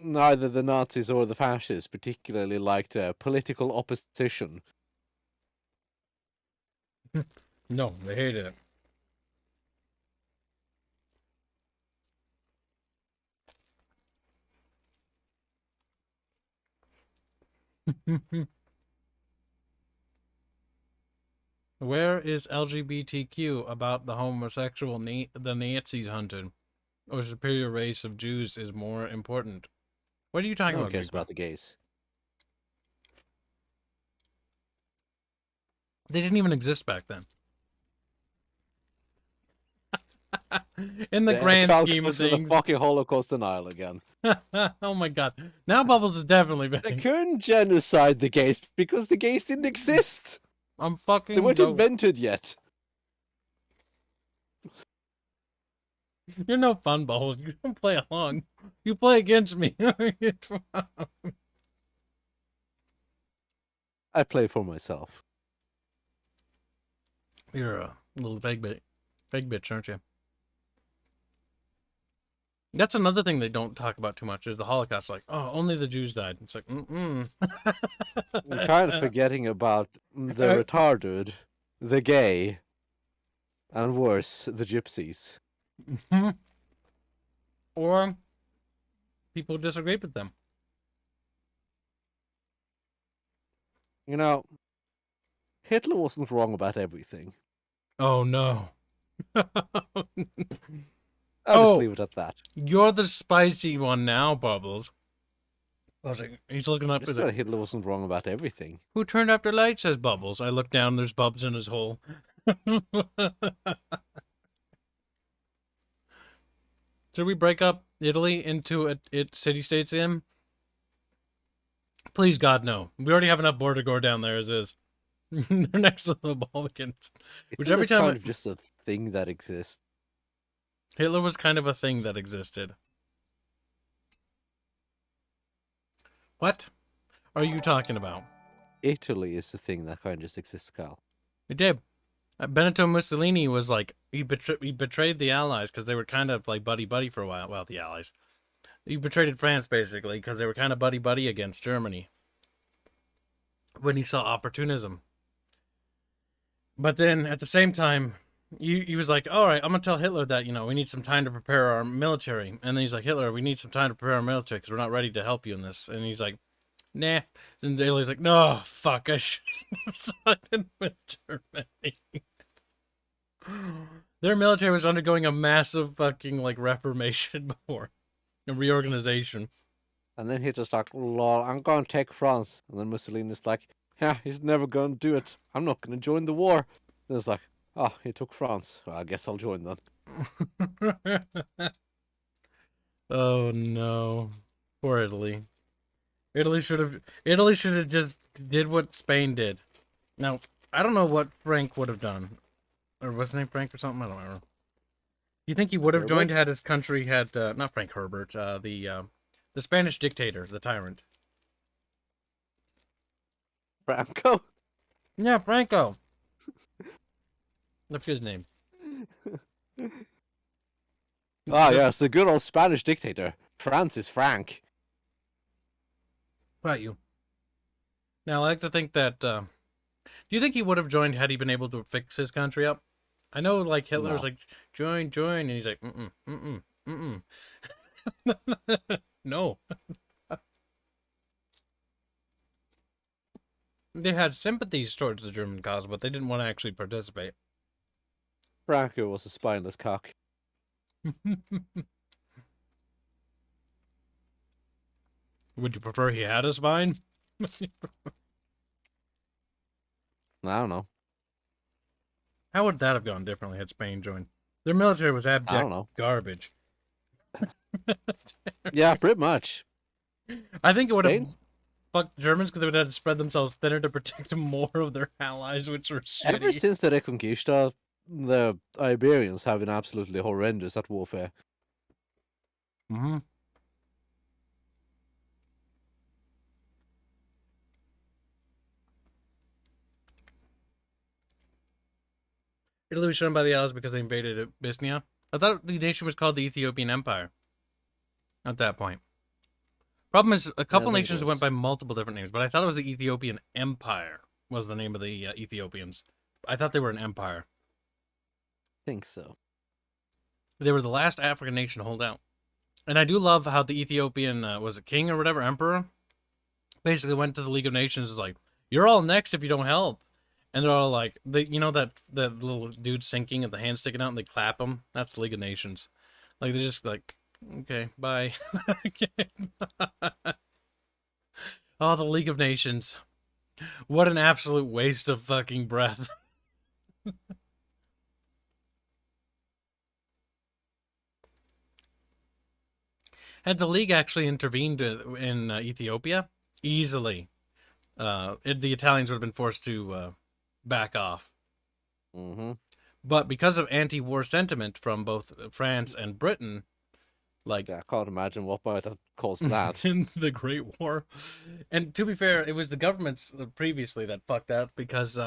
neither the Nazis or the fascists particularly liked political opposition. No, they hated it. Where is LGBTQ about the homosexual the Nazis hunted? Or superior race of Jews is more important? What are you talking No one about? cares about the gays. They didn't even exist back then. In the grand scheme of The things. fucking Holocaust denial again. Oh my god. Now Bubbles is definitely They back. couldn't genocide the gays because the gays didn't exist. I'm fucking. They weren't invented yet. You're no fun, Bubbles. You don't play along. You play against me. I play for myself. You're a little fake bitch, aren't you? That's another thing they don't talk about too much is the Holocaust. Like, oh, only the Jews died. It's like, You're kind of forgetting about the retarded, the gay, and worse, the gypsies. Or people disagree with them. You know, Hitler wasn't wrong about everything. Oh no. I'll just leave it at that. You're the spicy one now, Bubbles. I was like, he's looking up Just at that it. Hitler wasn't wrong about everything. Who turned off their light, says Bubbles. I look down, there's Bubs in his hole. Should we break up Italy into city-states again? Please, God, no. We already have enough border gore down there as is. They're next to the Balkans. Which every time kind of just a thing that exists. Hitler was kind of a thing that existed. What are you talking about? Italy is a thing that kind of just exists, Kyle. It did. Benito Mussolini was like, he betrayed the Allies because they were kind of like buddy-buddy for a while. Well, the Allies. He betrayed France, basically, because they were kind of buddy-buddy against Germany. When he saw opportunism. But then, at the same time, he was like, all right, I'm going to tell Hitler that, we need some time to prepare our military. And then he's like, Hitler, we need some time to prepare our military because we're not ready to help you in this. And he's like, nah. And Italy's like, no, fuck, I should have sided with Germany. Their military was undergoing a massive fucking, reformation before. A reorganization. And then Hitler's like, lol, I'm going to take France. And then Mussolini's like, yeah, he's never going to do it. I'm not going to join the war. And it's like, oh, he took France. Well, I guess I'll join then. Oh, no. Poor Italy. Italy should have just did what Spain did. Now, I don't know what Frank would have done. Or was his name Frank or something? I don't remember. You think he would have joined had his country had, not Frank Herbert, the Spanish dictator, the tyrant. Franco? Yeah, Franco. That's his name. Ah, yes, the good old Spanish dictator. Francis Frank. What about you? Now, I like to think that, do you think he would have joined had he been able to fix his country up? I know, Hitler was like, join, and he's like, No. They had sympathies towards the German cause, but they didn't want to actually participate. Franco was a spineless cock. Would you prefer he had a spine? I don't know. How would that have gone differently had Spain joined? Their military was abject garbage. Yeah, pretty much. I think it would have fucked Germans because they would have had to spread themselves thinner to protect more of their allies, which were shitty. Ever since the Reconquista, the Iberians have been absolutely horrendous at warfare. Mm-hmm. Italy was shown by the Allies because they invaded Bithynia. I thought the nation was called the Ethiopian Empire at that point. Problem is, a couple nations went by multiple different names, but I thought it was the Ethiopian Empire was the name of the Ethiopians. I thought they were an empire. I think so. They were the last African nation to hold out. And I do love how the Ethiopian, was it king or whatever, emperor, basically went to the League of Nations and was like, you're all next if you don't help. And they're all like, that little dude sinking and the hand sticking out and they clap him? That's the League of Nations. They're just like, okay, bye. Oh, the League of Nations. What an absolute waste of fucking breath. Had the League actually intervened in Ethiopia, easily, the Italians would have been forced to back off. Mm-hmm. But because of anti-war sentiment from both France and Britain, I can't imagine what might have caused that. in the Great War. And to be fair, it was the governments previously that fucked up because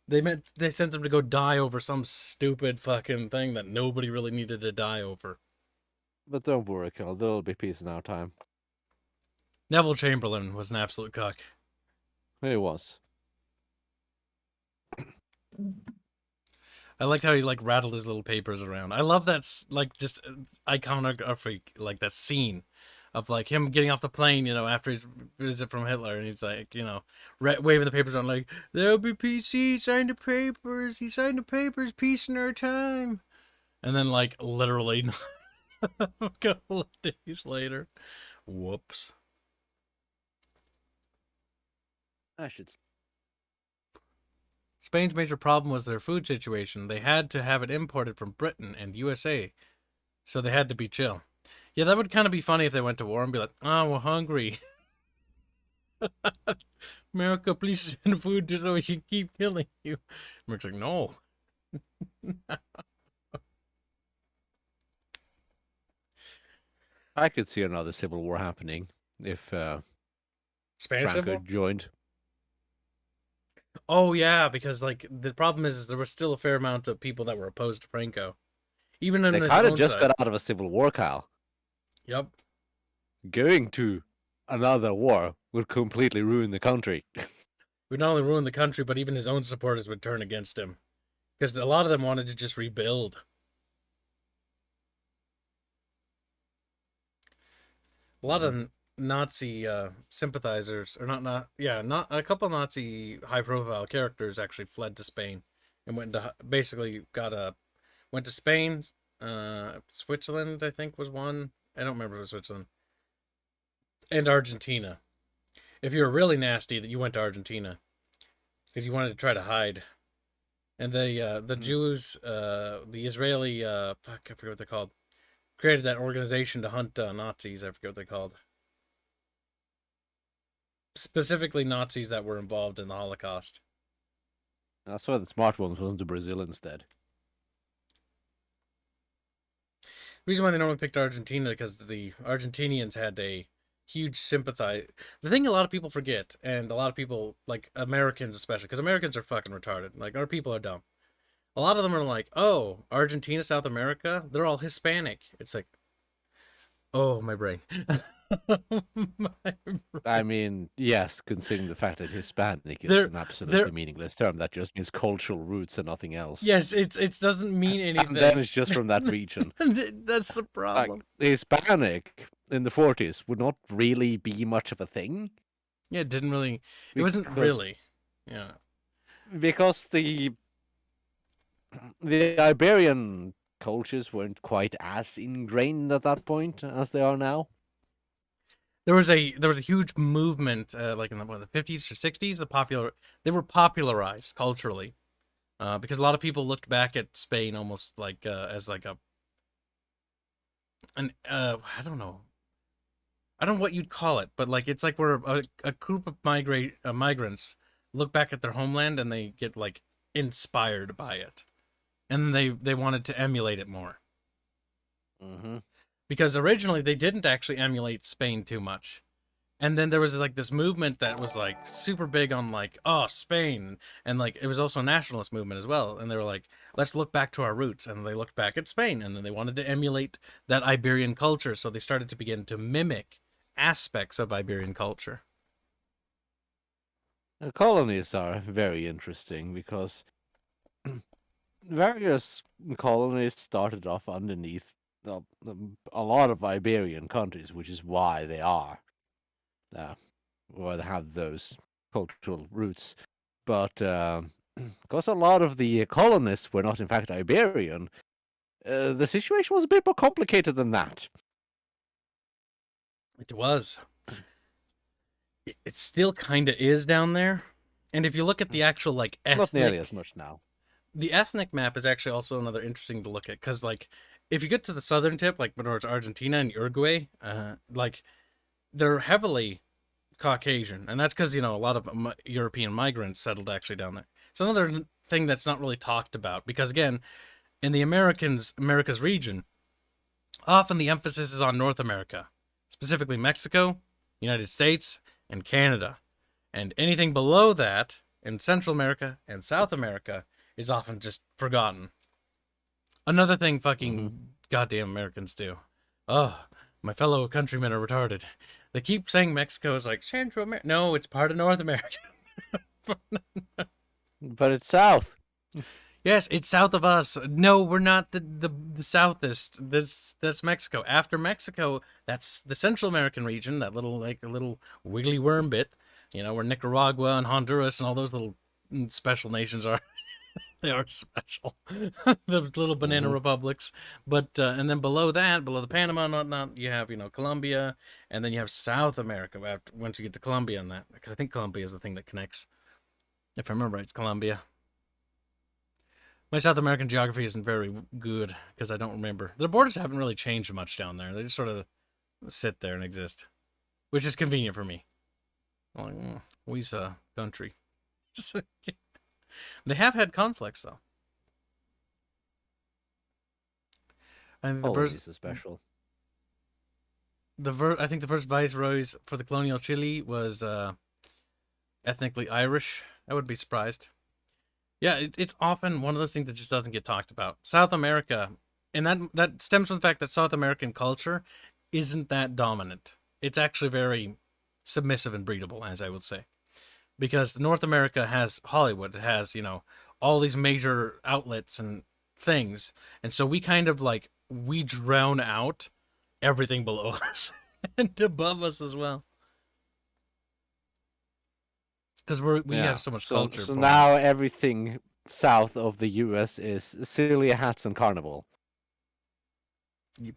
they sent them to go die over some stupid fucking thing that nobody really needed to die over. But don't worry, Carl. There'll be peace in our time. Neville Chamberlain was an absolute cuck. He was. I liked how he rattled his little papers around. I love that just iconography, that scene of him getting off the plane, after his visit from Hitler, and he's waving the papers around there'll be peace. He signed the papers. He signed the papers. Peace in our time. And then literally a couple of days later, whoops. Spain's major problem was their food situation. They had to have it imported from Britain and USA, so they had to be chill. Yeah, that would kind of be funny if they went to war and be like, oh, we're hungry. America, please send food so we can keep killing you. America's like, no. I could see another civil war happening if Spanish Franco Civil? joined. Oh yeah, because like the problem is there was still a fair amount of people that were opposed to Franco, even in They his kind of own just side. got out of a civil war, Kyle. Yep. Going to another war would completely ruin the country. Would not only ruin the country, but even his own supporters would turn against him, because a lot of them wanted to just rebuild. A lot of Nazi sympathizers, or not a couple of Nazi high-profile characters actually fled to Spain and went to Spain, Switzerland, I think was one. I don't remember if it was Switzerland, and Argentina. If you were really nasty, that you went to Argentina because you wanted to try to hide. And the Jews, the Israeli, I forget what they're called, created that organization to hunt Nazis. I forget what they're called. Specifically Nazis that were involved in the Holocaust. That's why the smart ones went to Brazil instead. The reason why they normally picked Argentina because the Argentinians had a huge sympathy. The thing a lot of people forget, and a lot of people, like Americans especially, because Americans are fucking retarded. Like, our people are dumb. A lot of them are like, oh, Argentina, South America, they're all Hispanic. It's like, oh, my brain. I mean, yes, considering the fact that Hispanic is an absolutely meaningless term. That just means cultural roots and nothing else. Yes, it doesn't mean anything. And then it's just from that region. That's the problem. Like, Hispanic in the 40s would not really be much of a thing. Yeah, it didn't really. It wasn't really. Yeah. Because the Iberian cultures weren't quite as ingrained at that point as they are now. There was a huge movement, like in the 50s or 60s. They were popularized culturally, because a lot of people looked back at Spain almost like as like I don't know what you'd call it, but like it's like where a group of migrants look back at their homeland and they get like inspired by it, and they wanted to emulate it more. Mm-hmm. Because originally they didn't actually emulate Spain too much. And then there was like this movement that was like super big on like, oh, Spain. And like it was also a nationalist movement as well. And they were like, let's look back to our roots. And they looked back at Spain, and then they wanted to emulate that Iberian culture. So they started to begin to mimic aspects of Iberian culture. The colonies are very interesting because various colonies started off underneath a lot of Iberian countries, which is why they are, where they have those cultural roots. But because a lot of the colonists were not in fact Iberian, the situation was a bit more complicated than that. It was. It still kind of is down there. And if you look at the actual like ethnic... Not nearly as much now. The ethnic map is actually also another interesting to look at, because like if you get to the southern tip, like towards Argentina and Uruguay, like they're heavily Caucasian, and that's because, you know, a lot of European migrants settled actually down there. It's another thing that's not really talked about, because again, in the America's region, often the emphasis is on North America, specifically Mexico, United States, and Canada, and anything below that in Central America and South America is often just forgotten. Another thing fucking goddamn Americans do. Oh, my fellow countrymen are retarded. They keep saying Mexico is like Central America. No, it's part of North America. But it's south. Yes, it's south of us. No, we're not the southest. That's Mexico. After Mexico, that's the Central American region, that little like a little wiggly worm bit. You know, where Nicaragua and Honduras and all those little special nations are. They are special. The little banana republics. But and then below that, below the Panama and whatnot, you have, you know, Colombia, and then you have South America once you get to Colombia and that, because I think Colombia is the thing that connects. If I remember right, it's Colombia. My South American geography isn't very good because I don't remember. The borders haven't really changed much down there. They just sort of sit there and exist, which is convenient for me. Like, we's a country. They have had conflicts, though. I think Always a special. I think the first viceroys for the colonial Chile was ethnically Irish. I wouldn't be surprised. Yeah, it's often one of those things that just doesn't get talked about. South America, and that stems from the fact that South American culture isn't that dominant. It's actually very submissive and breedable, as I would say. Because North America has Hollywood, it has, all these major outlets and things. And so we kind of we drown out everything below us and above us as well. Because we have so much culture. So now everything south of the US is silly hats and carnival.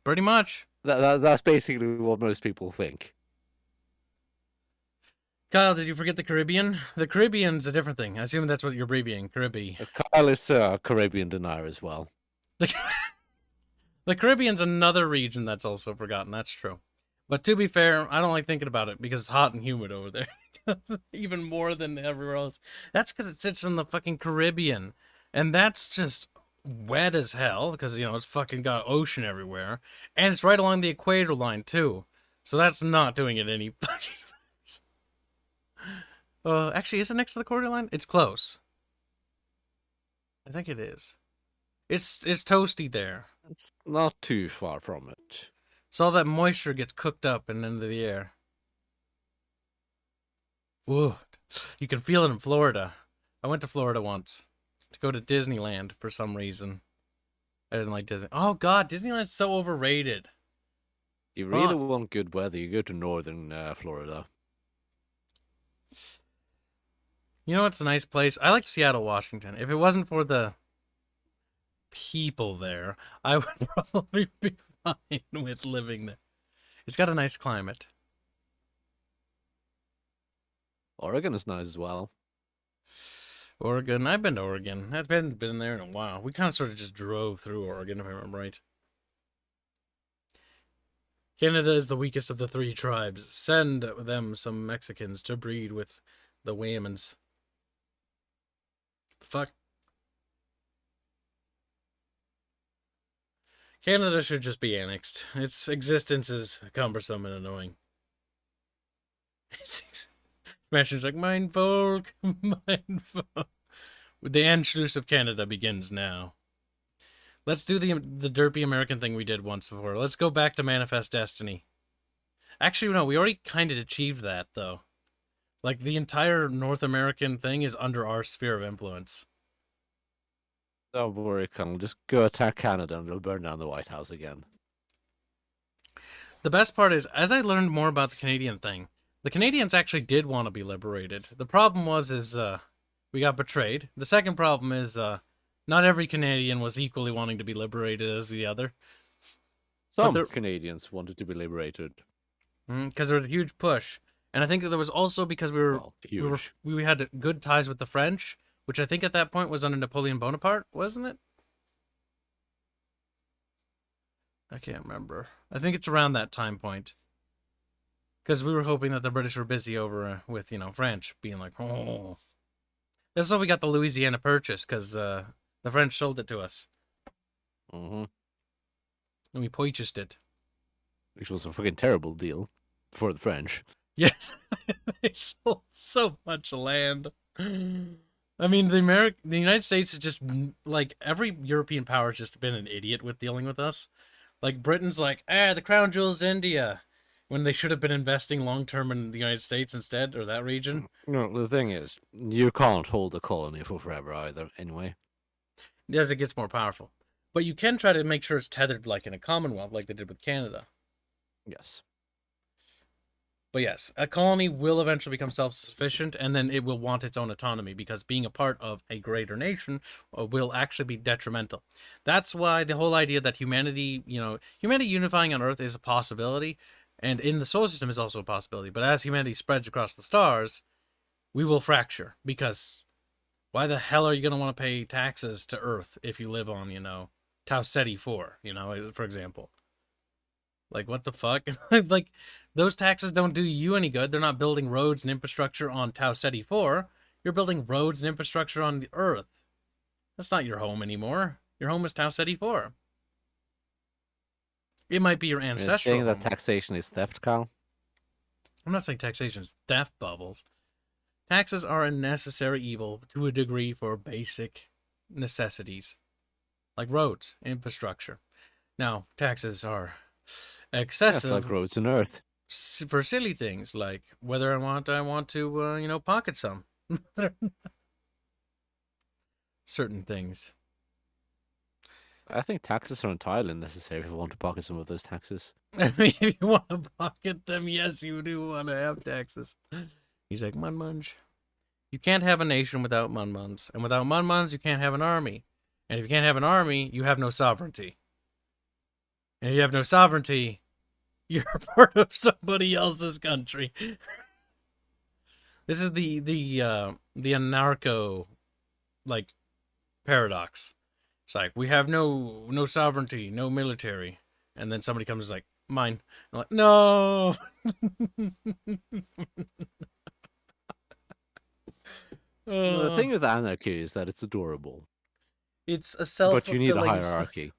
Pretty much. That's basically what most people think. Kyle, did you forget the Caribbean? The Caribbean's a different thing. I assume that's what you're abbreviating, Caribbean. Kyle is a Caribbean denier as well. The Caribbean's another region that's also forgotten. That's true. But to be fair, I don't like thinking about it because it's hot and humid over there. Even more than everywhere else. That's because it sits in the fucking Caribbean. And that's just wet as hell because, it's fucking got ocean everywhere. And it's right along the equator line, too. So that's not doing it any fucking... Actually, is it next to the equator line? It's close. I think it is. It's toasty there. It's not too far from it. So all that moisture gets cooked up and into the air. Ooh, you can feel it in Florida. I went to Florida once to go to Disneyland for some reason. I didn't like Disney. Oh God, Disneyland's so overrated. You really want good weather, you go to northern Florida. You know what's a nice place? I like Seattle, Washington. If it wasn't for the people there, I would probably be fine with living there. It's got a nice climate. Oregon is nice as well. Oregon, I've been to Oregon. I've been there in a while. We kind of sort of just drove through Oregon, if I remember right. Canada is the weakest of the three tribes. Send them some Mexicans to breed with the Whammons. The fuck? Canada should just be annexed. Its existence is cumbersome and annoying. Smashing's like, mine folk, mine folk. The Anschluss of Canada begins now. Let's do the derpy American thing we did once before. Let's go back to Manifest Destiny. Actually, no, we already kind of achieved that, though. Like, the entire North American thing is under our sphere of influence. Don't worry, Colonel. Just go attack Canada and they'll burn down the White House again. The best part is, as I learned more about the Canadian thing, the Canadians actually did want to be liberated. The problem was we got betrayed. The second problem is not every Canadian was equally wanting to be liberated as the other. Some Canadians wanted to be liberated. Because there was a huge push. And I think that there was also because we had good ties with the French, which I think at that point was under Napoleon Bonaparte, wasn't it? I can't remember. I think it's around that time point. Because we were hoping that the British were busy over with, French being like, oh. That's why we got the Louisiana Purchase, because the French sold it to us. Mm-hmm. And we purchased it. Which was a fucking terrible deal for the French. Yes. They sold so much land. I mean, the United States is just, like, every European power has just been an idiot with dealing with us. Like, Britain's like, the crown jewel's India, when they should have been investing long-term in the United States instead, or that region. No, the thing is, you can't hold a colony for forever either, anyway. As it gets more powerful. But you can try to make sure it's tethered, like, in a Commonwealth, like they did with Canada. Yes. But yes, a colony will eventually become self-sufficient, and then it will want its own autonomy, because being a part of a greater nation will actually be detrimental. That's why the whole idea that humanity unifying on Earth is a possibility, and in the solar system is also a possibility. But as humanity spreads across the stars, we will fracture, because why the hell are you going to want to pay taxes to Earth if you live on, Tau Ceti 4, for example? Like, what the fuck? Like, Those taxes don't do you any good. They're not building roads and infrastructure on Tau Ceti 4. You're building roads and infrastructure on the Earth. That's not your home anymore. Your home is Tau Ceti 4. It might be your You're ancestral saying that home. taxation is theft, Kyle? I'm not saying taxation is theft, Bubbles. Taxes are a necessary evil to a degree for basic necessities, like roads, infrastructure. Now, taxes are excessive. That's like roads on Earth. For silly things like whether I want to pocket some certain things. I think taxes are entirely necessary if you want to pocket some of those taxes. I mean, if you want to pocket them, yes, you do want to have taxes. He's like, Munmunge. You can't have a nation without Munmuns, and without Munmuns, you can't have an army. And if you can't have an army, you have no sovereignty. And if you have no sovereignty, you're part of somebody else's country. This is the anarcho paradox. It's like we have no sovereignty, no military, and then somebody comes like mine. I'm like, no. The thing with anarchy is that it's adorable, It's a but self-fulfilling. you need a hierarchy.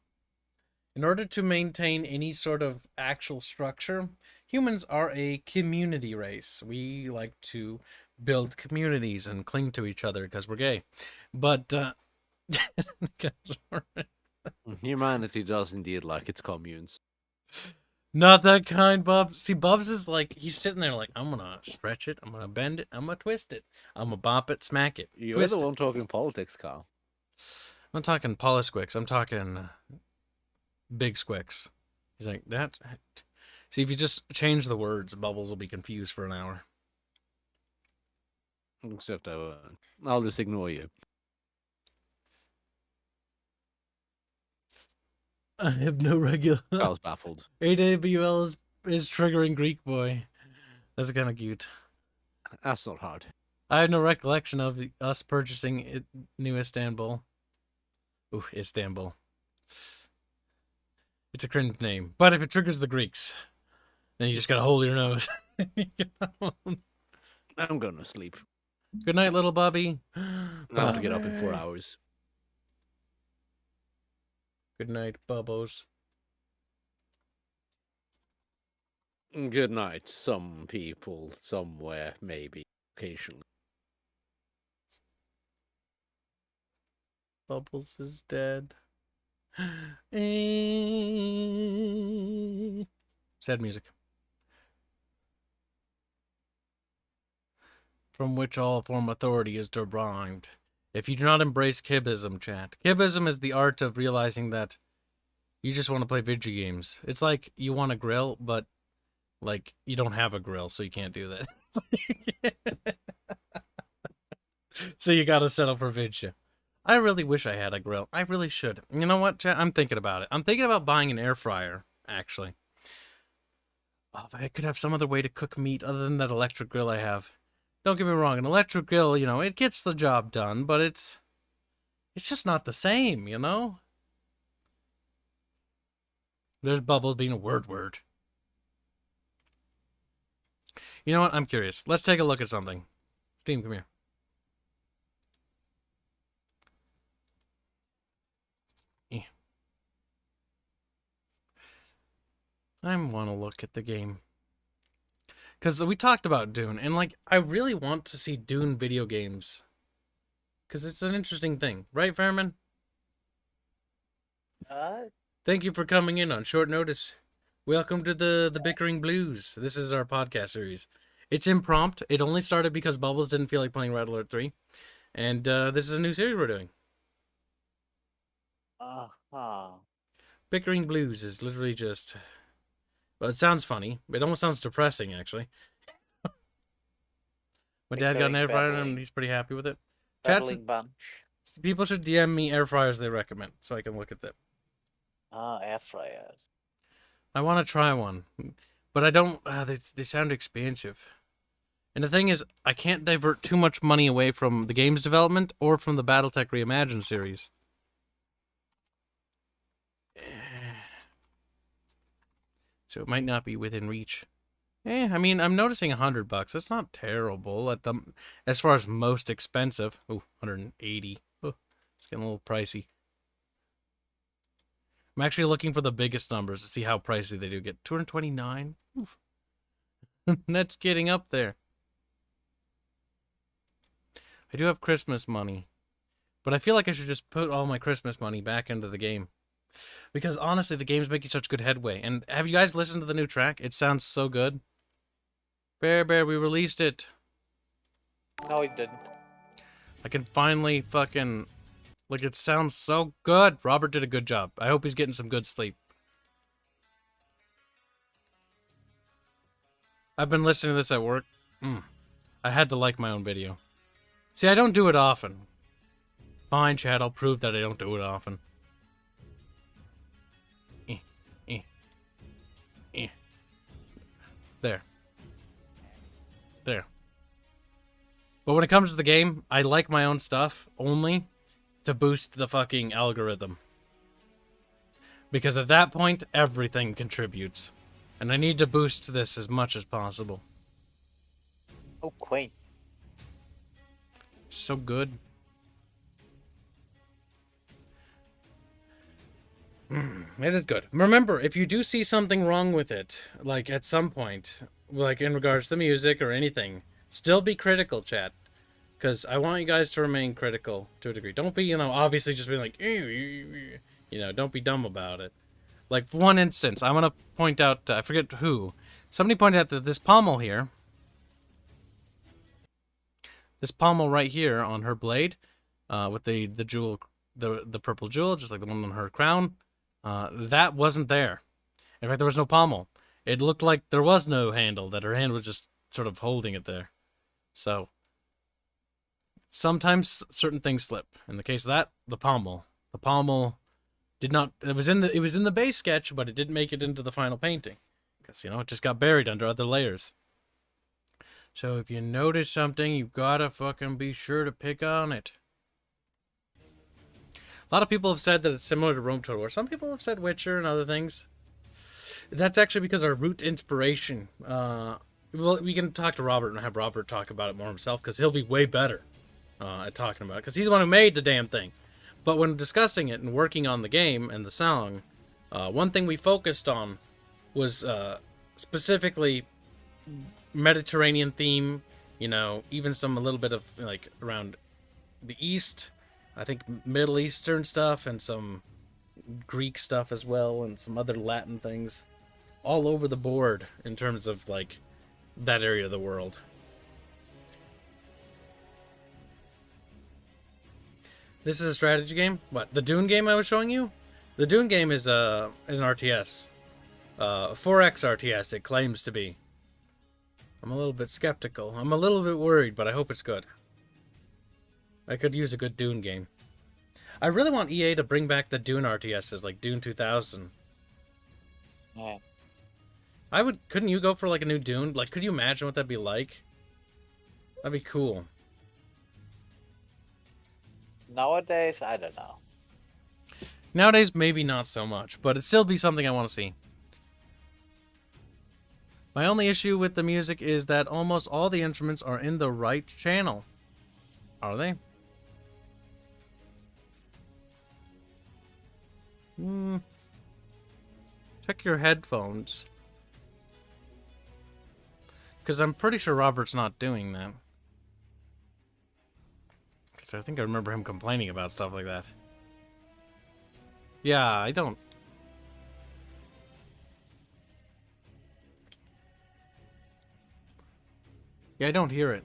In order to maintain any sort of actual structure, humans are a community race. We like to build communities and cling to each other because we're gay. But Humanity does indeed like its communes. not that kind, Bubs. See, Bubs is like, he's sitting there like, I'm gonna stretch it, I'm gonna bend it, I'm gonna twist it, I'm gonna bop it, smack it, You're twist the it. one talking politics, Kyle. I'm not talking polisquicks, I'm talking big squicks. He's like, that. See, if you just change the words, Bubbles will be confused for an hour. Except I'll just ignore you. I have no regular. Kyle's baffled. AWL is triggering Greek boy. That's kind of cute. That's not hard. I have no recollection of us purchasing New Istanbul. Ooh, Istanbul. It's a cringe name. But if it triggers the Greeks, then you just gotta hold your nose. I'm gonna sleep. Good night, little Bobby. I have to get up in 4 hours. Good night, Bubbles. Good night, some people, somewhere, maybe, occasionally. Bubbles is dead. Sad music. From which all form authority is derived. If you do not embrace Kibism, chat. Kibism is the art of realizing that you just want to play video games. It's like you want a grill, but like you don't have a grill, so you can't do that. So you gotta settle for video. I really wish I had a grill. I really should. You know what, chat? I'm thinking about it. I'm thinking about buying an air fryer, actually. Oh, if I could have some other way to cook meat other than that electric grill I have. Don't get me wrong, an electric grill, you know, it gets the job done, but it's just not the same, you know? There's Bubbles being a word. You know what? I'm curious. Let's take a look at something. Steam, come here. I want to look at the game. Because we talked about Dune, and, like, I really want to see Dune video games. Because it's an interesting thing. Right, Fairman? Thank you for coming in on short notice. Welcome to the Bickering Blues. This is our podcast series. It's impromptu. It only started because Bubbles didn't feel like playing Red Alert 3. And this is a new series we're doing. Bickering Blues is literally just... Well, it sounds funny. It almost sounds depressing, actually. My dad got an air fryer and he's pretty happy with it. People should DM me air fryers they recommend so I can look at them. Air fryers. I want to try one, but I don't. They sound expensive. And the thing is, I can't divert too much money away from the game's development or from the BattleTech Reimagined series. So it might not be within reach. I mean, I'm noticing $100. That's not terrible as far as most expensive. Oh, 180. Oh, it's getting a little pricey. I'm actually looking for the biggest numbers to see how pricey they do get. 229. Oof. That's getting up there. I do have Christmas money, but I feel like I should just put all my Christmas money back into the game. Because honestly, the game's making such good headway. And have you guys listened to the new track? It sounds so good. Bear, we released it. No, it didn't. I can finally fucking... Like, it sounds so good. Robert did a good job. I hope he's getting some good sleep. I've been listening to this at work. I had to like my own video. See, I don't do it often. Fine, Chad, I'll prove that I don't do it often. There. But when it comes to the game, I like my own stuff only to boost the fucking algorithm. Because at that point, everything contributes. And I need to boost this as much as possible. Oh, quaint. So good. It is good. Remember, if you do see something wrong with it, like at some point, like in regards to music or anything, still be critical, chat. Because I want you guys to remain critical to a degree. Don't be, obviously just being like, don't be dumb about it. Like, for one instance, I want to point out, I forget who, somebody pointed out that this pommel here, this pommel right here on her blade, with the jewel, the purple jewel, just like the one on her crown, that wasn't there. In fact, there was no pommel. It looked like there was no handle, that her hand was just sort of holding it there. So, sometimes certain things slip. In the case of that, the pommel did not. It was in the base sketch, but it didn't make it into the final painting because it just got buried under other layers. So if you notice something, you gotta fucking be sure to pick on it. A lot of people have said that it's similar to Rome Total War. Some people have said Witcher and other things. That's actually because our root inspiration. Well, we can talk to Robert and have Robert talk about it more himself because he'll be way better at talking about it because he's the one who made the damn thing. But when discussing it and working on the game and the song, one thing we focused on was specifically Mediterranean theme, even a little bit of like around the East, I think Middle Eastern stuff and some Greek stuff as well and some other Latin things all over the board in terms of like that area of the world. This is a strategy game? What, the Dune game I was showing you? The Dune game is an RTS. 4X RTS, it claims to be. I'm a little bit skeptical. I'm a little bit worried, but I hope it's good. I could use a good Dune game. I really want EA to bring back the Dune RTSs, like Dune 2000. Yeah. Couldn't you go for like a new Dune? Like, could you imagine what that'd be like? That'd be cool. Nowadays, I don't know. Nowadays, maybe not so much, but it'd still be something I want to see. My only issue with the music is that almost all the instruments are in the right channel. Are they? Check your headphones. Because I'm pretty sure Robert's not doing that. Because I think I remember him complaining about stuff like that. Yeah, I don't... Yeah, I don't hear it.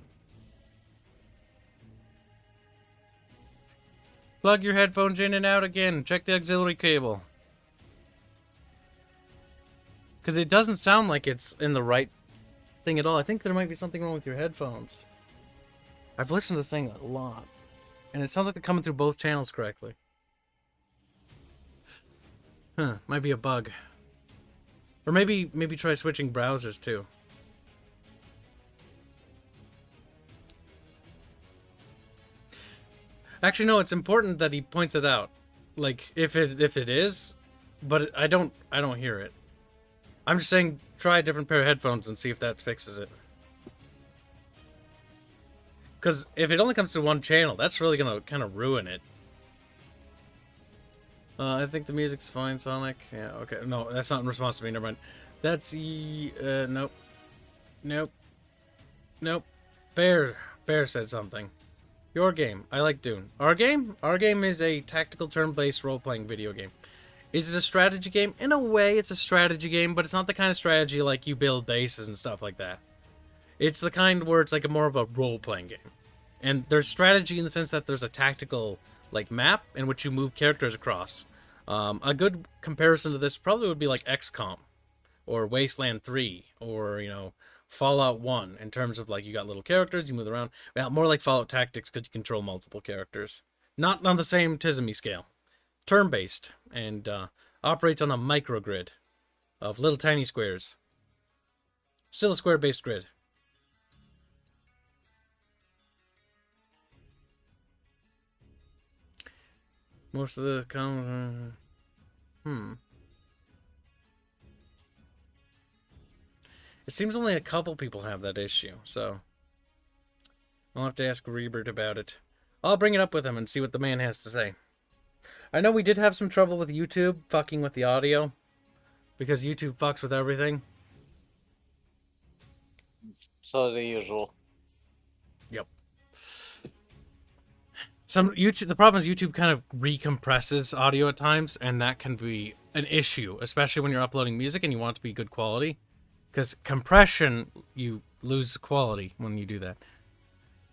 Plug your headphones in and out again. Check the auxiliary cable. Because it doesn't sound like it's in the right thing at all. I think there might be something wrong with your headphones. I've listened to this thing a lot. And it sounds like they're coming through both channels correctly. Huh, might be a bug. Or maybe try switching browsers too. Actually, no, it's important that he points it out. Like, if it is, but I don't hear it. I'm just saying, try a different pair of headphones and see if that fixes it. Because if it only comes to one channel, that's really going to kind of ruin it. I think the music's fine, Sonic. Yeah, okay. No, that's not in response to me. Never mind. That's... nope. Nope. Nope. Bear said something. Your game. I like Dune. Our game? Our game is a tactical turn-based role-playing video game. Is it a strategy game? In a way, it's a strategy game, but it's not the kind of strategy like you build bases and stuff like that. It's the kind where it's like more of a role-playing game. And there's strategy in the sense that there's a tactical like map in which you move characters across. A good comparison to this probably would be like XCOM or Wasteland 3 or, you know, Fallout 1 in terms of like you got little characters, you move around. Well, more like Fallout Tactics because you control multiple characters. Not on the same Tizumi scale. Turn-based and operates on a microgrid of little tiny squares. Still a square-based grid. Most of the It seems only a couple people have that issue, so I'll have to ask Rebert about it. I'll bring it up with him and see what the man has to say. I know we did have some trouble with YouTube fucking with the audio, because YouTube fucks with everything. So the usual. Yep. The problem is YouTube kind of recompresses audio at times, and that can be an issue, especially when you're uploading music and you want it to be good quality. Because compression, you lose quality when you do that.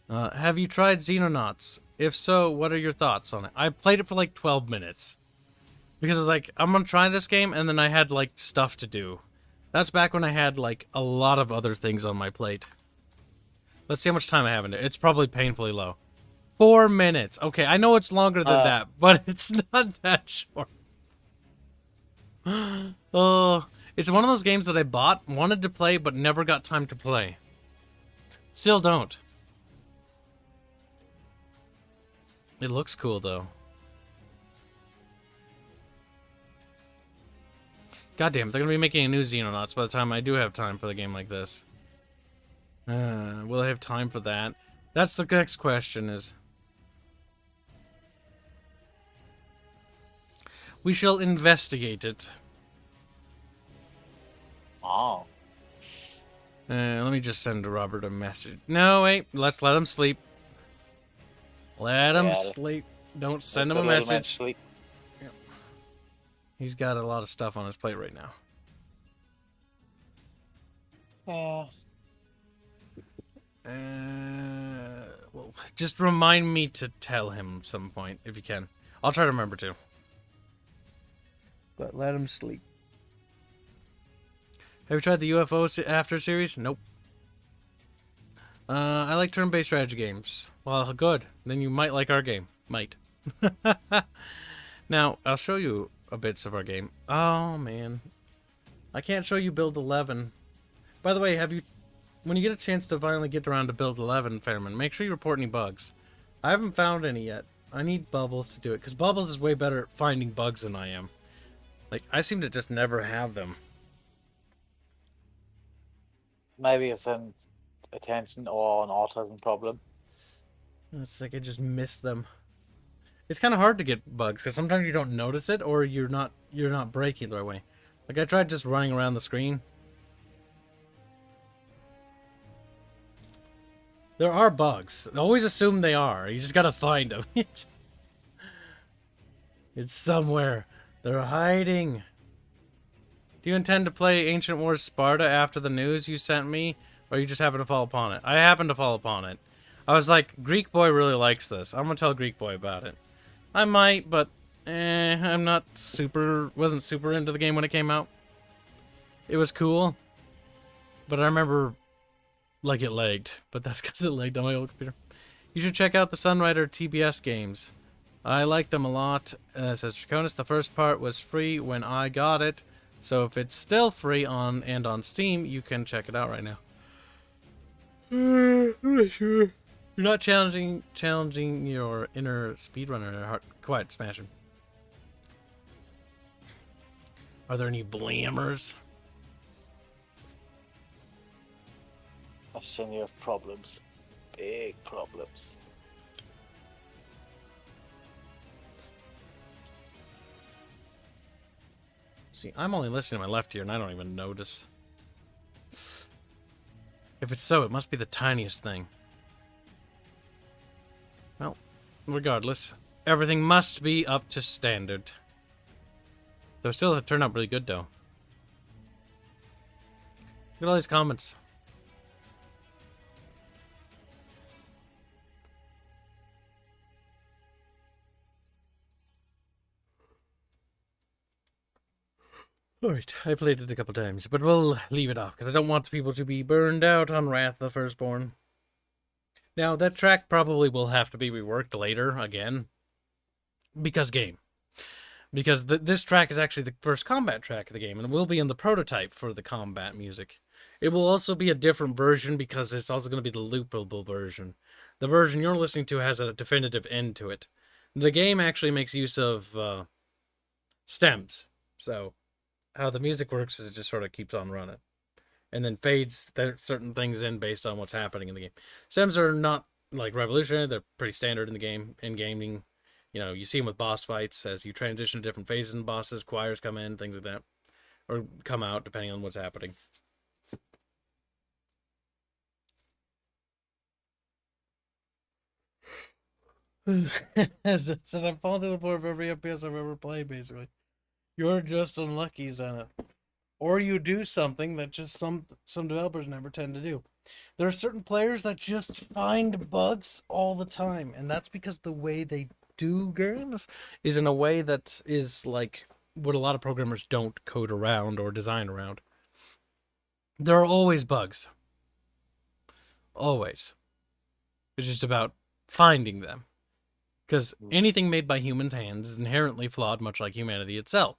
Have you tried Xenonauts? If so, what are your thoughts on it? I played it for like 12 minutes. Because I was like, I'm going to try this game, and then I had like stuff to do. That's back when I had like a lot of other things on my plate. Let's see how much time I have in it. It's probably painfully low. 4 minutes. Okay, I know it's longer than that, but it's not that short. Oh, it's one of those games that I bought, wanted to play, but never got time to play. Still don't. It looks cool, though. Goddamn, they're going to be making a new Xenonauts by the time I do have time for the game like this. Will I have time for that? That's the next question is... We shall investigate it. Oh. Let me just send Robert a message. No, wait. Let's let him sleep. Let him sleep. Don't send him a message. Sleep. Yep. He's got a lot of stuff on his plate right now. Yeah. Well, just remind me to tell him some point, if you can. I'll try to remember to. But let him sleep. Have you tried the UFO After series? Nope. I like turn-based strategy games. Well, good. Then you might like our game. Might. Now, I'll show you a bits of our game. Oh, man. I can't show you Build 11. By the way, have you... When you get a chance to finally get around to Build 11, Fairman, make sure you report any bugs. I haven't found any yet. I need Bubbles to do it, because Bubbles is way better at finding bugs than I am. Like, I seem to just never have them. Maybe it's an attention or an autism problem. It's like I just miss them. It's kind of hard to get bugs because sometimes you don't notice it or you're not breaking the right way. Like I tried just running around the screen. There are bugs. Always assume they are. You just gotta find them. It's somewhere. They're hiding. Do you intend to play Ancient Wars Sparta after the news you sent me? Or you just happen to fall upon it? I happened to fall upon it. I was like, Greek Boy really likes this. I'm gonna tell Greek Boy about it. I might, but I'm not wasn't super into the game when it came out. It was cool. But I remember like it lagged. But that's because it lagged on my old computer. You should check out the Sunrider TBS games. I like them a lot. Says Draconis, the first part was free when I got it. So if it's still free on Steam, you can check it out right now. Sure. You're not challenging your inner speedrunner. Quiet, smashing. Are there any blammers? Assume you have problems. Big problems. See, I'm only listening to my left ear, and I don't even notice. If it's so, it must be the tiniest thing. Well, regardless, everything must be up to standard. Though still, it turned out really good, though. Look at all these comments. Alright, I played it a couple times, but we'll leave it off, because I don't want people to be burned out on Wrath of the Firstborn. Now, that track probably will have to be reworked later, again, because game. Because this track is actually the first combat track of the game, and it will be in the prototype for the combat music. It will also be a different version, because it's also going to be the loopable version. The version you're listening to has a definitive end to it. The game actually makes use of stems, so how the music works is it just sort of keeps on running and then fades certain things in based on what's happening in the game. Stems are not like revolutionary. They're pretty standard in the game, in gaming. You know, you see them with boss fights as you transition to different phases and bosses, choirs come in, things like that, or come out depending on what's happening. As I've fallen to the floor of every FPS I've ever played, basically. You're just unlucky, Zenith. Or you do something that just some developers never tend to do. There are certain players that just find bugs all the time, and that's because the way they do games is in a way that is like what a lot of programmers don't code around or design around. There are always bugs. Always. It's just about finding them. Because anything made by humans' hands is inherently flawed, much like humanity itself.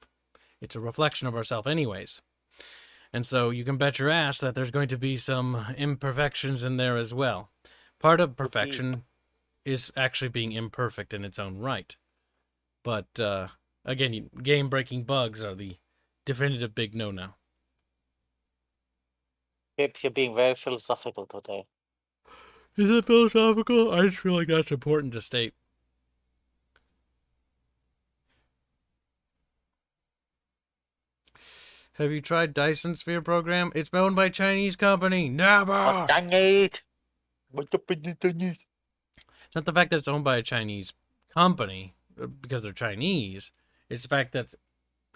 It's a reflection of ourselves anyways. And so you can bet your ass that there's going to be some imperfections in there as well. Part of perfection is actually being imperfect in its own right. But, again, game-breaking bugs are the definitive big no-no. Kibs, you're being very philosophical today. Is it philosophical? I just feel like that's important to state. Have you tried Dyson Sphere program? It's owned by a Chinese company. Never! Oh, dang it! What's up with the Chinese? It's not the fact that it's owned by a Chinese company, because they're Chinese. It's the fact that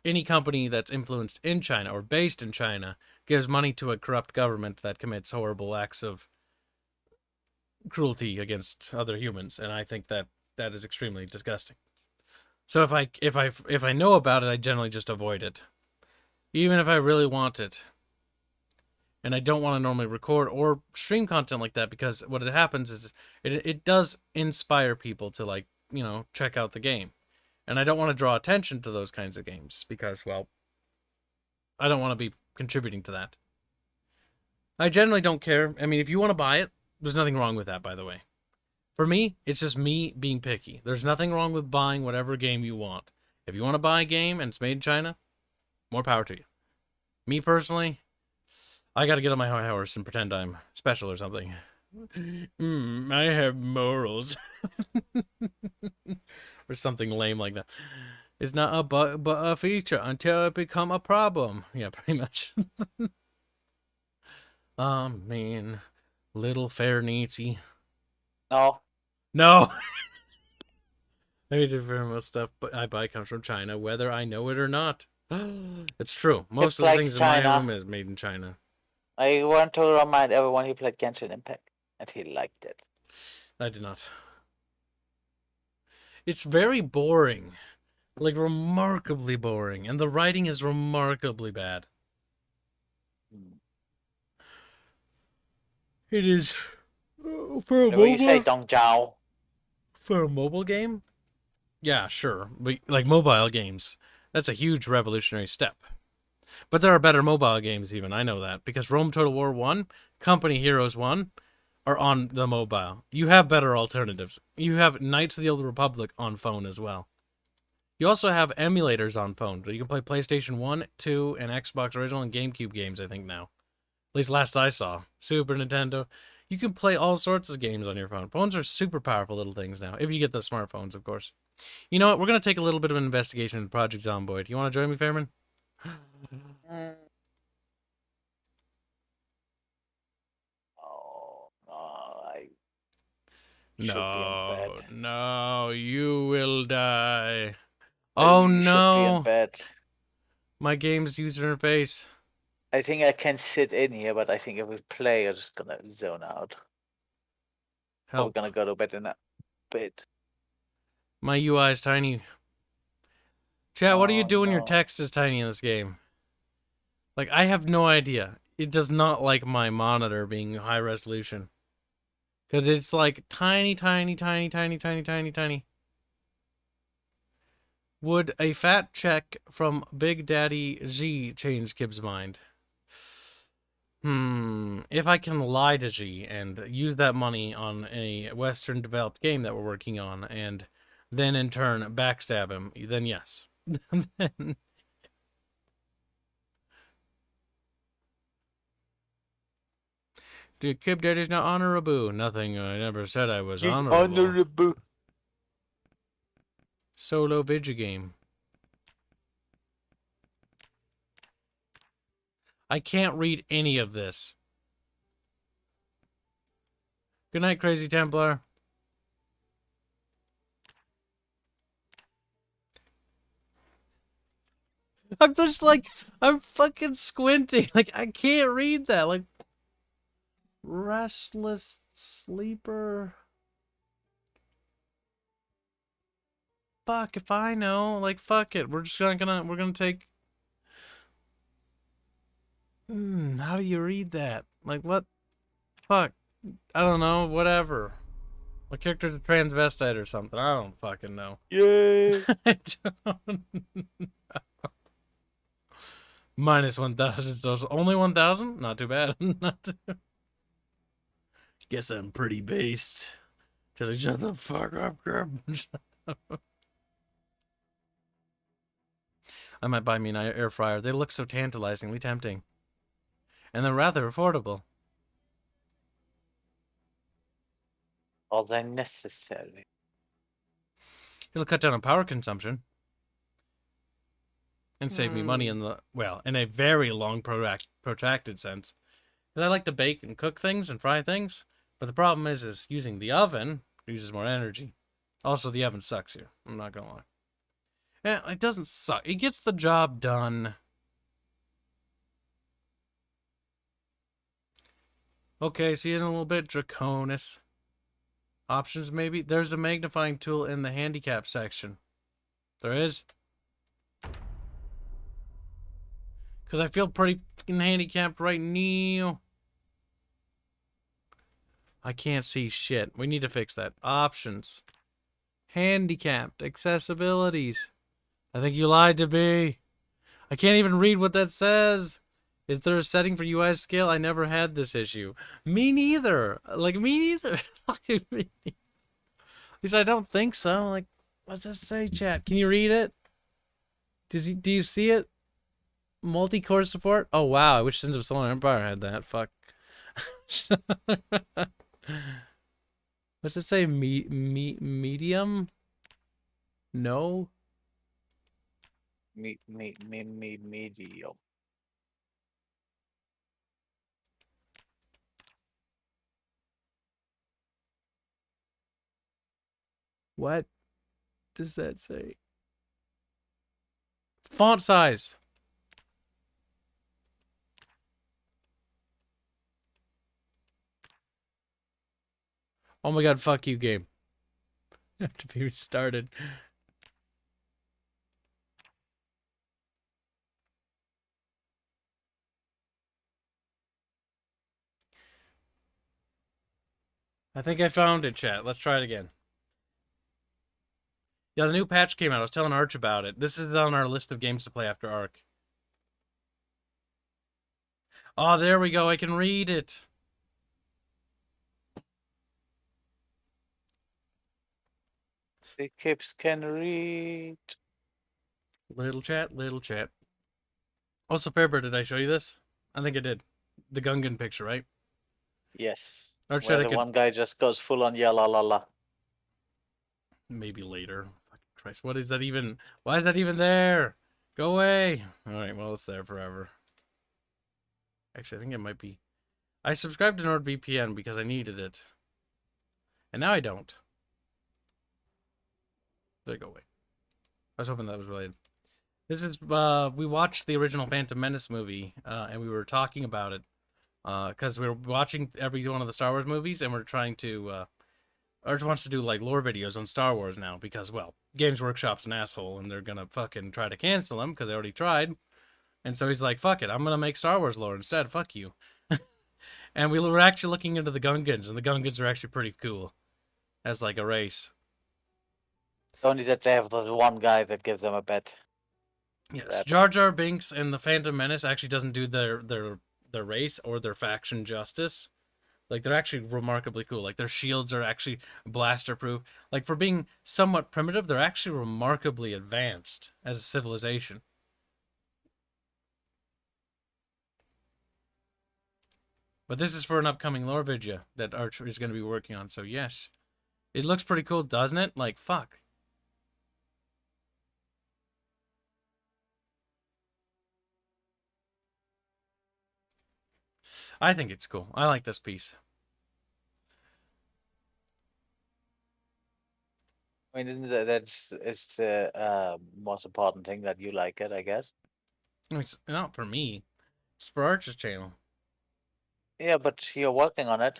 any company that's influenced in China or based in China gives money to a corrupt government that commits horrible acts of cruelty against other humans, and I think that that is extremely disgusting. So if I know about it, I generally just avoid it. Even if I really want it. And I don't want to normally record or stream content like that, because what happens is it does inspire people to, like, you know, check out the game. And I don't want to draw attention to those kinds of games because, well, I don't want to be contributing to that. I generally don't care. I mean, if you want to buy it, there's nothing wrong with that, by the way. For me, it's just me being picky. There's nothing wrong with buying whatever game you want. If you want to buy a game and it's made in China, more power to you. Me personally, I gotta get on my high horse and pretend I'm special or something. I have morals. Or something lame like that. It's not a bug, but a feature until it become a problem. Yeah, pretty much. Man. Little fair Nietzsche. No. No! Maybe different most stuff but I buy comes from China, whether I know it or not. It's true. Most of the things in my room is made in China. I want to remind everyone he played Genshin Impact, and he liked it. I did not. It's very boring. Like, remarkably boring. And the writing is remarkably bad. It is... For a Whenever you mobile... say Dong Zhao. For a mobile game? Yeah, sure. But, like, mobile games. That's a huge revolutionary step. But there are better mobile games even, I know that. Because Rome Total War 1, Company Heroes 1 are on the mobile. You have better alternatives. You have Knights of the Old Republic on phone as well. You also have emulators on phone. You can play PlayStation 1, 2, and Xbox Original and GameCube games, I think, now. least last I saw. Super Nintendo. You can play all sorts of games on your phone. Phones are super powerful little things now. If you get the smartphones, of course. You know what? We're going to take a little bit of an investigation into Project Zomboid. You want to join me, Fairman? Oh, no, I should be in No, bed. no, you will die. I Oh really should be in no, bed. my game's user interface. I think I can sit in here, but I think if we play, I'm just gonna zone out. Or we're Help. gonna go to bed in a bit. My UI is tiny. Chat, what do you Oh, do when your no. text is tiny in this game? Like, I have no idea. It does not like my monitor being high resolution. Because it's like tiny, tiny, tiny, tiny, tiny, tiny, tiny. Would a fat check from Big Daddy G change Kibs' mind? If I can lie to G and use that money on a Western developed game that we're working on, and then in turn backstab him, then yes. Dude, Kib Daddy's not honorable. Nothing, I never said I was honorable. Solo video game. I can't read any of this. Good night, Crazy Templar. I'm just like, I'm fucking squinting. Like, I can't read that. Like, restless sleeper. Fuck if I know. Like, fuck it. We're just not gonna, we're gonna take. How do you read that? Like, what? Fuck. I don't know. Whatever. My character's a transvestite or something. I don't fucking know. Yay! I don't know. Minus 1,000. So only 1,000? Not too bad. Not too... Guess I'm pretty based. Just shut the fuck up, Grub. I might buy me an air fryer. They look so tantalizingly tempting. And they're rather affordable. Are they necessary? It'll cut down on power consumption. And save me money in the, well, in a very long protracted sense. Because I like to bake and cook things and fry things. But the problem is using the oven uses more energy. Also, the oven sucks here. I'm not going to lie. Yeah, it doesn't suck. It gets the job done. Okay, see you in a little bit, Draconis. Options, maybe? There's a magnifying tool in the handicap section. There is? Because I feel pretty fucking handicapped right now. I can't see shit. We need to fix that. Options. Handicapped. Accessibilities. I think you lied to me. I can't even read what that says. Is there a setting for UI scale? I never had this issue. Me neither. Like, me neither. At least I don't think so. Like, what's that say, chat? Can you read it? Do you see it? Multi-core support? Oh, wow. I wish Sins of Solar Empire had that. Fuck. What's it say? Medium? No? Medium. What does that say? Font size. Oh my god, fuck you, game. Have to be restarted. I think I found it, chat. Let's try it again. Yeah, the new patch came out. I was telling Arch about it. This is on our list of games to play after Ark. Oh, there we go. I can read it. The Kibs can read. Little chat, little chat. Also, Fairbird, did I show you this? I think I did. the Gungan picture, right? Yes. Arch Where said I the could one guy just goes full on yeah la la la. maybe later. Fucking Christ, what is that even? Why is that even there? Go away. All right, well it's there forever. Actually, I think it might be. I subscribed to NordVPN because I needed it, and now I don't. There, go away. I was hoping that was related. This is we watched the original Phantom Menace movie, and we were talking about it because we were watching every one of the Star Wars movies, and we're trying to. Arch wants to do like lore videos on Star Wars now because, well, Games Workshop's an asshole, and they're gonna fucking try to cancel him because they already tried. And so he's like, "Fuck it, I'm gonna make Star Wars lore instead. Fuck you." And we were actually looking into the Gungans, and the Gungans are actually pretty cool as like a race. Only that they have the one guy that gives them a bet. Yes, Jar Jar Binks and the Phantom Menace actually doesn't do their race or their faction justice. Like, they're actually remarkably cool. Like, their shields are actually blaster proof. Like, for being somewhat primitive, they're actually remarkably advanced as a civilization. But this is for an upcoming lore video that Archer is going to be working on, so yes. It looks pretty cool, doesn't it? Like, fuck. I think it's cool. I like this piece. I mean, isn't that's the most important thing that you like it, I guess. It's not for me. It's for Archer's channel. Yeah, but you're working on it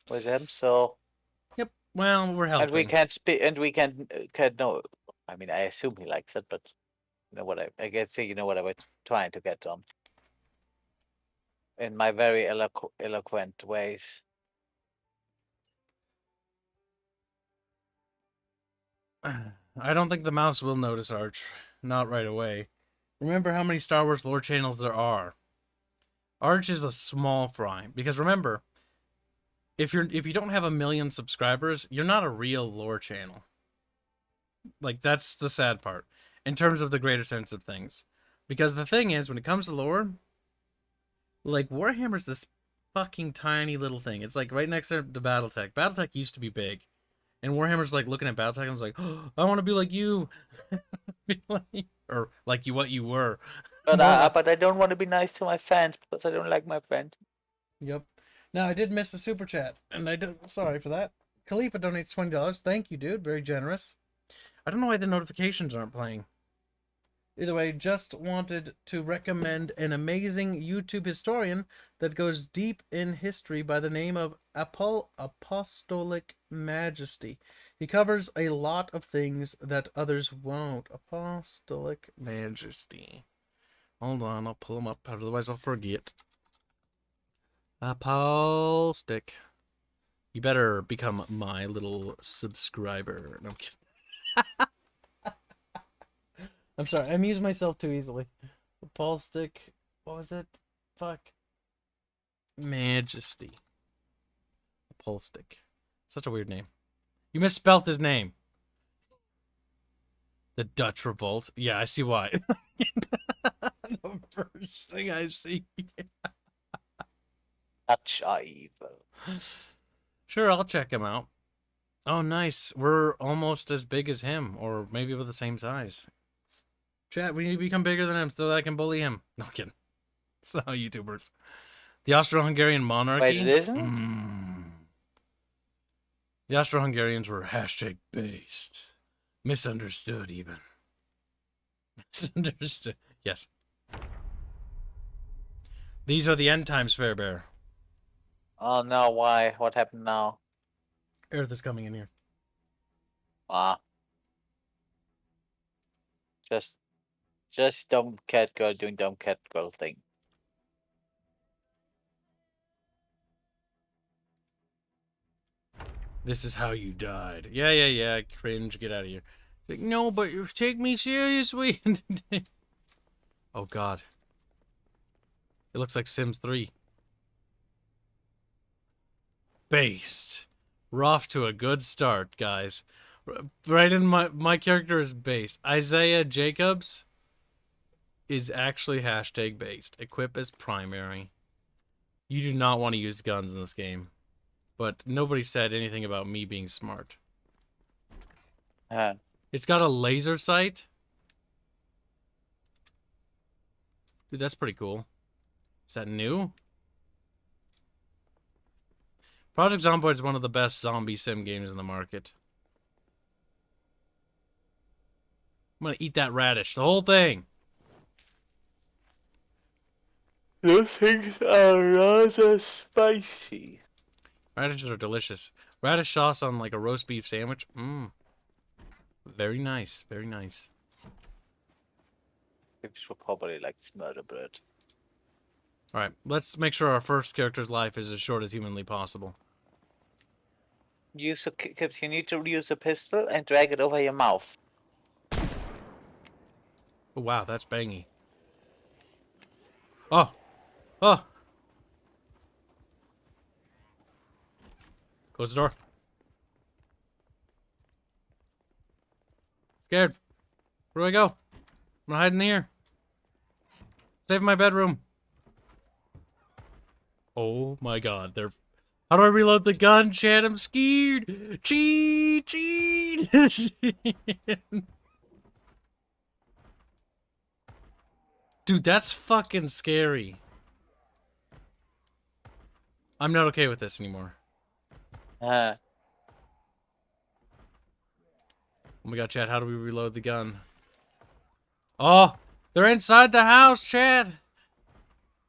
with him, so. Yep. Well, we're helping. And we can't speak, and we can know. I mean, I assume he likes it, but you know what I guess you know what I was trying to get on. In my very eloquent ways. I don't think the mouse will notice Arch. Not right away. Remember how many Star Wars lore channels there are. Arch is a small fry. Because remember, if you don't have 1 million subscribers, you're not a real lore channel. Like, that's the sad part. In terms of the greater sense of things. Because the thing is, when it comes to lore, like, Warhammer's this fucking tiny little thing. It's like right next to Battletech. Battletech used to be big. And Warhammer's like looking at Battletech and was like, oh, I want to be like you. Or like what you were. But I don't want to be nice to my fans because I don't like my friend. Yep. Now, I did miss the super chat. And sorry for that. Khalifa donates $20. Thank you, dude. Very generous. I don't know why the notifications aren't playing. Either way, just wanted to recommend an amazing YouTube historian that goes deep in history by the name of Apostolic Majesty. He covers a lot of things that others won't. Apostolic Majesty. Hold on, I'll pull him up, otherwise I'll forget. Apostolic. You better become my little subscriber. No, I'm kidding. I'm sorry, I amuse myself too easily. Apostolic, what was it? Fuck. Majesty. Apostolic. Such a weird name. You misspelt his name. The Dutch Revolt. Yeah, I see why. The first thing I see. Dutch are evil. Sure, I'll check him out. Oh, nice. We're almost as big as him, or maybe we're the same size. Chat, we need to become bigger than him so that I can bully him. No, I'm kidding. That's how YouTube works. The Austro-Hungarian monarchy. Wait, it isn't? The Austro-Hungarians were #based. Misunderstood, even. Misunderstood. Yes. These are the end times, Fairbear. Oh no, why? What happened now? Earth is coming in here. Ah. Just dumb cat girl doing dumb cat girl thing. This is how you died. Yeah. Cringe. Get out of here. Like, no, but you take me seriously. Oh, God. It looks like Sims 3. Based. We're off to a good start, guys. Right in my character is based. Isaiah Jacobs is actually #based. Equip as primary. You do not want to use guns in this game. But nobody said anything about me being smart. It's got a laser sight. Dude, that's pretty cool. Is that new? Project Zomboid is one of the best zombie sim games in the market. I'm gonna eat that radish, the whole thing. Those things are rather spicy. Radishes are delicious. Radish sauce on like a roast beef sandwich. Mmm. Very nice. Very nice. Kibs will probably like murder bread. Alright, let's make sure our first character's life is as short as humanly possible. Use a Kibs, you need to use a pistol and drag it over your mouth. Oh, wow, that's bangy. Oh! Oh! Close the door. Scared. Where do I go? I'm gonna hide in here. Save my bedroom. Oh my god, they're... How do I reload the gun, Chad? I'm scared. Cheat! Cheat! Dude, that's fucking scary. I'm not okay with this anymore. Oh my god, Chad, how do we reload the gun? Oh! They're inside the house, Chad!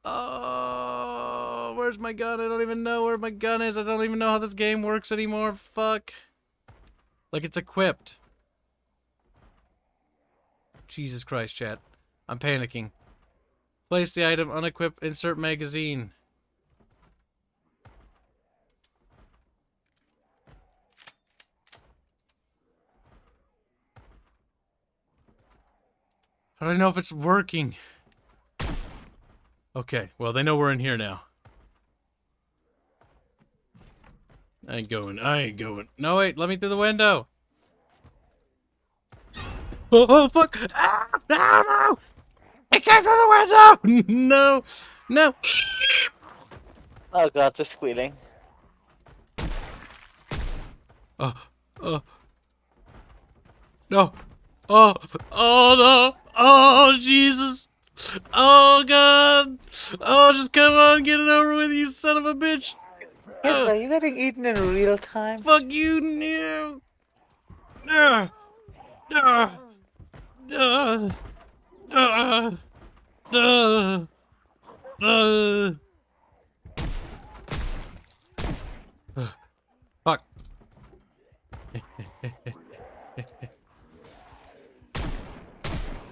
Oh, where's my gun? I don't even know where my gun is. I don't even know how this game works anymore. Fuck. Like it's equipped. Jesus Christ, chat. I'm panicking. Place the item, unequipped, insert magazine. How do I know if it's working? Okay, well, they know we're in here now. I ain't going. I ain't going. No, wait, let me through the window. Oh, fuck! Ah, no, no! I came through the window! No! No! Oh god, the squealing. Oh, oh. No! Oh! Oh, no! Oh, Jesus! Oh, God! Oh, just come on, get it over with, you son of a bitch! Are you getting eaten in real time? Fuck you, no! No! No! No! No! No! No! Fuck.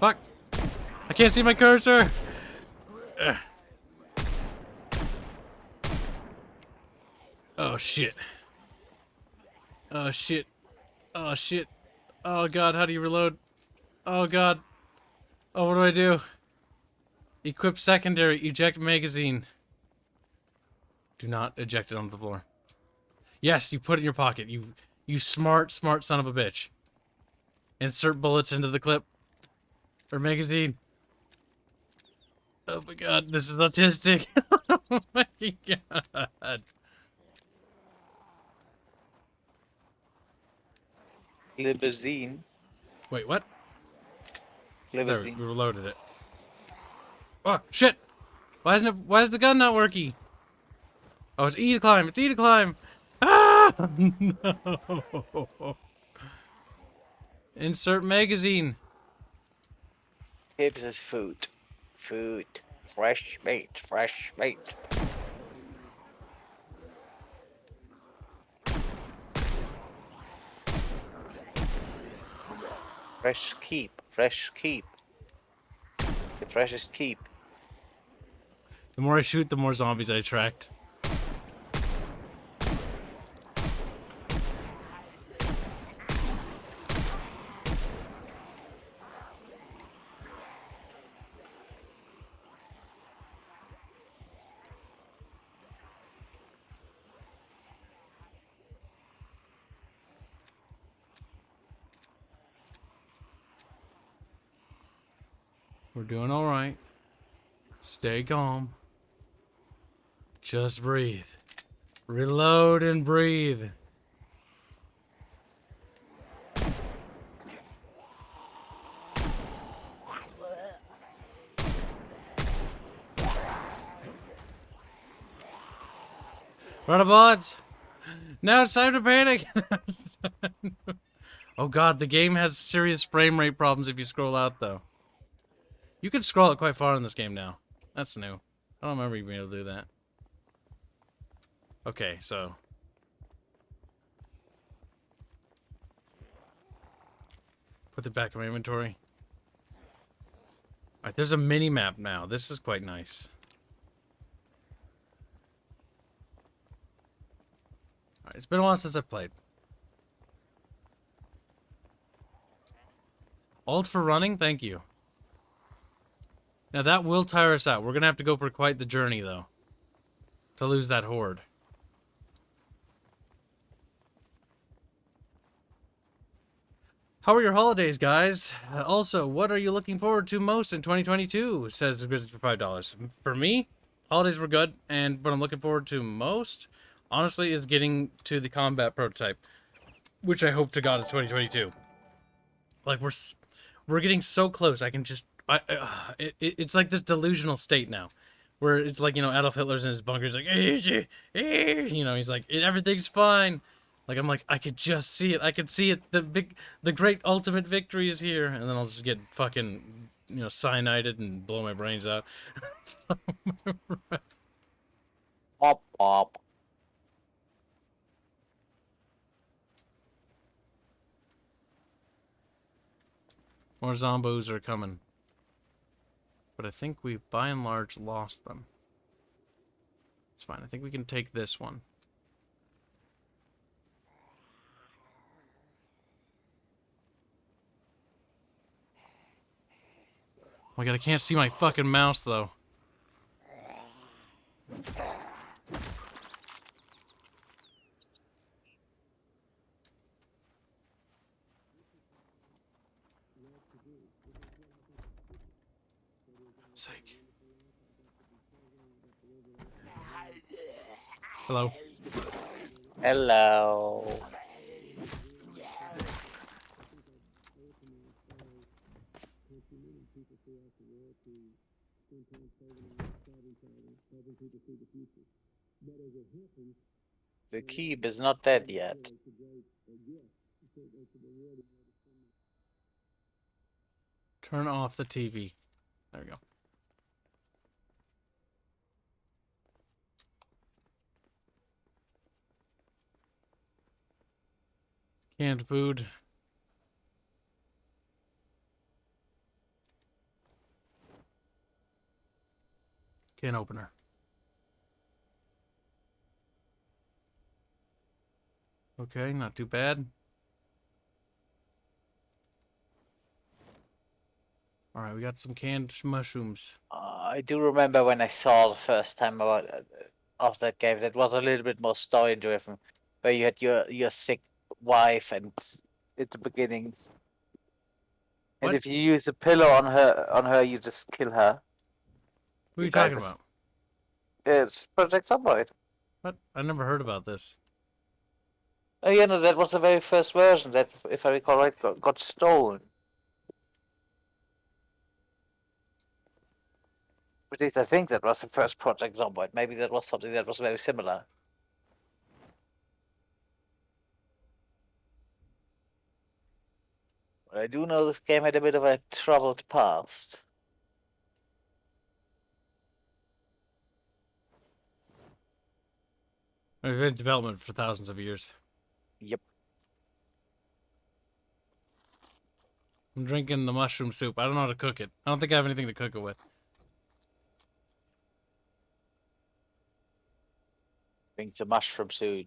Fuck! I can't see my cursor! Oh shit. Oh shit. Oh shit. Oh god, how do you reload? Oh god. Oh, what do I do? Equip secondary, eject magazine. Do not eject it onto the floor. Yes, you put it in your pocket. You smart son of a bitch. Insert bullets into the clip. Or magazine. Oh my god, this is autistic. Oh my god. Libazine. Wait, what? Libazine. There, we reloaded it. Oh, shit! Why is the gun not working? Oh, it's E to climb, it's E to climb! Ah! No! Insert magazine. Kibs is food. Food. Fresh meat. Fresh meat. Fresh keep. Fresh keep. The freshest keep. The more I shoot, the more zombies I attract. We're doing alright. Stay calm. Just breathe. Reload and breathe. Runabots! Now it's time to panic! Oh god, the game has serious frame rate problems if you scroll out, though. You can scroll it quite far in this game now. That's new. I don't remember you being able to do that. Okay, so... Put it back in my inventory. Alright, there's a mini-map now. This is quite nice. Alright, it's been a while since I've played. Alt for running? Thank you. Now that will tire us out. We're gonna have to go for quite the journey, though. To lose that horde. How are your holidays, guys? Also, what are you looking forward to most in 2022? Says Grizzly for $5. For me, holidays were good, and what I'm looking forward to most, honestly, is getting to the combat prototype, which I hope to God is 2022. Like, we're getting so close. I can just... it's like this delusional state now. Where it's like, you know, Adolf Hitler's in his bunker. He's like, you know, he's like, everything's fine. Like, I'm like, I could just see it. I could see it. The great ultimate victory is here. And then I'll just get fucking, you know, cyanided and blow my brains out. Pop, pop. More zombos are coming. But I think we, by and large, lost them. It's fine. I think we can take this one. Oh my god, I can't see my fucking mouse, though. Sake. Hello. Hello. The Kibs is not dead yet. Turn off the TV. There we go. Canned food. Can opener. Okay, not too bad. Alright, we got some canned mushrooms. I do remember when I saw the first time about of that game, that was a little bit more story driven, where you had your sick wife and at the beginning, and What? if you use a pillow on her, you just kill her. Who are you guys talking are about? It's Project Zomboid. What? I never heard about this. Oh yeah, no, that was the very first version that, if I recall right, got stolen. At least I think that was the first Project Zomboid. Maybe that was something that was very similar. But I do know this game had a bit of a troubled past. We've been in development for thousands of years. Yep. I'm drinking the mushroom soup. I don't know how to cook it. I don't think I have anything to cook it with. Drink the mushroom soup.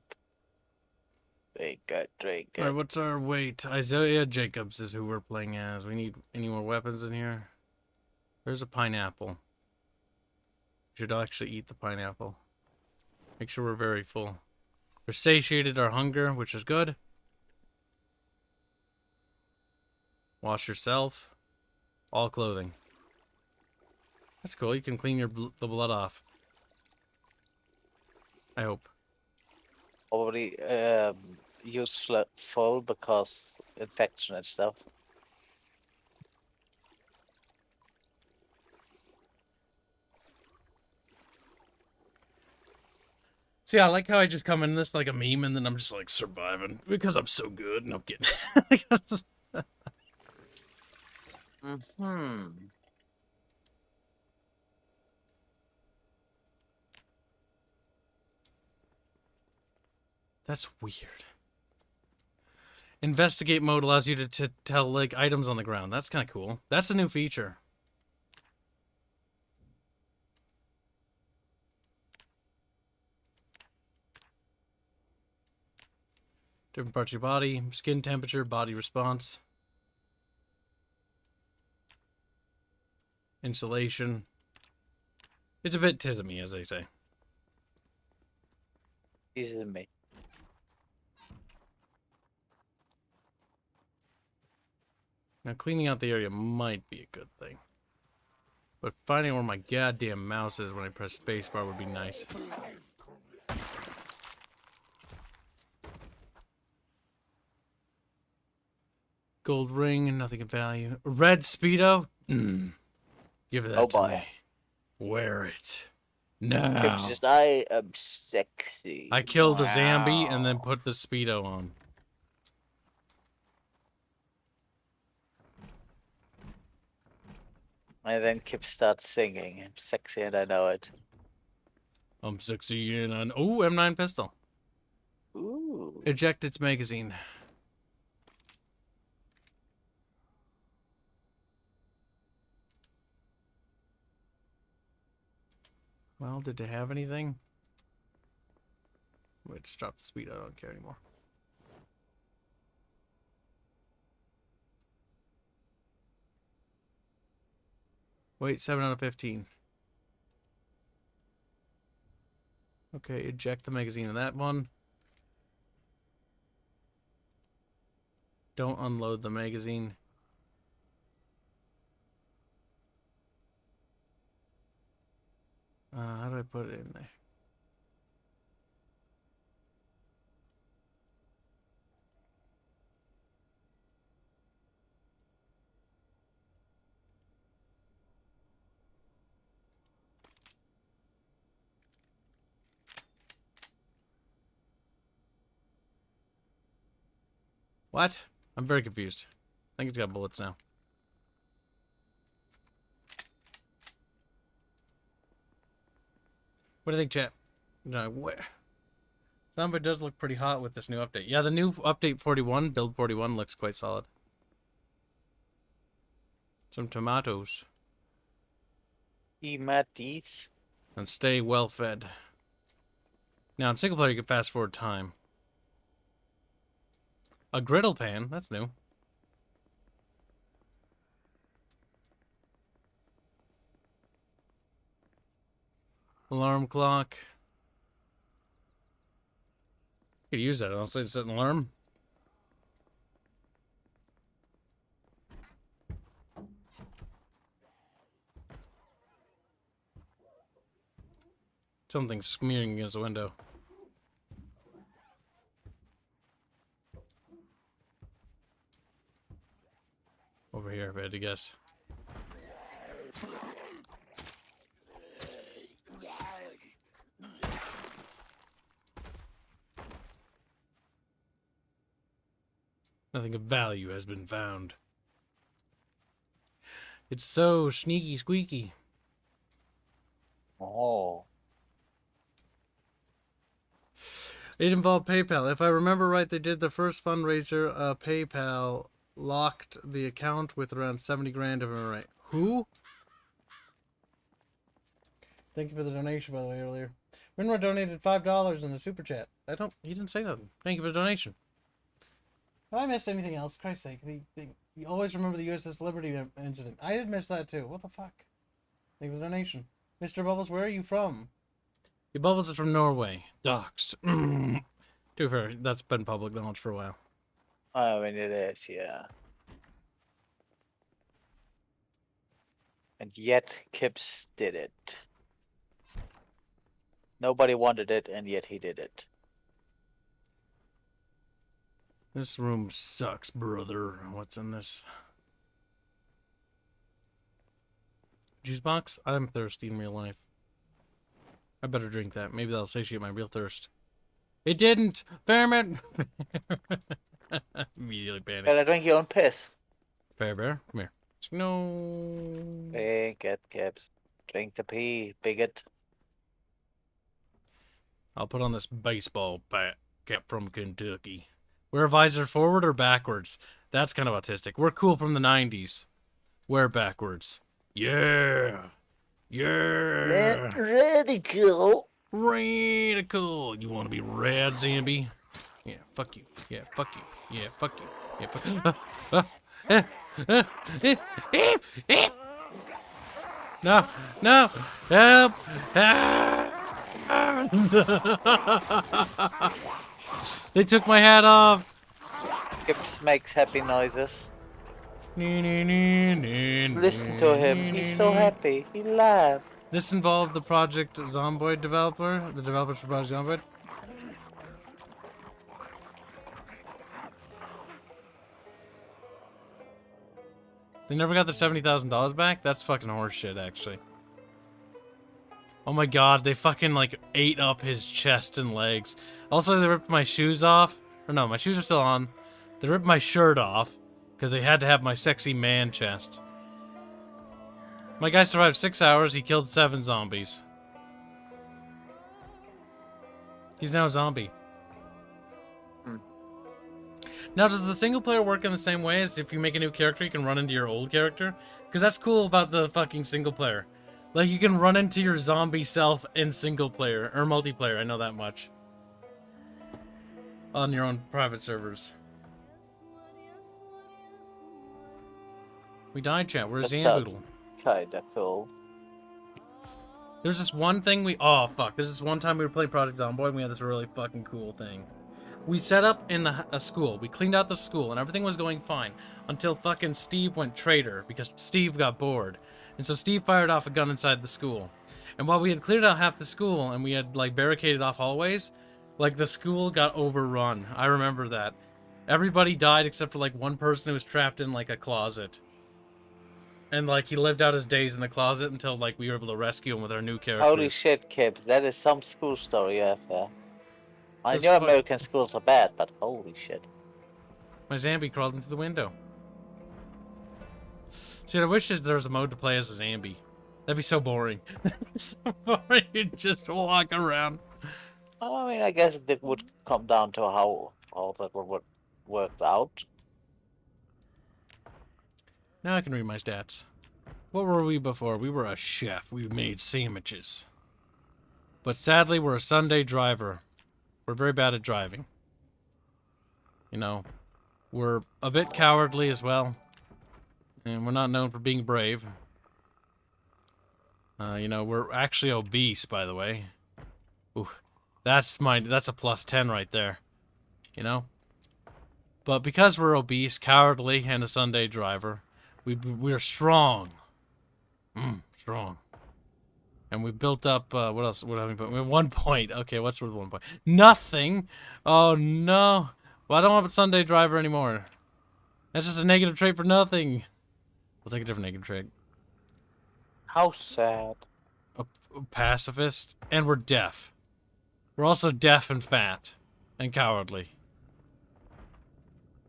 Drink it, drink it. Alright, what's our weight? Isaiah Jacobs is who we're playing as. We need any more weapons in here? There's a pineapple. Should actually eat the pineapple. Make sure we're very full. We're satiated our hunger, which is good. Wash yourself. All clothing. That's cool. You can clean the blood off. I hope. Already useful because infection and stuff. See, I like how I just come in this like a meme and then I'm just like surviving because I'm so good. No, I'm kidding. That's weird. Investigate mode allows you to tell like items on the ground. That's kind of cool. That's a new feature. Different parts of your body, skin temperature, body response, insulation. It's a bit tismy, as they say. Tismy. Now, cleaning out the area might be a good thing. But finding where my goddamn mouse is when I press spacebar would be nice. Gold ring, nothing of value. Red Speedo? Give that to me. Wear it. Now. Just, I am sexy. I killed the zombie and then put the Speedo on. And then Kibs starts singing. I'm sexy and I know it. I'm sexy and I... Ooh, M9 pistol. Ooh. Eject its magazine. Well, did they have anything? Wait, just drop the speed. I don't care anymore. Wait, 7 out of 15. Okay, eject the magazine in that one. Don't unload the magazine. How do I put it in there? What? I'm very confused. I think it's got bullets now. What do you think, chat? No, where? Some of it does look pretty hot with this new update. Yeah, the new update 41, build 41, looks quite solid. Some tomatoes. Tomatoes. And stay well fed. Now in single player you can fast forward time. A griddle pan, that's new. Alarm clock. You could use that. I'll say set an alarm. Something smearing against the window. Over here, if I had to guess. Nothing of value has been found. It's so sneaky squeaky. Oh. It involved PayPal. If I remember right, they did the first fundraiser. PayPal locked the account with around 70 grand, if I'm right. Who? Thank you for the donation, by the way, earlier. Winrow donated $5 in the super chat. He didn't say nothing. Thank you for the donation. If I missed anything else, Christ's sake, you always remember the USS Liberty incident. I did miss that too. What the fuck? Thank you for the donation. Mr. Bubbles, where are you from? Your Bubbles is from Norway. Doxed. To be fair, that's been public knowledge for a while. I mean, it is, yeah. And yet, Kibs did it. Nobody wanted it, and yet he did it. This room sucks, brother. What's in this? Juice box? I'm thirsty in real life. I better drink that. Maybe that'll satiate my real thirst. It didn't! Fairman! Immediately panicked. Gotta drink your own piss. Fair Bear, come here. No. Drink it, Kibs. Drink the pee, bigot. I'll put on this baseball cap from Kentucky. Wear a visor forward or backwards? That's kind of autistic. We're cool from the 90s. Wear backwards. Yeah! Yeah! Radical. Radical! You want to be rad, Zambi? Yeah, fuck you. Yeah, fuck you. Yeah, fuck you. Yeah, fuck you. No! No! Help! They took my hat off! Kibs makes happy noises. Listen Listen to him. He's so happy. He laughs. This involved the Project Zomboid developer, the developers for Project Zomboid. They never got the $70,000 back? That's fucking horseshit, actually. Oh my god, they fucking, like, ate up his chest and legs. Also, they ripped my shoes off. Or no, my shoes are still on. They ripped my shirt off, because they had to have my sexy man chest. My guy survived 6 hours, he killed 7 zombies. He's now a zombie. Now, does the single player work in the same way as if you make a new character, you can run into your old character? Because that's cool about the fucking single player. Like, you can run into your zombie self in single player, or multiplayer, I know that much. On your own private servers. We died, chat. Where's Zamboodle? Kinda cool. There's this one thing oh, fuck. There's this one time we were playing Project Zomboid and we had this really fucking cool thing. We set up in a school. We cleaned out the school and everything was going fine. Until fucking Steve went traitor because Steve got bored. And so Steve fired off a gun inside the school. And while we had cleared out half the school and we had, like, barricaded off hallways, like, the school got overrun. I remember that. Everybody died except for, like, one person who was trapped in, like, a closet. And, like, he lived out his days in the closet until, like, we were able to rescue him with our new characters. Holy shit, Kibs. That is some school story you have there. I know American schools are bad, but holy shit. My zombie crawled into the window. See, I wish there was a mode to play as a zombie. That'd be so boring. That'd be so boring. You'd just walk around. I mean, I guess it would come down to how that would work out. Now I can read my stats. What were we before? We were a chef. We made sandwiches. But sadly, we're a Sunday driver. We're very bad at driving. You know, we're a bit cowardly as well. And we're not known for being brave. You know, we're actually obese, by the way. Ooh, that's a plus 10 right there. You know? But because we're obese, cowardly, and a Sunday driver, we're strong. Strong. And we built up, what else? What have we put? We have 1 point. Okay, what's worth 1 point? Nothing! Oh, no. Well, I don't want a Sunday driver anymore. That's just a negative trait for nothing. We'll take a different negative trait. How sad. A pacifist. And we're deaf. We're also deaf and fat. And cowardly.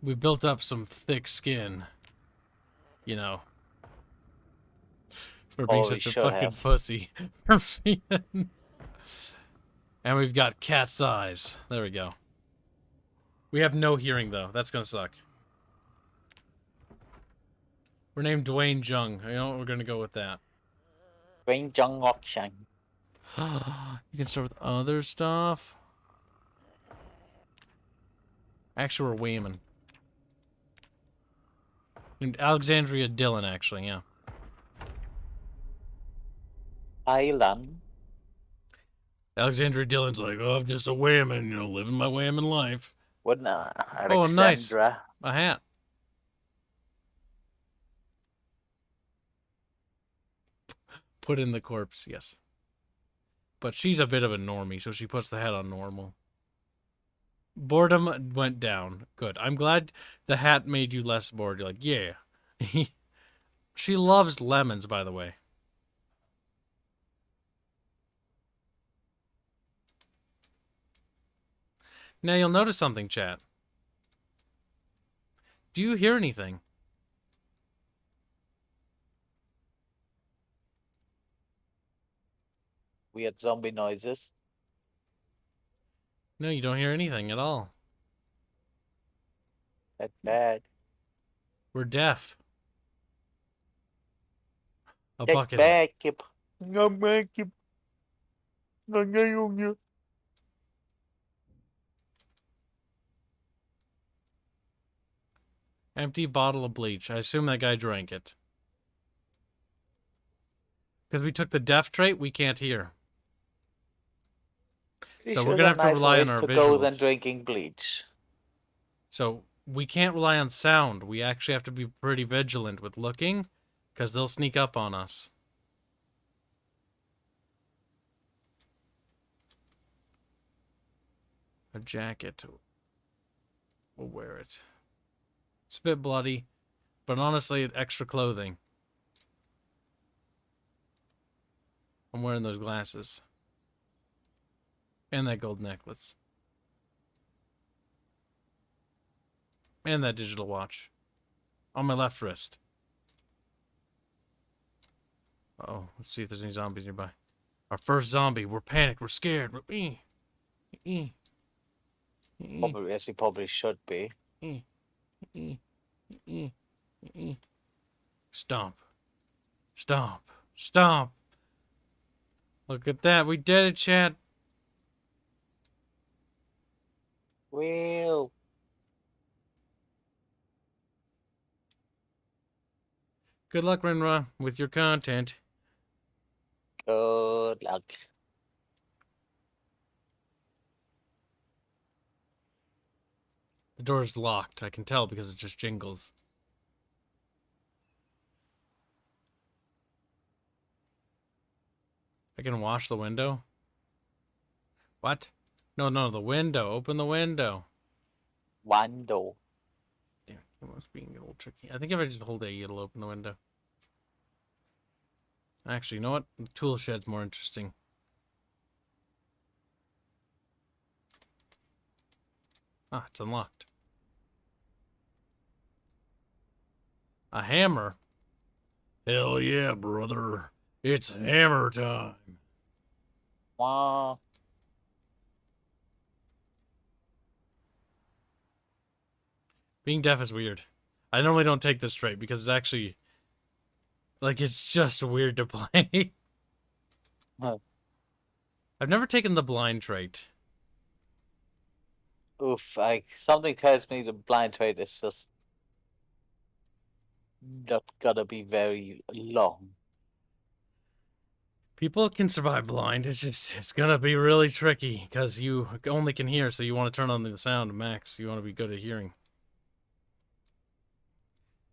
We built up some thick skin. You know. For being such a fucking pussy. And we've got cat's eyes. There we go. We have no hearing, though. That's gonna suck. We're named Dwayne Jung. You know what? We're gonna go with that. Dwayne Jung Okshang. You can start with other stuff. Actually, we're Wayman. Named Alexandria Dillon, actually, yeah. Island. Alexandria Dillon's like, oh, I'm just a whammon, you know, living my whammon life. What? Oh, nice. A hat. Put in the corpse, yes. But she's a bit of a normie, so she puts the head on normal. Boredom went down. Good. I'm glad the hat made you less bored. You're like, yeah. She loves lemons, by the way. Now you'll notice something, chat. Do you hear anything? Weird zombie noises. No, you don't hear anything at all. That's bad. We're deaf. A Get bucket. back, Kib. Come back, Kib. Empty bottle of bleach. I assume that guy drank it. Because we took the deaf trait, we can't hear. So we're going to have to rely on our go than visuals. drinking bleach. So we can't rely on sound. We actually have to be pretty vigilant with looking, because they'll sneak up on us. A jacket. We'll wear it. It's a bit bloody, but honestly, it's extra clothing. I'm wearing those glasses. And that gold necklace. And that digital watch. On my left wrist. Uh-oh, let's see if there's any zombies nearby. Our first zombie. We're panicked. We're scared. Probably, as he probably should be. Stomp. Stomp. Stomp. Look at that. We did it, chat. Well. Good luck, Rinra, with your content. Good luck. The door's locked. I can tell because it just jingles. I can wash the window? What? No, the window. Open the window. Wando. Damn, it must be a little tricky. I think if I just hold A, it'll open the window. Actually, you know what? The tool shed's more interesting. Ah, it's unlocked. A hammer? Hell yeah, brother. It's hammer time. Wah. Being deaf is weird. I normally don't take this trait because it's actually... like, it's just weird to play. Huh. I've never taken the blind trait. Oof, something tells me the blind trait is just not gonna be very long. People can survive blind. It's gonna be really tricky because you only can hear, so you want to turn on the sound max. You want to be good at hearing.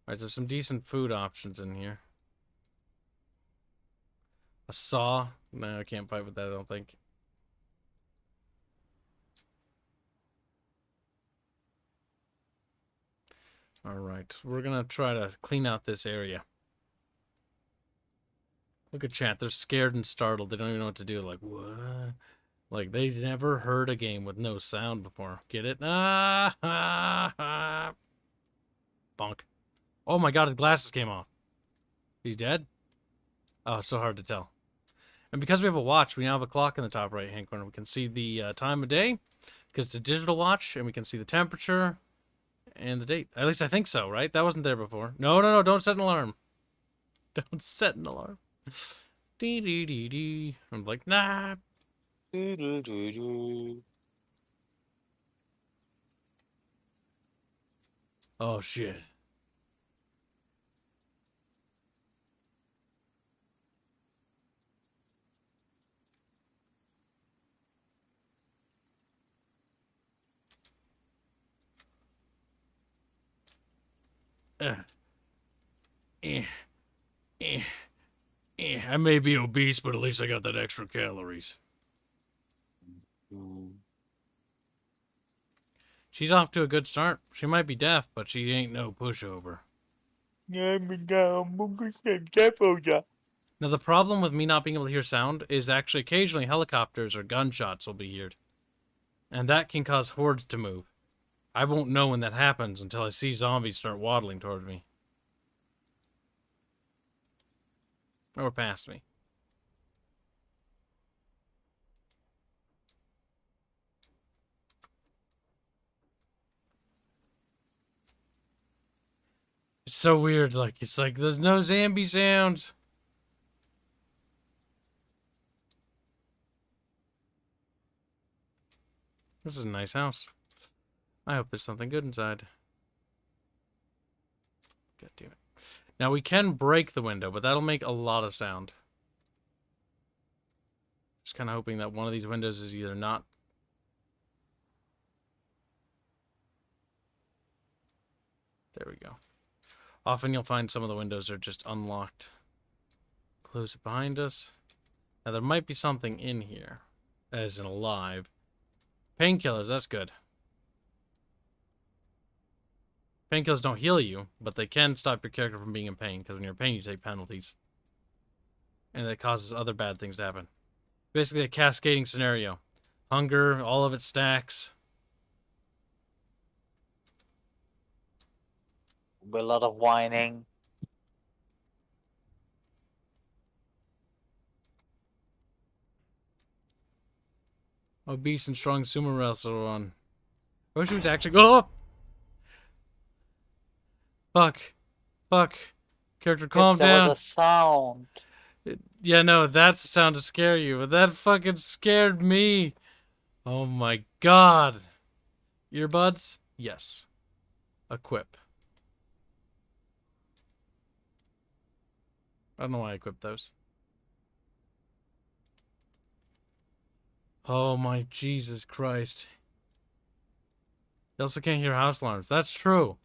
Alright, there's some decent food options in here. A saw? No, I can't fight with that, I don't think. Alright, we're gonna try to clean out this area. Look at chat, they're scared and startled. They don't even know what to do. Like, what? Like, they've never heard a game with no sound before. Get it? Ah, ah, ah. Bonk. Oh my god, his glasses came off. He's dead? Oh, it's so hard to tell. And because we have a watch, we now have a clock in the top right-hand corner. We can see the time of day, because it's a digital watch, and we can see the temperature and the date. At least I think so, right? That wasn't there before. No, don't set an alarm. Don't set an alarm. Dee. I'm like, nah. Oh, shit. I may be obese, but at least I got that extra calories. She's off to a good start. She might be deaf, but she ain't no pushover. Now, the problem with me not being able to hear sound is actually occasionally helicopters or gunshots will be heard. And that can cause hordes to move. I won't know when that happens until I see zombies start waddling toward me. Or past me. It's so weird, like, it's like, there's no zombie sounds. This is a nice house. I hope there's something good inside. God damn it. Now, we can break the window, but that'll make a lot of sound. Just kind of hoping that one of these windows is either not... There we go. Often you'll find some of the windows are just unlocked. Close it behind us. Now, there might be something in here, as in alive. Painkillers, that's good. Painkillers don't heal you, but they can stop your character from being in pain, because when you're in pain, you take penalties. And that causes other bad things to happen. Basically a cascading scenario. Hunger, all of it stacks. A lot of whining. Obese and strong sumo wrestler on. I wish it was actually go. Fuck. Fuck. Character, calm down. There was a sound. Yeah, no, that's a sound to scare you, but that fucking scared me. Oh my god. Earbuds? Yes. Equip. I don't know why I equipped those. Oh my Jesus Christ. You also can't hear house alarms. That's true.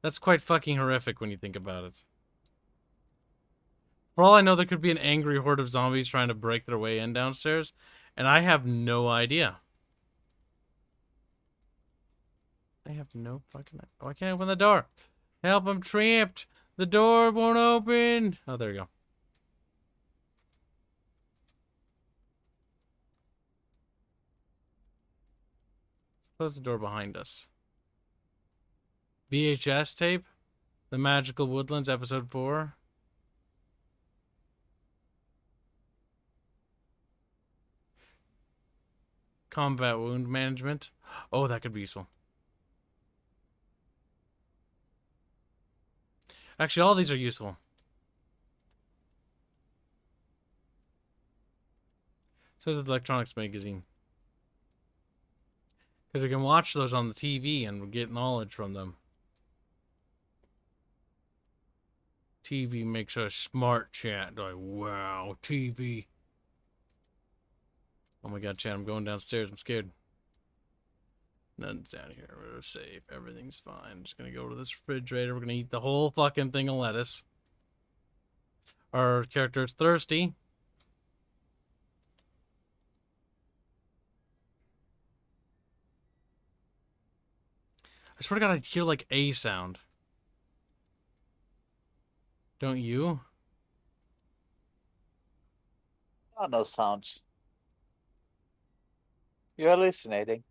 That's quite fucking horrific when you think about it. For all I know, there could be an angry horde of zombies trying to break their way in downstairs, and I have no idea. I have no fucking... Oh, I can't open the door. Help, I'm trapped. The door won't open. Oh, there we go. Close the door behind us. VHS tape? The Magical Woodlands, episode 4. Combat wound management. Oh, that could be useful. Actually, all these are useful. So is the Electronics magazine. Because we can watch those on the TV and get knowledge from them. TV makes us smart, chat. Like, wow, TV. Oh my god, chat, I'm going downstairs. I'm scared. Nothing's down here. We're safe. Everything's fine. I'm just gonna go to this refrigerator. We're gonna eat the whole fucking thing of lettuce. Our character is thirsty. I swear to god, I hear like a sound. Don't you? Oh, no sounds. You're hallucinating.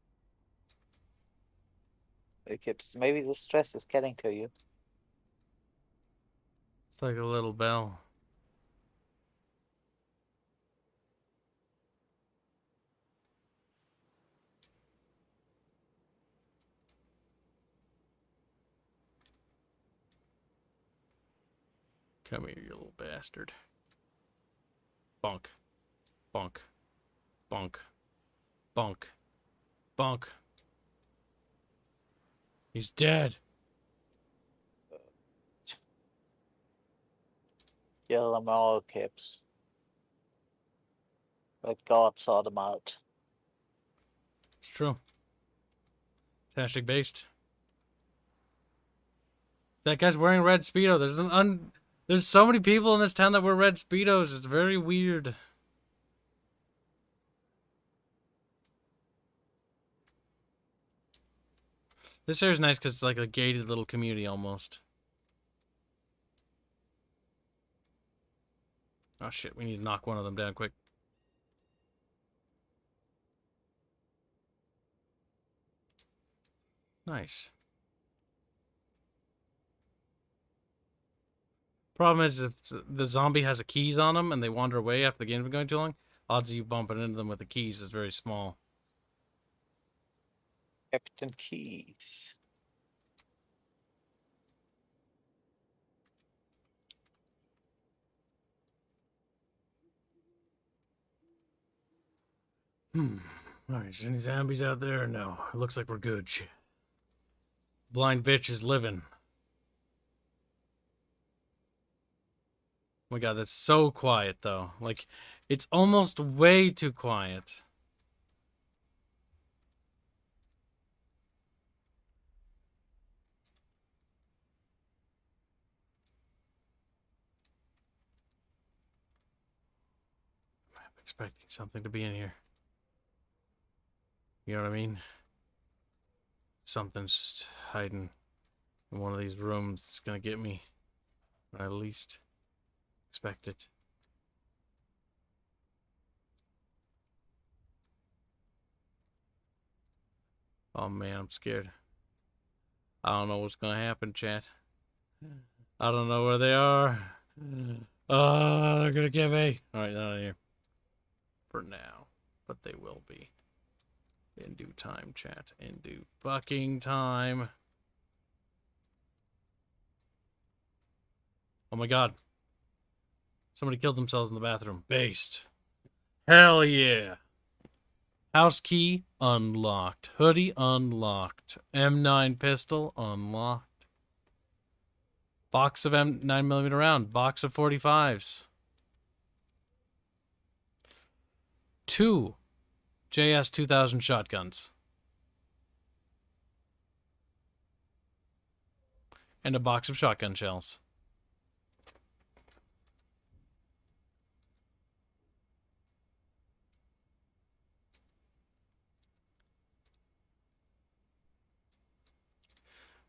Kibs, maybe the stress is getting to you. It's like a little bell. Come here, you little bastard. Bonk. Bonk. Bonk. Bonk. Bonk. He's dead. Kill them all, Kibs. But God saw them out. It's true. It's hashtag based. That guy's wearing red Speedo. There's so many people in this town that wear red Speedos. It's very weird. This area's nice because it's like a gated little community almost. Oh shit, we need to knock one of them down quick. Nice. Problem is, if the zombie has a keys on them and they wander away after the game's been going too long, odds of you bumping into them with the keys is very small. Captain Keys. Alright, is there any zombies out there? No. It looks like we're good. Shit. Blind bitch is living. Oh my god, that's so quiet though. Like, it's almost way too quiet. I'm expecting something to be in here. You know what I mean? Something's just hiding in one of these rooms. It's gonna get me. Or at least expect it. Oh man, I'm scared. I don't know what's gonna happen, chat. I don't know where they are. Oh, they're gonna get me. Alright, they're not here. For now. But they will be. In due time, chat. In due fucking time. Oh my god. Somebody killed themselves in the bathroom. Based. Hell yeah. House key unlocked. Hoodie unlocked. M9 pistol unlocked. Box of M9mm round. Box of 45s. 2 JS 2000 shotguns. And a box of shotgun shells.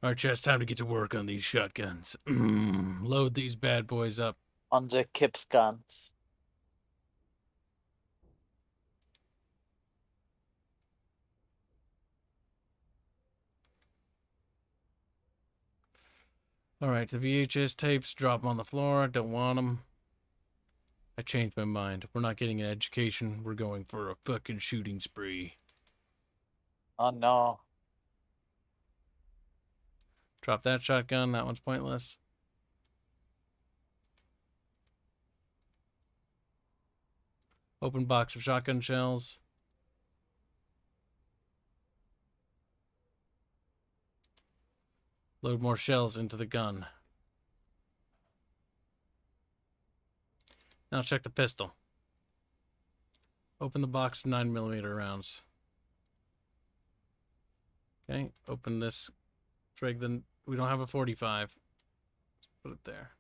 Alright, chat, it's time to get to work on these shotguns. Load these bad boys up. On the Kibs guns. Alright, the VHS tapes, drop them on the floor. Don't want them. I changed my mind. We're not getting an education. We're going for a fucking shooting spree. Oh no. Drop that shotgun. That one's pointless. Open box of shotgun shells. Load more shells into the gun. Now check the pistol. Open the box of 9mm rounds. Okay, open this. Drag the... We don't have a 45. Let's put it there.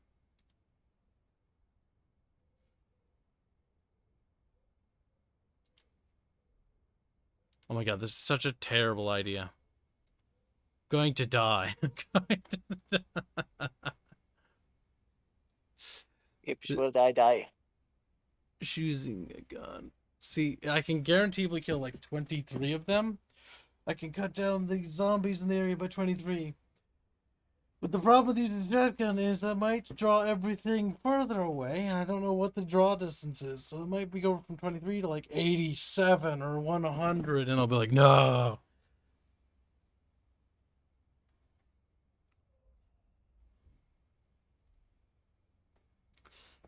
Oh my god, this is such a terrible idea. Going to die. Going to die. Kibs will die. Choosing a gun. See, I can guaranteedly kill like 23 of them. I can cut down the zombies in the area by 23. But the problem with using a shotgun is that might draw everything further away, and I don't know what the draw distance is. So it might be going from 23 to like 87 or 100, and I'll be like, no.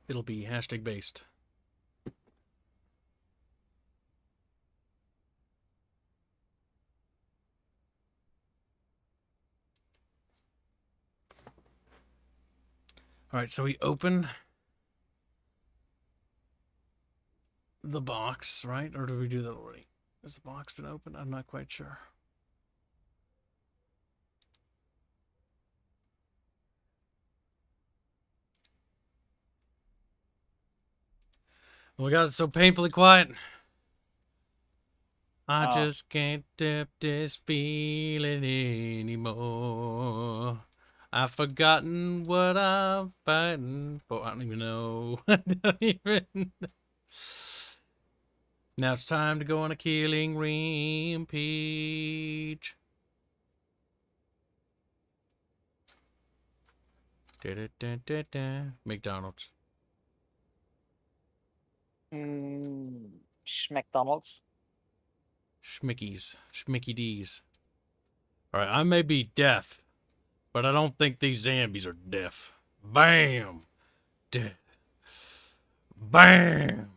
It'll be hashtag based. All right, so we open the box, right? Or did we do that already? Has the box been opened? I'm not quite sure. Oh my god, it's so painfully quiet. I just can't stop this feeling anymore. I've forgotten what I'm fighting for. I don't even know. I don't even. Now it's time to go on a killing rampage. McDonald's. McDonald's. Schmickies. Schmicky D's. Alright, I may be deaf, but I don't think these zombies are deaf. Bam! Dead. Bam!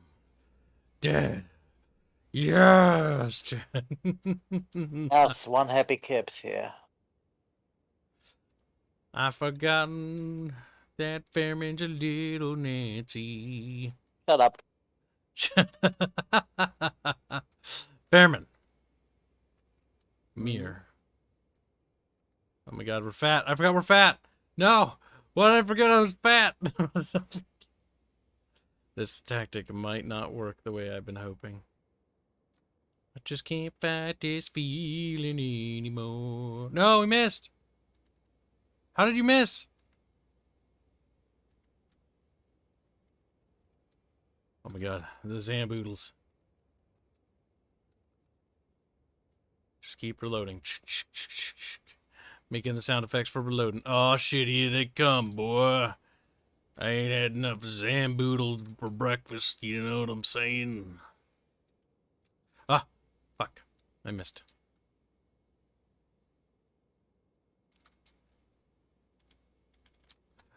Dead. Yes! Yes, one happy Kibs here. I've forgotten that Fairman's a little Nancy. Shut up. Fairman. Mirror. Oh my god, we're fat. I forgot we're fat. No! Why did I forget I was fat? This tactic might not work the way I've been hoping. I just can't fight this feeling anymore. No, we missed. How did you miss? Oh my god, the Zamboodles. Just keep reloading. Making the sound effects for reloading. Oh shit, here they come, boy. I ain't had enough Zamboodle for breakfast, you know what I'm saying? Ah, fuck. I missed.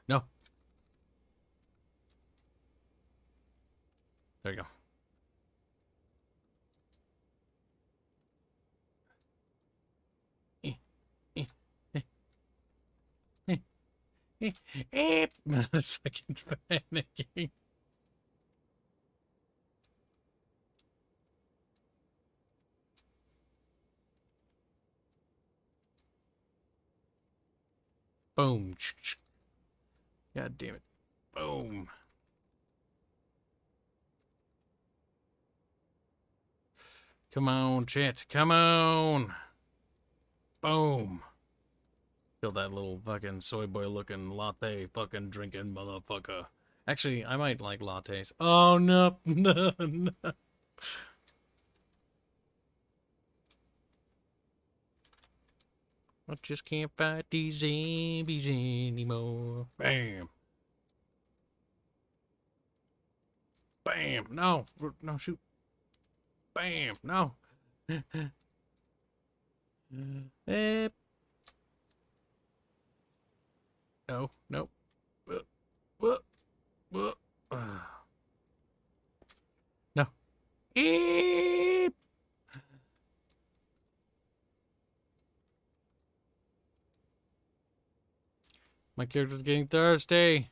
No. There you go. Fucking panicking. Boom. God damn it. Boom. Come on, chat. Come on. Boom. Kill that little fucking soy boy looking latte fucking drinking motherfucker. Actually, I might like lattes. Oh, no. No, no. I just can't fight these zombies anymore. Bam. Bam. No. No, shoot. Bam. No. No. No. No. Eep. My character's getting thirsty.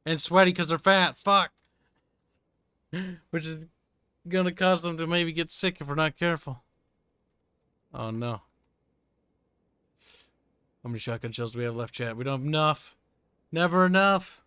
And sweaty because they're fat. Fuck. Which is gonna cause them to maybe get sick if we're not careful. Oh no. How many shotgun shells do we have left, chat? We don't have enough. Never enough.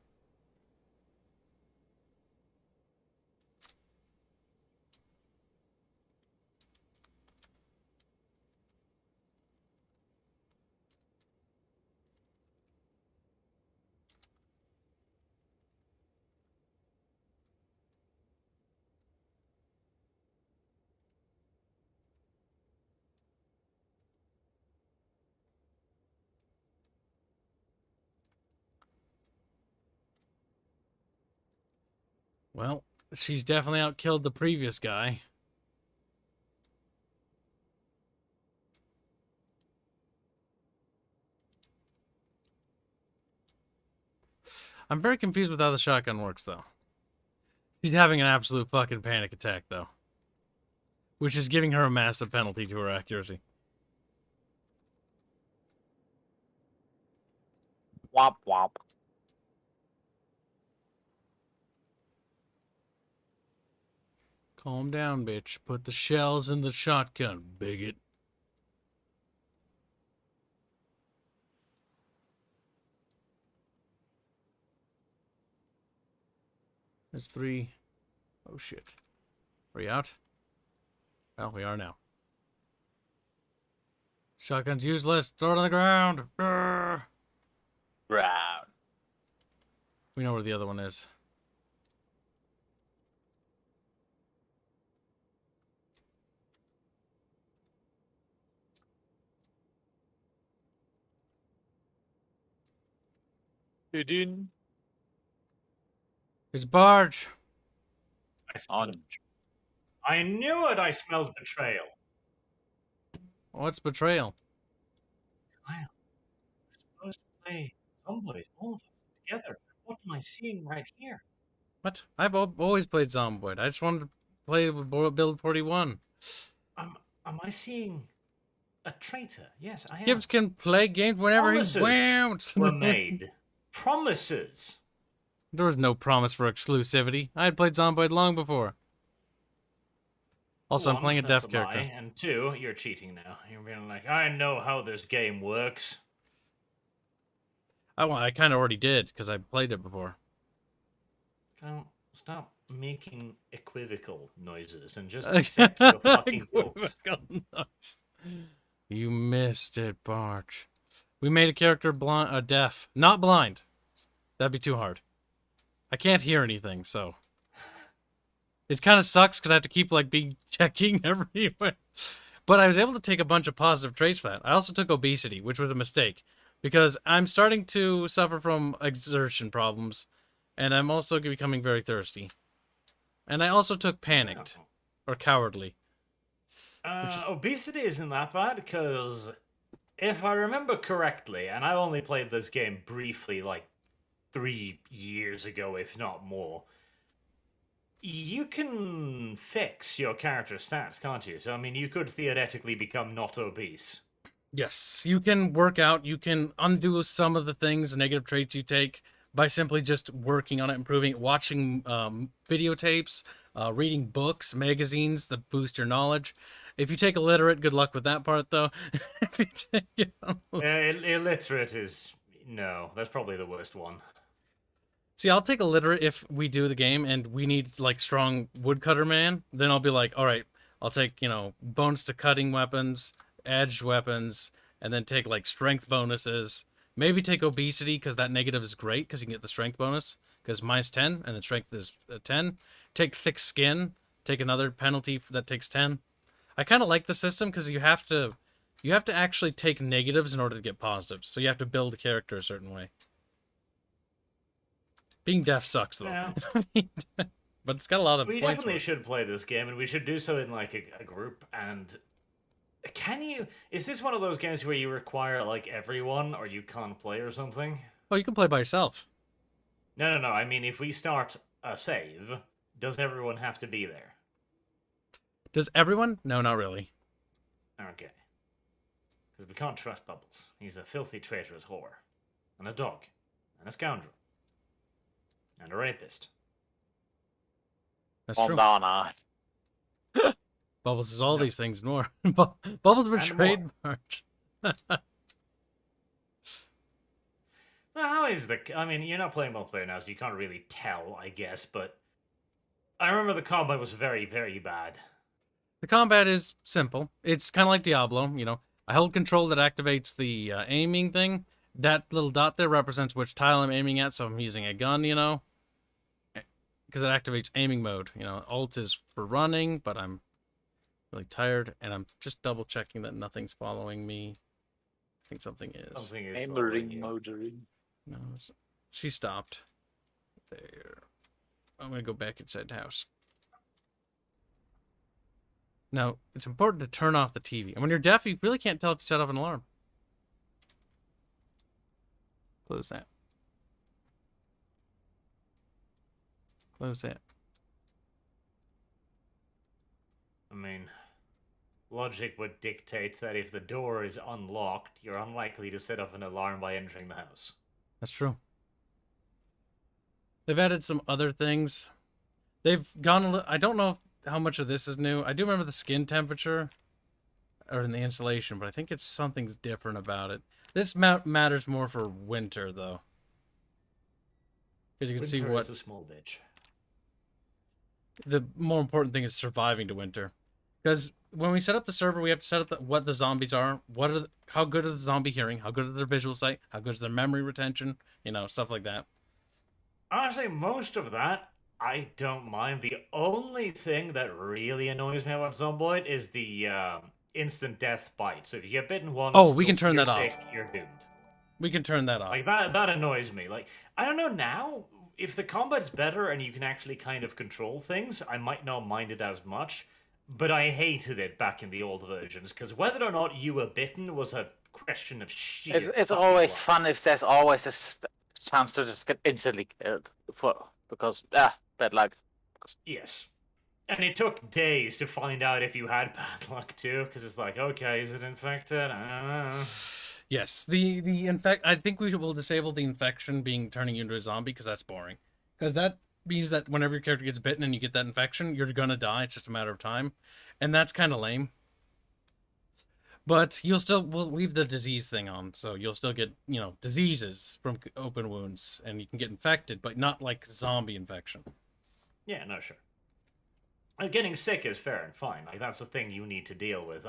Well, she's definitely outkilled the previous guy. I'm very confused with how the shotgun works, though. She's having an absolute fucking panic attack, though. Which is giving her a massive penalty to her accuracy. Womp womp. Calm down, bitch. Put the shells in the shotgun, bigot. There's 3. Oh, shit. Are you out? Well, we are now. Shotgun's useless. Throw it on the ground. Brrr. Round. We know where the other one is. It's barge. On. I knew it! I smelled betrayal. What's betrayal? Wow. We're supposed to play Zomboid, all of us together. What am I seeing right here? What? I've always played Zomboid. I just wanted to play with Build 41. Am I seeing a traitor? Yes, I am. Kibs can play games whenever he wants. Were made. Promises. There was no promise for exclusivity. I had played Zomboid long before. Also, I'm playing a that's deaf character. Lie. And two, you're cheating now. You're being like, I know how this game works. I kind of already did, because I played it before. Stop making equivocal noises and just accept your fucking quotes. You missed it, Barch. We made a character deaf. Not blind. That'd be too hard. I can't hear anything, so... It kind of sucks, because I have to keep, like, checking everywhere. But I was able to take a bunch of positive traits for that. I also took obesity, which was a mistake. Because I'm starting to suffer from exertion problems. And I'm also becoming very thirsty. And I also took panicked. Or cowardly. Obesity isn't that bad, because if I remember correctly, and I only played this game briefly, like 3 years ago, if not more, you can fix your character stats, can't you? So, I mean, you could theoretically become not obese. Yes, you can work out, you can undo some of the things, negative traits you take, by simply just working on it, improving it, watching videotapes, reading books, magazines that boost your knowledge. If you take illiterate, good luck with that part, though. If you take, illiterate is... No, that's probably the worst one. See, I'll take illiterate if we do the game and we need, like, strong woodcutter man. Then I'll be like, all right, I'll take, bonus to cutting weapons, edged weapons, and then take, like, strength bonuses. Maybe take obesity, because that negative is great, because you can get the strength bonus, because mine's 10, and the strength is 10. Take thick skin, take another penalty that takes 10. I kind of like the system, because you have to actually take negatives in order to get positives, so you have to build a character a certain way. Being deaf sucks, though. Yeah. But it's got a lot of We points. definitely should play this game, and we should do so in, like, a group, and... Is this one of those games where you require, like, everyone, or you can't play or something? Oh, you can play by yourself. No, I mean, if we start a save, does everyone have to be there? Does everyone? No, not really. Okay. Because we can't trust Bubbles. He's a filthy traitorous whore. And a dog. And a scoundrel. And a rapist. That's true. Bubbles is all these things and more. Bubbles betrayed March. How is the... I mean, you're not playing multiplayer now, so you can't really tell, I guess, but... I remember the combat was very, very bad. The combat is simple. It's kind of like Diablo, I hold control that activates the aiming thing. That little dot there represents which tile I'm aiming at, so I'm using a gun, because it activates aiming mode. Alt is for running, but I'm really tired, and I'm just double checking that nothing's following me. I think something is. Something is Motoring. No, she stopped. There. I'm gonna go back inside the house. Now, it's important to turn off the TV. And when you're deaf, you really can't tell if you set off an alarm. Close that. Close that. I mean, logic would dictate that if the door is unlocked, you're unlikely to set off an alarm by entering the house. That's true. They've added some other things. They've gone a little... I don't know how much of this is new. I do remember the skin temperature or in the insulation, but I think it's something different about it. This matters more for winter, though. Because you can see what... is a small bitch. the more important thing is surviving to winter. Because when we set up the server, we have to set up what the zombies are, how good is the zombie hearing, how good is their visual sight, how good is their memory retention, stuff like that. Honestly, most of that, I don't mind. The only thing that really annoys me about Zomboid is the instant death bite. So if you get bitten once, Oh, we can turn you're that sick, off. you're doomed. We can turn that off. Like, that annoys me. Like, I don't know now, if the combat's better and you can actually kind of control things, I might not mind it as much. But I hated it back in the old versions, because whether or not you were bitten was a question of sheer It's always fun if there's always a chance to just get instantly killed. Because, bad luck. Yes. And it took days to find out if you had bad luck too, because it's like, okay, is it infected? I don't know. Yes, I think we will disable the infection turning you into a zombie, because that's boring. Because that means that whenever your character gets bitten and you get that infection, you're gonna die. It's just a matter of time, and that's kind of lame. But we'll leave the disease thing on, so you'll still get diseases from open wounds, and you can get infected, but not like zombie infection. Yeah, no, sure. Getting sick is fair and fine. Like, that's the thing you need to deal with.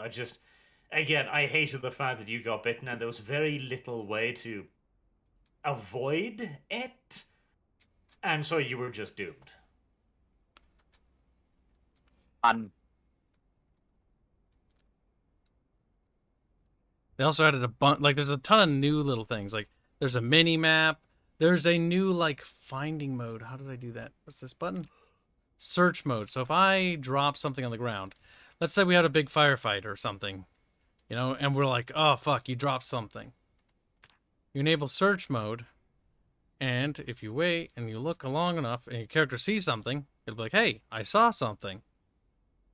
Again, I hated the fact that you got bitten, and there was very little way to avoid it, and so you were just doomed. They also added a bunch, like, there's a ton of new little things. Like, there's a mini map. There's a new, like, finding mode. How did I do that? What's this button? Search mode. So if I drop something on the ground, let's say we had a big firefight or something, and we're like, oh, fuck, you dropped something. You enable search mode, and if you wait and you look long enough and your character sees something, it'll be like, hey, I saw something.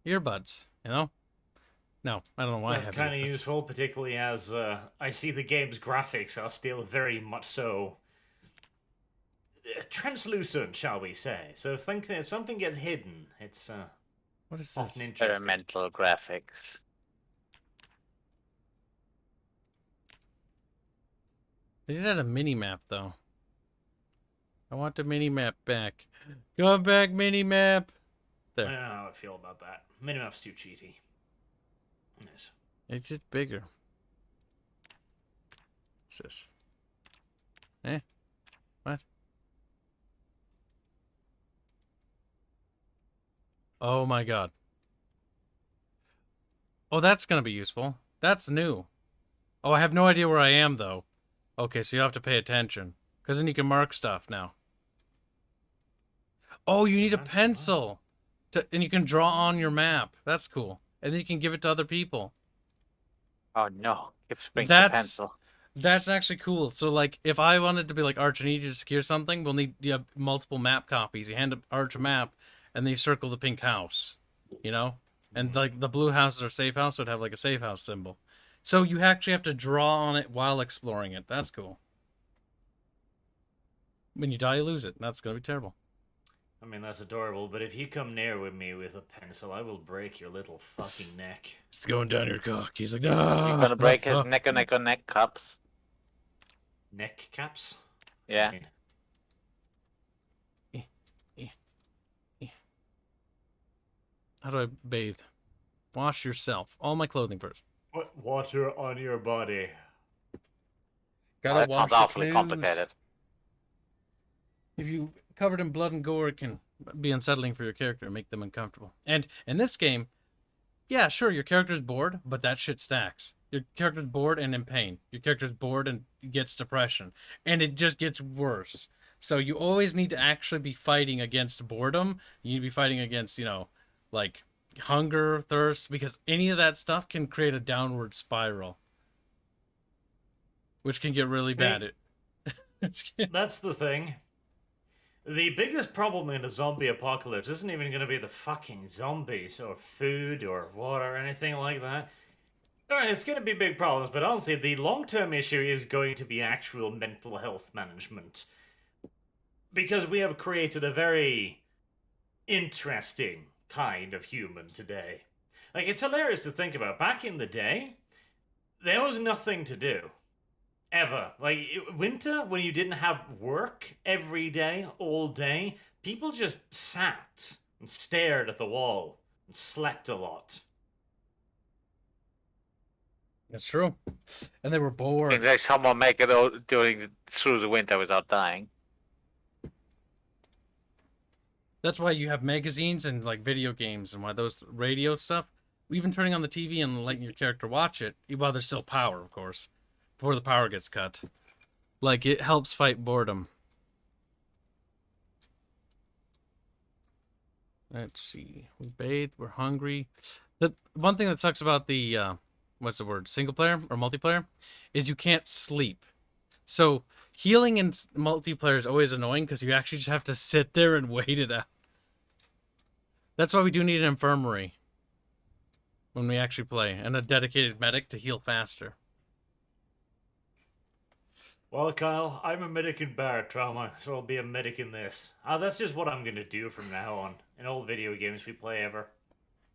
Earbuds, No, I don't know why I have That's kind of earbuds. useful, particularly as I see the game's graphics are still very much so translucent, shall we say. So if something gets hidden, it's what is often this? interesting. Experimental graphics. They did add a mini map though. I want the mini map back. Go back, mini map. There. I don't know how I feel about that. Minimap's too cheaty. Yes. It's just bigger. What's this? What? Oh my god. Oh, that's gonna be useful. That's new. Oh, I have no idea where I am though. Okay, so you have to pay attention. Because then you can mark stuff now. Oh, you need a pencil. And you can draw on your map. That's cool. And then you can give it to other people. Oh no, Kibs brings the pencil. That's actually cool. So, like, if I wanted to be like, Arch, I need you to secure something, we'll need multiple map copies. You hand Arch a map, and then you circle the pink house, And, like, the blue house is our safe house, so it'd have, like, a safe house symbol. So you actually have to draw on it while exploring it. That's cool. When you die, you lose it. That's going to be terrible. I mean, that's adorable, but if you come near with me with a pencil, I will break your little fucking neck. It's going down your cock. He's like, ah! You're gonna break his neck cups. Neck caps? Yeah. How do I bathe? Wash yourself. All my clothing first. Put water on your body. That sounds awfully complicated. If you covered in blood and gore, it can be unsettling for your character and make them uncomfortable. And in this game, yeah, sure, your character's bored, but that shit stacks. Your character's bored and in pain. Your character's bored and gets depression. And it just gets worse. So you always need to actually be fighting against boredom. You need to be fighting against, like hunger, thirst, because any of that stuff can create a downward spiral. Which can get really bad. That's the thing. The biggest problem in the zombie apocalypse isn't even going to be the fucking zombies or food or water or anything like that. Alright, it's going to be big problems, but honestly, the long-term issue is going to be actual mental health management. Because we have created a very interesting kind of human today. Like, it's hilarious to think about. Back in the day, there was nothing to do. Ever. Like, winter, when you didn't have work every day, all day, people just sat and stared at the wall and slept a lot. That's true. And they were bored. Seems like someone make it all through the winter without dying. That's why you have magazines and like video games, and why those radio stuff, even turning on the TV and letting your character watch it, while there's still power, of course, before the power gets cut. Like, it helps fight boredom. Let's see. We bathed, we're hungry. The one thing that sucks about the what's the word, single player or multiplayer, is you can't sleep. So healing in multiplayer is always annoying because you actually just have to sit there and wait it out. That's why we do need an infirmary when we actually play, and a dedicated medic to heal faster. Well, Kyle, I'm a medic in Bar Trauma, so I'll be a medic in this. That's just what I'm gonna do from now on, in all video games we play ever.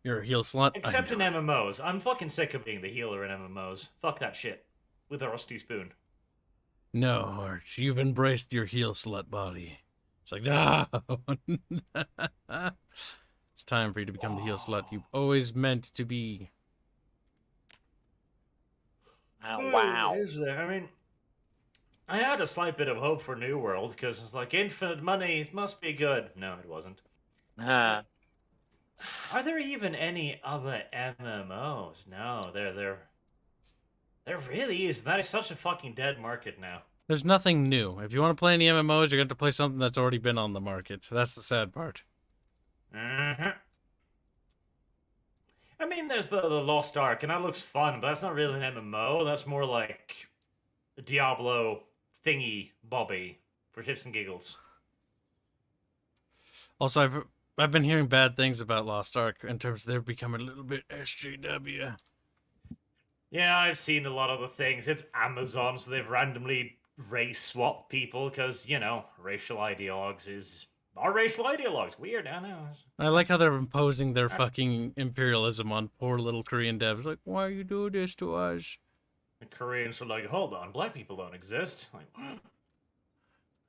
You're a heal slut? Except in MMOs. I'm fucking sick of being the healer in MMOs. Fuck that shit. With a rusty spoon. No, Arch, you've embraced your heal slut body. It's like, no! It's time for you to become the heal slut you've always meant to be. Oh, wow. Is there? I mean, I had a slight bit of hope for New World, because it's like, infinite money must be good. No, it wasn't. Are there even any other MMOs? No, there really is. That is such a fucking dead market now. There's nothing new. If you want to play any MMOs, you're going to play something that's already been on the market. That's the sad part. I mean, there's the Lost Ark, and that looks fun, but that's not really an MMO. That's more like the Diablo thingy bobby for shits and giggles. Also, I've been hearing bad things about Lost Ark in terms of they're becoming a little bit SJW. Yeah, I've seen a lot of the things. It's Amazon, so they've randomly race swapped people because, you know, racial ideologues are racial ideologues. Weird, I know. I like how they're imposing their fucking imperialism on poor little Korean devs. Like, why you do this to us? The Koreans are like, hold on, black people don't exist. Like, I mean,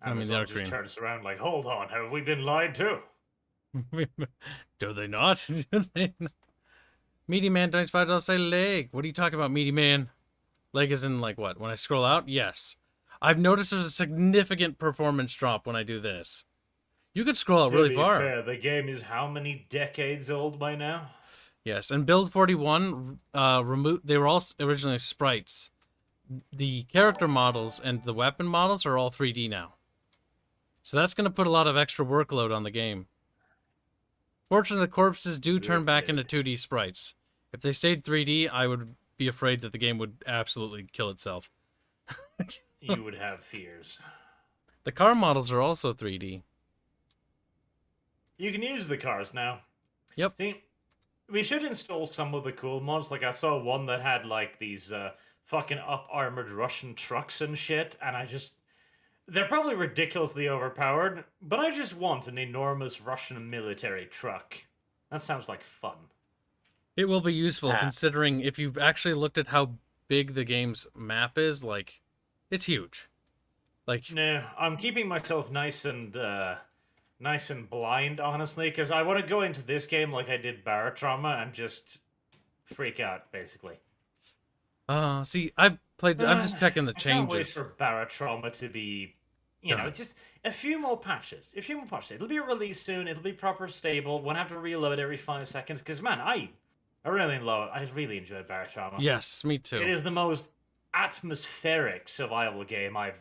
Amazon they're just Korean. turns around like, hold on, have we been lied to? Do they not? Meaty Man dies $5 say leg. What are you talking about, Meaty Man? Leg is in like what? When I scroll out? Yes. I've noticed there's a significant performance drop when I do this. You could scroll out To really be far. fair, the game is how many decades old by now? Yes, and Build 41, they were all originally sprites. The character models and the weapon models are all 3D now. So that's going to put a lot of extra workload on the game. Fortunately, the corpses do turn back into 2D sprites. If they stayed 3D, I would be afraid that the game would absolutely kill itself. You would have fears. The car models are also 3D. You can use the cars now. Yep. See, we should install some of the cool mods. Like, I saw one that had, like, these fucking up-armored Russian trucks and shit, and I just... They're probably ridiculously overpowered, but I just want an enormous Russian military truck. That sounds like fun. It will be useful, considering if you've actually looked at how big the game's map is, like, it's huge. Like, No, I'm keeping myself nice and blind, honestly, because I want to go into this game like I did Barotrauma and just freak out, basically. see, I'm just checking the I can't wait changes. for Barotrauma to be, you know, just a few more patches. It'll be released soon. It'll be proper stable. Won't have to reload every 5 seconds. Because, man, I really enjoyed Barotrauma. Yes, me too. It is the most atmospheric survival game I've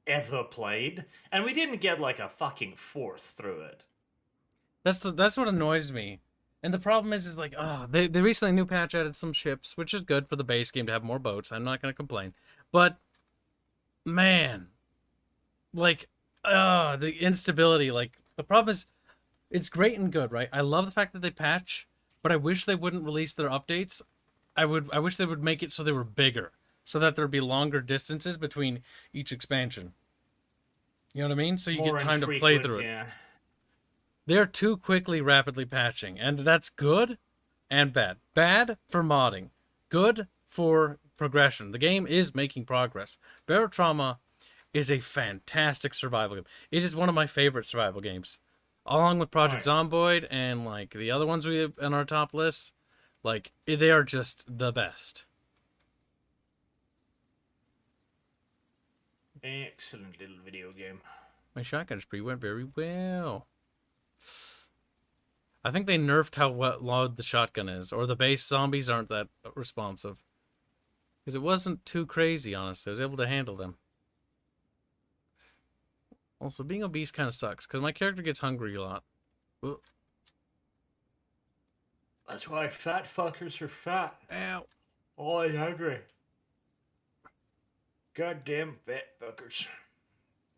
ever played, and we didn't get like a fucking fourth through it. That's what annoys me. And the problem is like, they recently new patch added some ships, which is good for the base game to have more boats. I'm not gonna complain, but man, like, the instability. Like, the problem is, it's great and good, right? I love the fact that they patch, but I wish they wouldn't release their updates. I wish they would make it so they were bigger, so that there'd be longer distances between each expansion. You know what I mean? So you More get time to play infrequent, through it. yeah. They're too quickly, rapidly patching, and that's good and bad. Bad for modding, good for progression. The game is making progress. Barotrauma is a fantastic survival game. It is one of my favorite survival games. along with Project Right. Zomboid and like the other ones we have on our top list, like they are just the best. Excellent little video game. My shotgun spree went very well. I think they nerfed how loud the shotgun is, or the base zombies aren't that responsive. Because it wasn't too crazy, honestly. I was able to handle them. Also, being obese kind of sucks, because my character gets hungry a lot. Ugh. That's why fat fuckers are fat. Ow. Always hungry. Goddamn fat fuckers.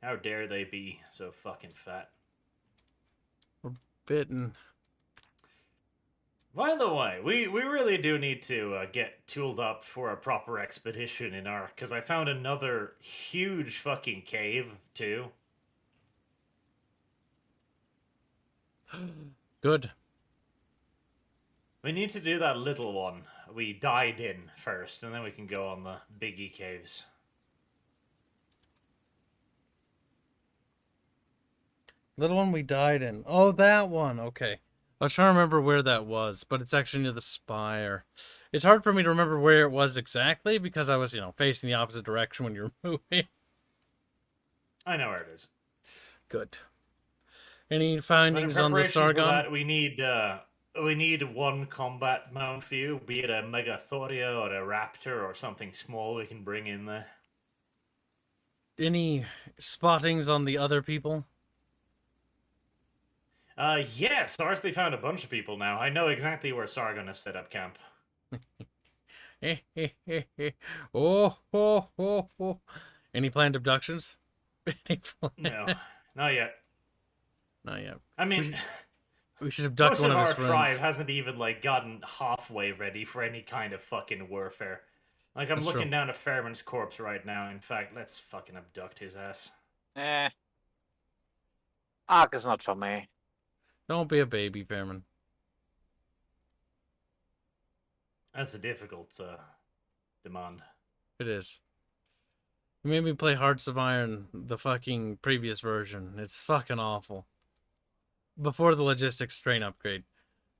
How dare they be so fucking fat? Bitten. By the way, we really do need to get tooled up for a proper expedition in Ark, because I found another huge fucking cave, too. Good. We need to do that little one we died in first, and then we can go on the biggie caves. Little one we died in. Oh, that one. Okay. I was trying to remember where that was, but it's actually near the spire. It's hard for me to remember where it was exactly because I was, facing the opposite direction when you were moving. I know where it is. Good. Any But in findings on the preparation for Sargon? that, we need one combat mount for you, be it a Megathoria or a Raptor or something small we can bring in there. Any spottings on the other people? Yes, Arsley found a bunch of people now. I know exactly where Sargon has set up camp. Oh. Any planned abductions? No, not yet. Not yet. I mean, we should abduct most one of of our his friends. tribe hasn't even gotten halfway ready for any kind of fucking warfare. Like, I'm That's looking true. down at Fairman's corpse right now. In fact, let's fucking abduct his ass. Ark is not for me. Don't be a baby, Fairman. That's a difficult demand. It is. You made me play Hearts of Iron, the fucking previous version. It's fucking awful. Before the logistics train upgrade.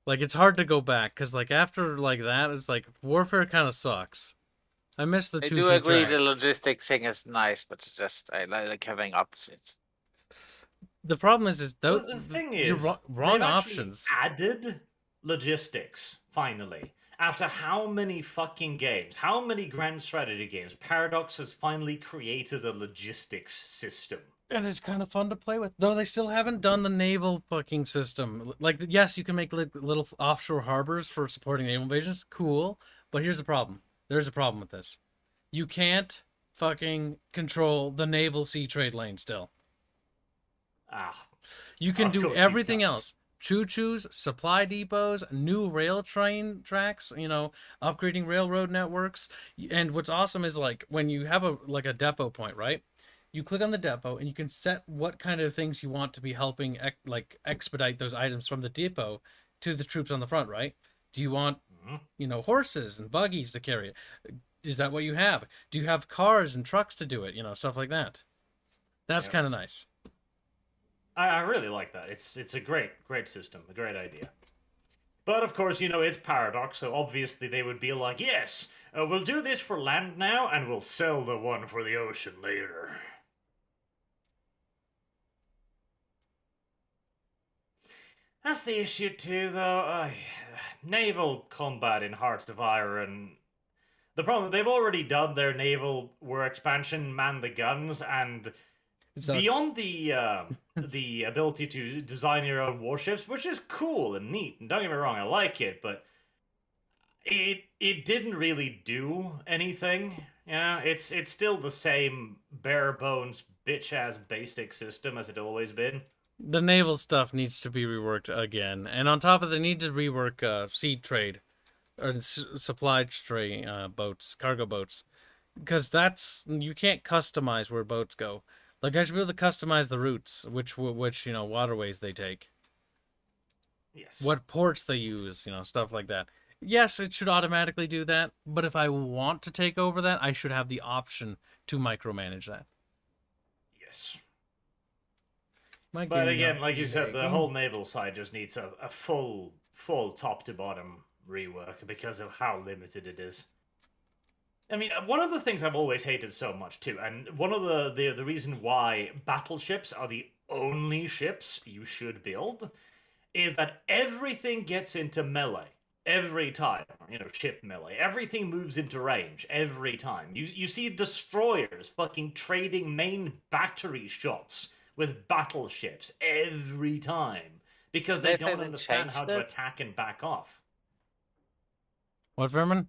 Like, it's hard to go back, because, after, that, it's warfare kind of sucks. I miss the I two do agree tracks. the logistics thing is nice, but I like having options. The problem is The thing is, wrong they've actually options. added logistics, finally. After how many fucking games, how many grand strategy games, Paradox has finally created a logistics system. And it's kind of fun to play with. Though they still haven't done the naval fucking system. Yes, you can make little offshore harbors for supporting naval invasions. Cool. But here's the problem. There's a problem with this. You can't fucking control the naval sea trade lane still. You can do everything else. Choo-choos, supply depots, new rail train tracks, upgrading railroad networks. And what's awesome is when you have a depot point, right? You click on the depot and you can set what kind of things you want to be helping expedite those items from the depot to the troops on the front, right? Do you want, horses and buggies to carry it? Is that what you have? Do you have cars and trucks to do it? Stuff like that. That's kind of nice. I really like that. It's a great system, a great idea. But of course, it's Paradox, so obviously they would be like, yes, we'll do this for land now, and we'll sell the one for the ocean later. That's the issue too, though. Naval combat in Hearts of Iron. The problem, they've already done their naval war expansion, man the guns, and beyond the ability to design your own warships, which is cool and neat, and don't get me wrong, I like it, but it didn't really do anything. It's still the same bare bones bitch ass basic system as it always been. The naval stuff needs to be reworked again, and on top of they need to rework sea trade or supply trade boats, cargo boats, because you can't customize where boats go. I should be able to customize the routes, which waterways they take. Yes. What ports they use, stuff like that. Yes, it should automatically do that, but if I want to take over that, I should have the option to micromanage that. Yes. My But game again, not like you said, the lagging. whole naval side just needs a full top to bottom rework because of how limited it is. I mean, one of the things I've always hated so much too, and one of the reason why battleships are the only ships you should build, is that everything gets into melee every time. You know, ship melee. Everything moves into range every time. You see destroyers fucking trading main battery shots with battleships every time because they don't understand how to attack and back off. What, Vermin?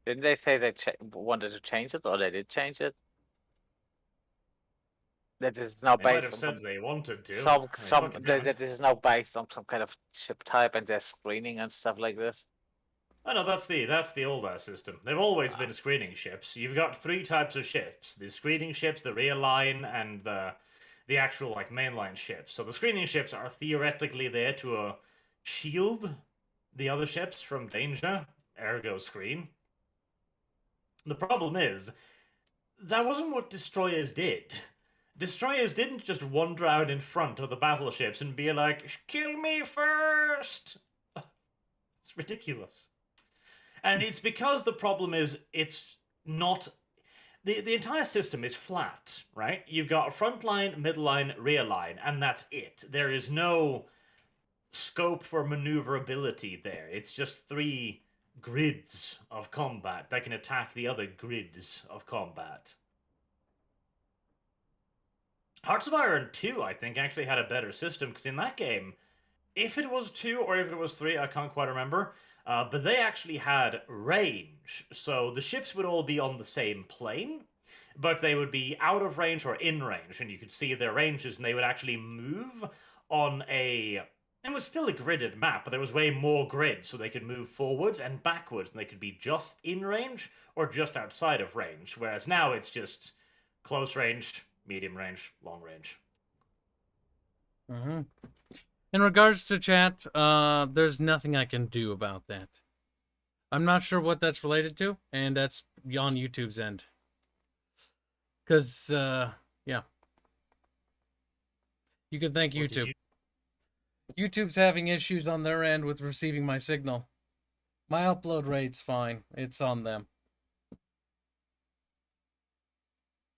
Didn't they say they wanted to change it, or they did change it? That is now They might based have on said they wanted to. that this is now based on some kind of ship type and their screening and stuff like this. Oh no, that's the old system. They've always been screening ships. You've got 3 types of ships: the screening ships, the rear line, and the actual like mainline ships. So the screening ships are theoretically there to shield the other ships from danger, ergo screen. The problem is that wasn't what destroyers did. Destroyers didn't just wander out in front of the battleships and be like, "Kill me first." It's ridiculous. And it's because the problem is it's not... The entire system is flat, right? You've got a front line, mid line, rear line, and that's it. There is no scope for maneuverability there. It's just 3 grids of combat that can attack the other grids of combat. Hearts of Iron 2, I think, actually had a better system, because in that game, if it was 2 or if it was 3, I can't quite remember, but they actually had range. So the ships would all be on the same plane, but they would be out of range or in range, and you could see their ranges, and they would actually move on a... It was still a gridded map, but there was way more grid, so they could move forwards and backwards, and they could be just in range or just outside of range, whereas now it's just close range, medium range, long range. Mm-hmm. In regards to chat, there's nothing I can do about that. I'm not sure what that's related to, and that's on YouTube's end. Because, yeah. You can thank YouTube. YouTube's having issues on their end with receiving my signal. My upload rate's fine. It's on them.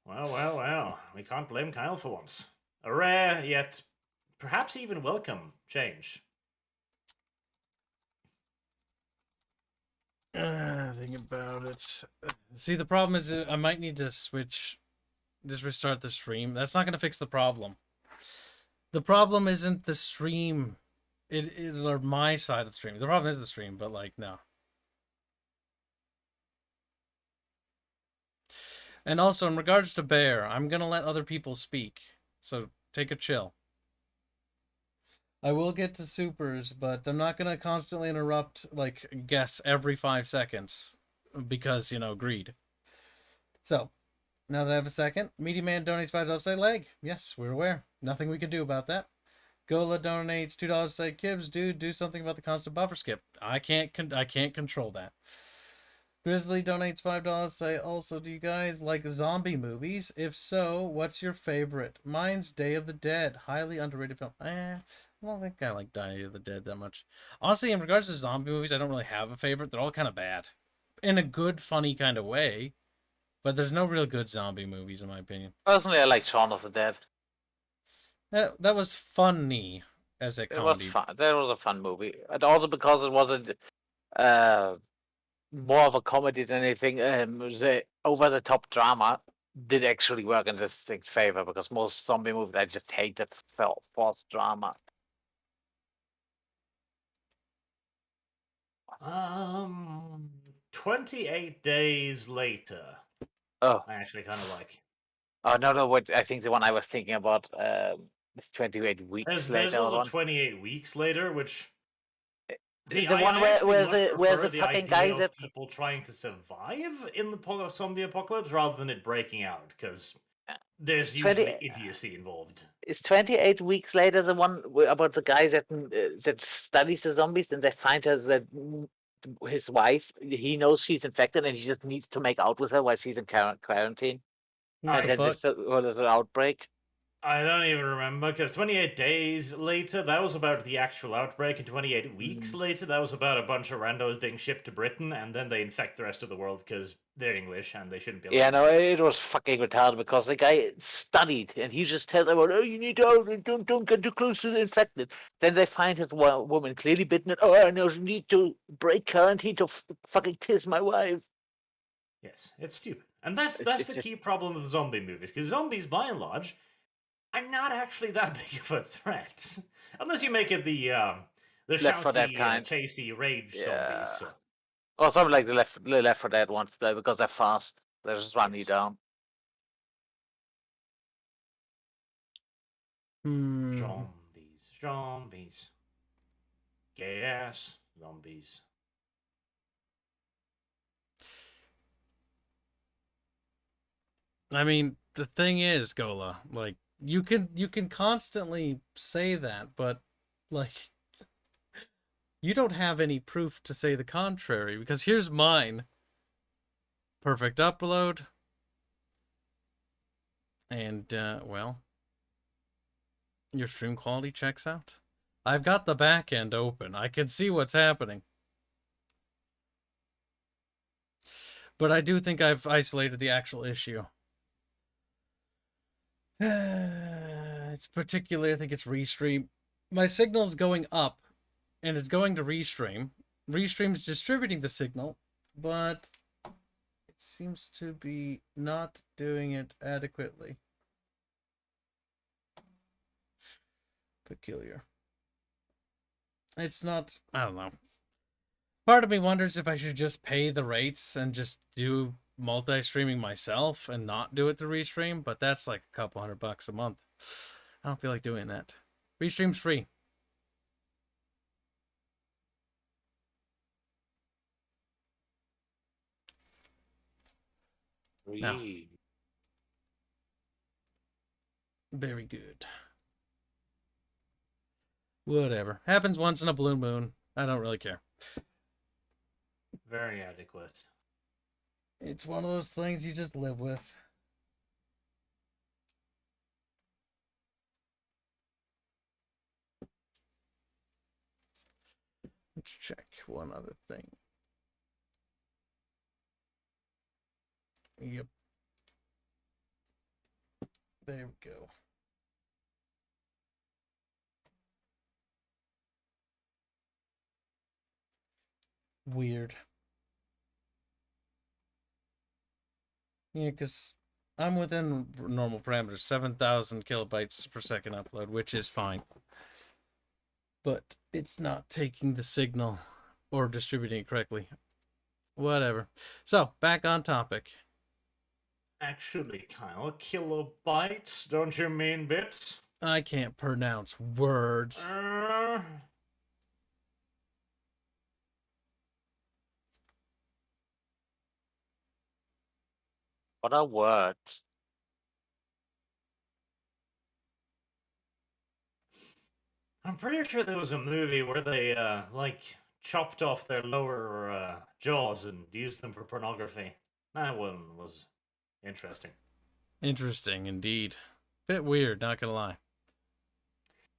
Well. We can't blame Kyle for once. A rare, yet perhaps even welcome change. Think about it. See, the problem is I might need to switch, just restart the stream. That's not going to fix the problem. The problem isn't the stream, or my side of the stream. The problem is the stream, but like, no. And also, in regards to Bear, I'm going to let other people speak. So, take a chill. I will get to supers, but I'm not going to constantly interrupt, like, guess every 5 seconds. Because, you know, greed. So, now that I have a second, Meaty Man donates $5 to say leg. Yes, we're aware. Nothing we can do about that. Gola donates $2 to say Kibs, dude, do something about the constant buffer skip. I can't control that. Grizzly donates $5 to say, also, do you guys like zombie movies? If so, what's your favorite? Mine's Day of the Dead. Highly underrated film. I don't think I like Day of the Dead that much. Honestly, in regards to zombie movies, I don't really have a favorite. They're all kind of bad. In a good, funny kind of way. But there's no real good zombie movies, in my opinion. Personally, I like Shaun of the Dead. That was funny as a comedy. It was fun. That was a fun movie. And also because it wasn't more of a comedy than anything, the over-the-top drama did actually work in this distinct favor, because most zombie movies I just hated false drama. 28 Days Later. Oh. I actually kind of like. Oh, no, what I think the one I was thinking about is 28 weeks later. There's also 28 Weeks Later, which... See, the one where the the fucking guy that people trying to survive in the zombie apocalypse rather than it breaking out, because there's usually idiocy involved. Is 28 Weeks Later the one about the guy that studies the zombies, and they find out that his wife, he knows she's infected and he just needs to make out with her while she's in quarantine? And then there's an outbreak. I don't even remember, because 28 days later, that was about the actual outbreak, and 28 weeks later, that was about a bunch of randos being shipped to Britain, and then they infect the rest of the world because they're English and they shouldn't be allowed. Yeah, no, it was fucking retarded because the guy studied and he just tells everyone, "Oh, you need to don't get too close to the infected." Then they find his woman clearly bitten, and I know you need to break quarantine to fucking kiss my wife. Yes, it's stupid, and that's It's the just- key problem with zombie movies, because zombies, by and large, are not actually that big of a threat, unless you make it the Left 4 Dead shouty, kind. chasey rage Yeah. zombies. So. Or something like the Left 4 Dead ones, because they're fast. They just run you down. Zombies, gay ass zombies. I mean, the thing is, Gola, like you can constantly say that, but like you don't have any proof to say the contrary, because here's mine. Perfect upload. And well, your stream quality checks out. I've got the back end open. I can see what's happening. But I do think I've isolated the actual issue. It's particularly, I think it's Restream. My signal's going up, and it's going to Restream. Restream's distributing the signal, but it seems to be not doing it adequately. Peculiar. It's not, I don't know. Part of me wonders if I should just pay the rates and just do multi-streaming myself and not do it through Restream, but that's like a couple $100 a month. I don't feel like doing that. Restream's free. No. Very good. Whatever. Happens once in a blue moon. I don't really care. Very adequate. It's one of those things you just live with. Let's check one other thing. Yep. There we go. Weird. Yeah, because I'm within normal parameters, 7,000 kilobytes per second upload, which is fine. But it's not taking the signal or distributing it correctly. Whatever. So, back on topic. Actually, Kyle, kilobytes, don't you mean bits? I can't pronounce words. What are words? I'm pretty sure there was a movie where they, like, chopped off their lower jaws and used them for pornography. That one was interesting. Interesting, indeed. Bit weird, not gonna lie.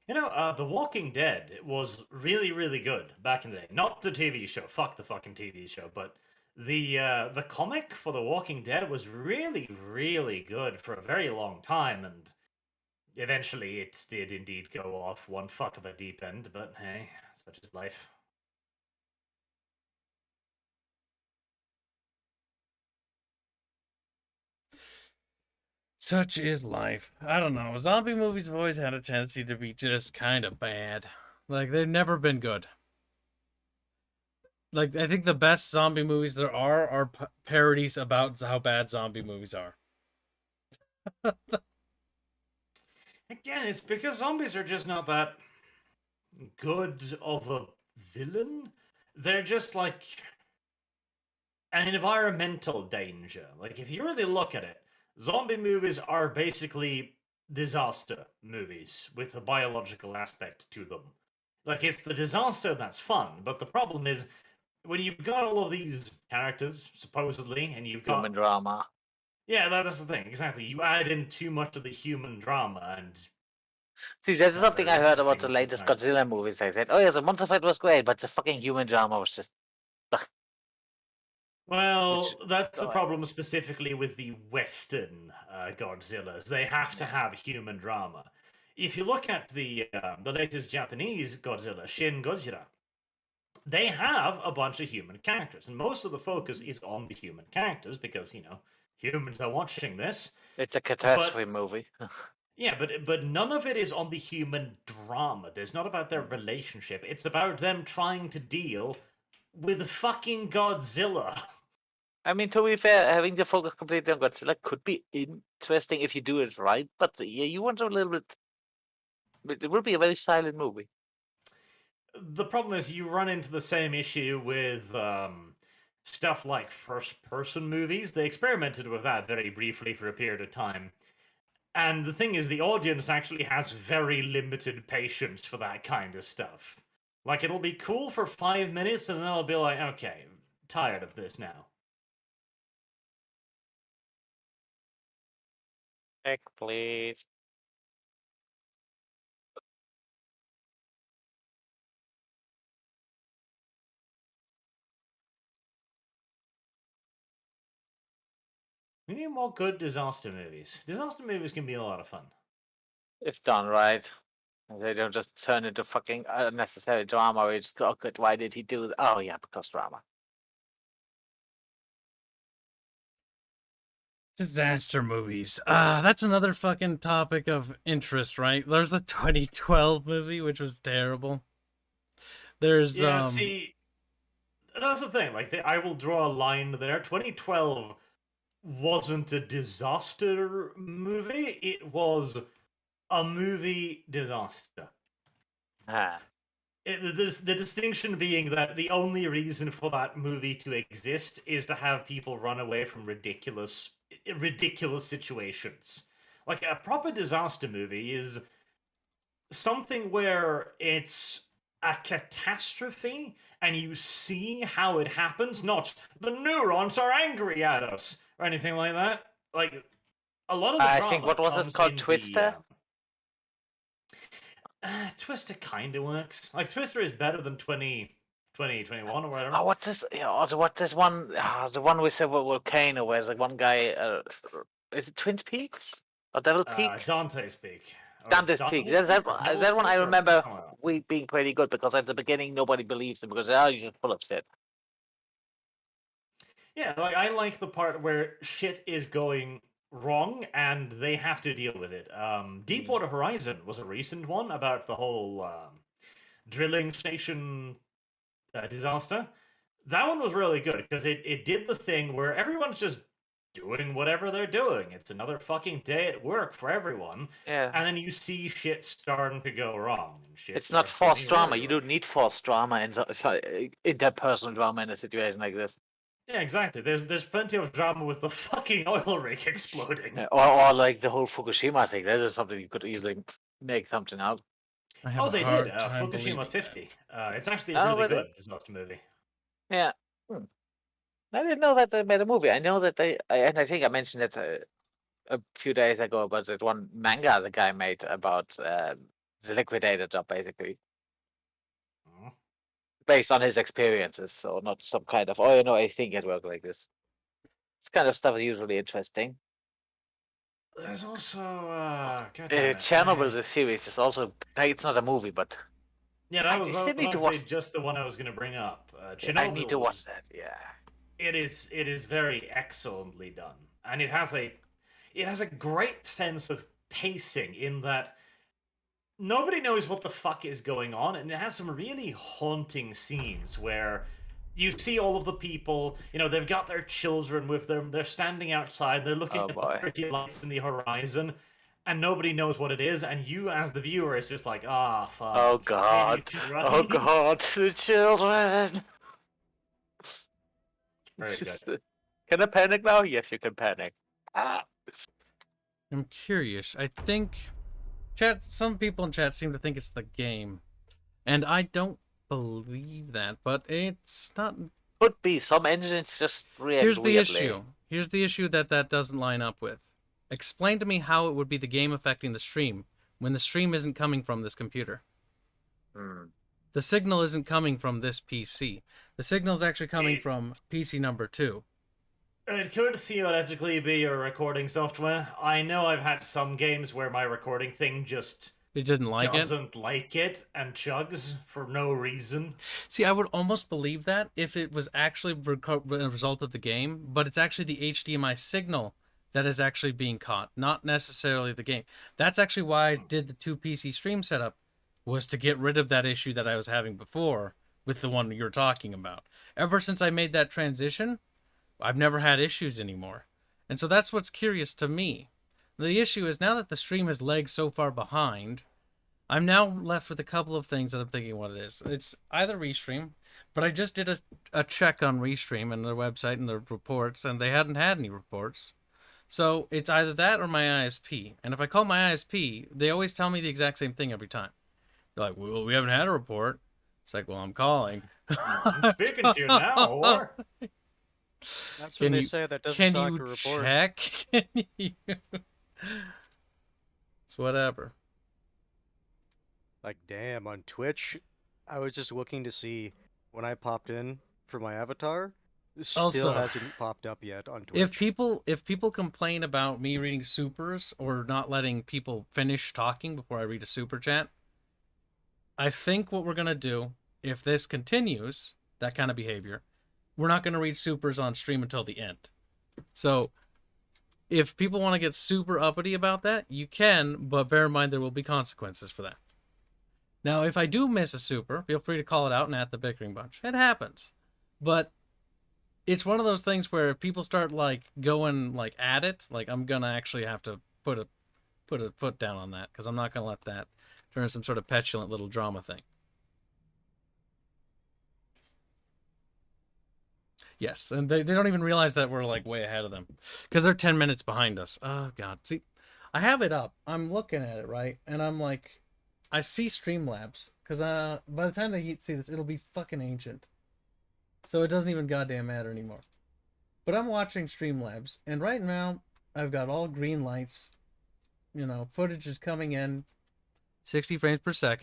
You know, The Walking Dead was really, really good back in the day. Not the TV show, fuck the fucking TV show, but the comic for The Walking Dead was really, really good for a very long time, and eventually it did indeed go off one fuck of a deep end, but hey, such is life. Such is life. I don't know. Zombie movies have always had a tendency to be just kind of bad. Like, they've never been good. Like, I think the best zombie movies there are parodies about how bad zombie movies are. Again, it's because zombies are just not that good of a villain. They're just like an environmental danger. Like, if you really look at it, zombie movies are basically disaster movies with a biological aspect to them. Like, it's the disaster that's fun, but the problem is when you've got all of these characters, supposedly, and you've got Human drama. Yeah, that's the thing. Exactly. You add in too much of the human drama, and See, there's not something very I heard about the interesting latest sometimes. Godzilla movies. They said, "Oh yes, the monster fight was great, but the fucking human drama was just." ugh," which, Well, that's the oh, problem specifically with the Western Godzillas. They have to yeah. have human drama. If you look at the latest Japanese Godzilla, Shin Godzilla, they have a bunch of human characters, and most of the focus is on the human characters because humans are watching this. It's a But catastrophe movie. yeah, but none of it is on the human drama. There's not about their relationship. It's about them trying to deal with fucking Godzilla. I mean, to be fair, having the focus completely on Godzilla could be interesting if you do it right, but yeah, you want a little bit. It would be a very silent movie. The problem is you run into the same issue with stuff like first-person movies. They experimented with that very briefly for a period of time. And the thing is, the audience actually has very limited patience for that kind of stuff. Like, it'll be cool for 5 minutes, and then I'll be like, okay, tired of this now. Heck, please. We need more good disaster movies. Disaster movies can be a lot of fun. If done right. They don't just turn into fucking unnecessary drama where you just go, oh, good, why did he do that? Oh, yeah, because drama. Disaster movies. That's another fucking topic of interest, right? There's the 2012 movie, which was terrible. There's Yeah, see, that's the thing. Like, I will draw a line there. 2012 wasn't a disaster movie. It was a movie disaster. Ah. The distinction being that the only reason for that movie to exist is to have people run away from ridiculous situations. Like, a proper disaster movie is something where it's a catastrophe and you see how it happens, not the neurons are angry at us or anything like that. Like, a lot of the I drama think, what was comes it called? in Twister? Twister kind of works. Like, Twister is better than 2021 or whatever. Oh, what's this? Yeah, also, what's this one? The one with the volcano where there's like one guy. Is it Twin Peaks? Or Devil Peak? Dante's Peak. Dante's Peak. That one I remember being pretty good because at the beginning nobody believes him because, oh, you're just full of shit. Yeah, like, I like the part where shit is going wrong and they have to deal with it. Deepwater Horizon was a recent one about the whole drilling station disaster. That one was really good because it did the thing where everyone's just doing whatever they're doing. It's another fucing day at work for everyone. Yeah. And then you see shit starting to go wrong. And shit It's not starts forced getting drama. really You wrong. don't need forced drama in interpersonal drama in a situation like this. Yeah, exactly. There's plenty of drama with the fucking oil rig exploding. Or like the whole Fukushima thing. That is something you could easily make something out. I have Oh, a they did. hard time Fukushima believing 50. It's actually Oh, a really really? good disaster movie. Yeah. I didn't know that they made a movie. I know that and I think I mentioned it a few days ago about that one manga the guy made about the liquidator job, basically. Based on his experiences, so not some kind of, oh, I think it worked like this. This kind of stuff is usually interesting. There's also Chernobyl, the series, is also, it's not a movie, but yeah, that was still need to honestly watch. just the one I was going to bring up. Chernobyl, I need to watch that. Yeah, it is very excellently done, and it has a great sense of pacing in that nobody knows what the fuck is going on, and it has some really haunting scenes where you see all of the people, they've got their children with them, they're standing outside, they're looking at the pretty lights in the horizon, and nobody knows what it is, and you as the viewer is just like, fuck. Oh god. Oh god, the children. Very good. Can I panic now? Yes, you can panic. I'm curious. I think some people in chat seem to think it's the game, and I don't believe that, but it's not. Could be. Some engines just react Here's the weirdly. Here's the issue that doesn't line up with. Explain to me how it would be the game affecting the stream when the stream isn't coming from this computer. The signal isn't coming from this PC. The signal is actually coming from PC number 2. It could theoretically be your recording software. I know I've had some games where my recording thing just It didn't like it? doesn't like it and chugs for no reason. See, I would almost believe that if it was actually a result of the game, but it's actually the HDMI signal that is actually being caught, not necessarily the game. That's actually why I did the 2 PC stream setup, was to get rid of that issue that I was having before with the one you're talking about. Ever since I made that transition, I've never had issues anymore. And so that's what's curious to me. The issue is now that the stream has lagged so far behind, I'm now left with a couple of things that I'm thinking what it is. It's either Restream, but I just did a check on Restream and their website and their reports, and they hadn't had any reports. So it's either that or my ISP. And if I call my ISP, they always tell me the exact same thing every time. They're like, well, we haven't had a report. It's like, well, I'm calling. I'm speaking to you now, or... That's when they say that doesn't sound like a report. Can you check? It's whatever. Like, damn, on Twitch, I was just looking to see when I popped in for my avatar. Still Also, hasn't popped up yet on Twitch. If people complain about me reading supers or not letting people finish talking before I read a super chat, I think what we're gonna do, if this continues, that kind of behavior, we're not gonna read supers on stream until the end. So if people want to get super uppity about that, you can, but bear in mind there will be consequences for that. Now, if I do miss a super, feel free to call it out and at the Bickering Bunch. It happens. But it's one of those things where if people start like going like at it, like I'm gonna actually have to put a foot down on that, because I'm not gonna let that turn some sort of petulant little drama thing. Yes, and they don't even realize that we're like way ahead of them, because they're 10 minutes behind us. Oh god, see, I have it up. I'm looking at it, right, and I'm like, I see Streamlabs, because by the time they see this, it'll be fucking ancient. So it doesn't even goddamn matter anymore. But I'm watching Streamlabs, and right now, I've got all green lights. You know, footage is coming in 60 frames per second.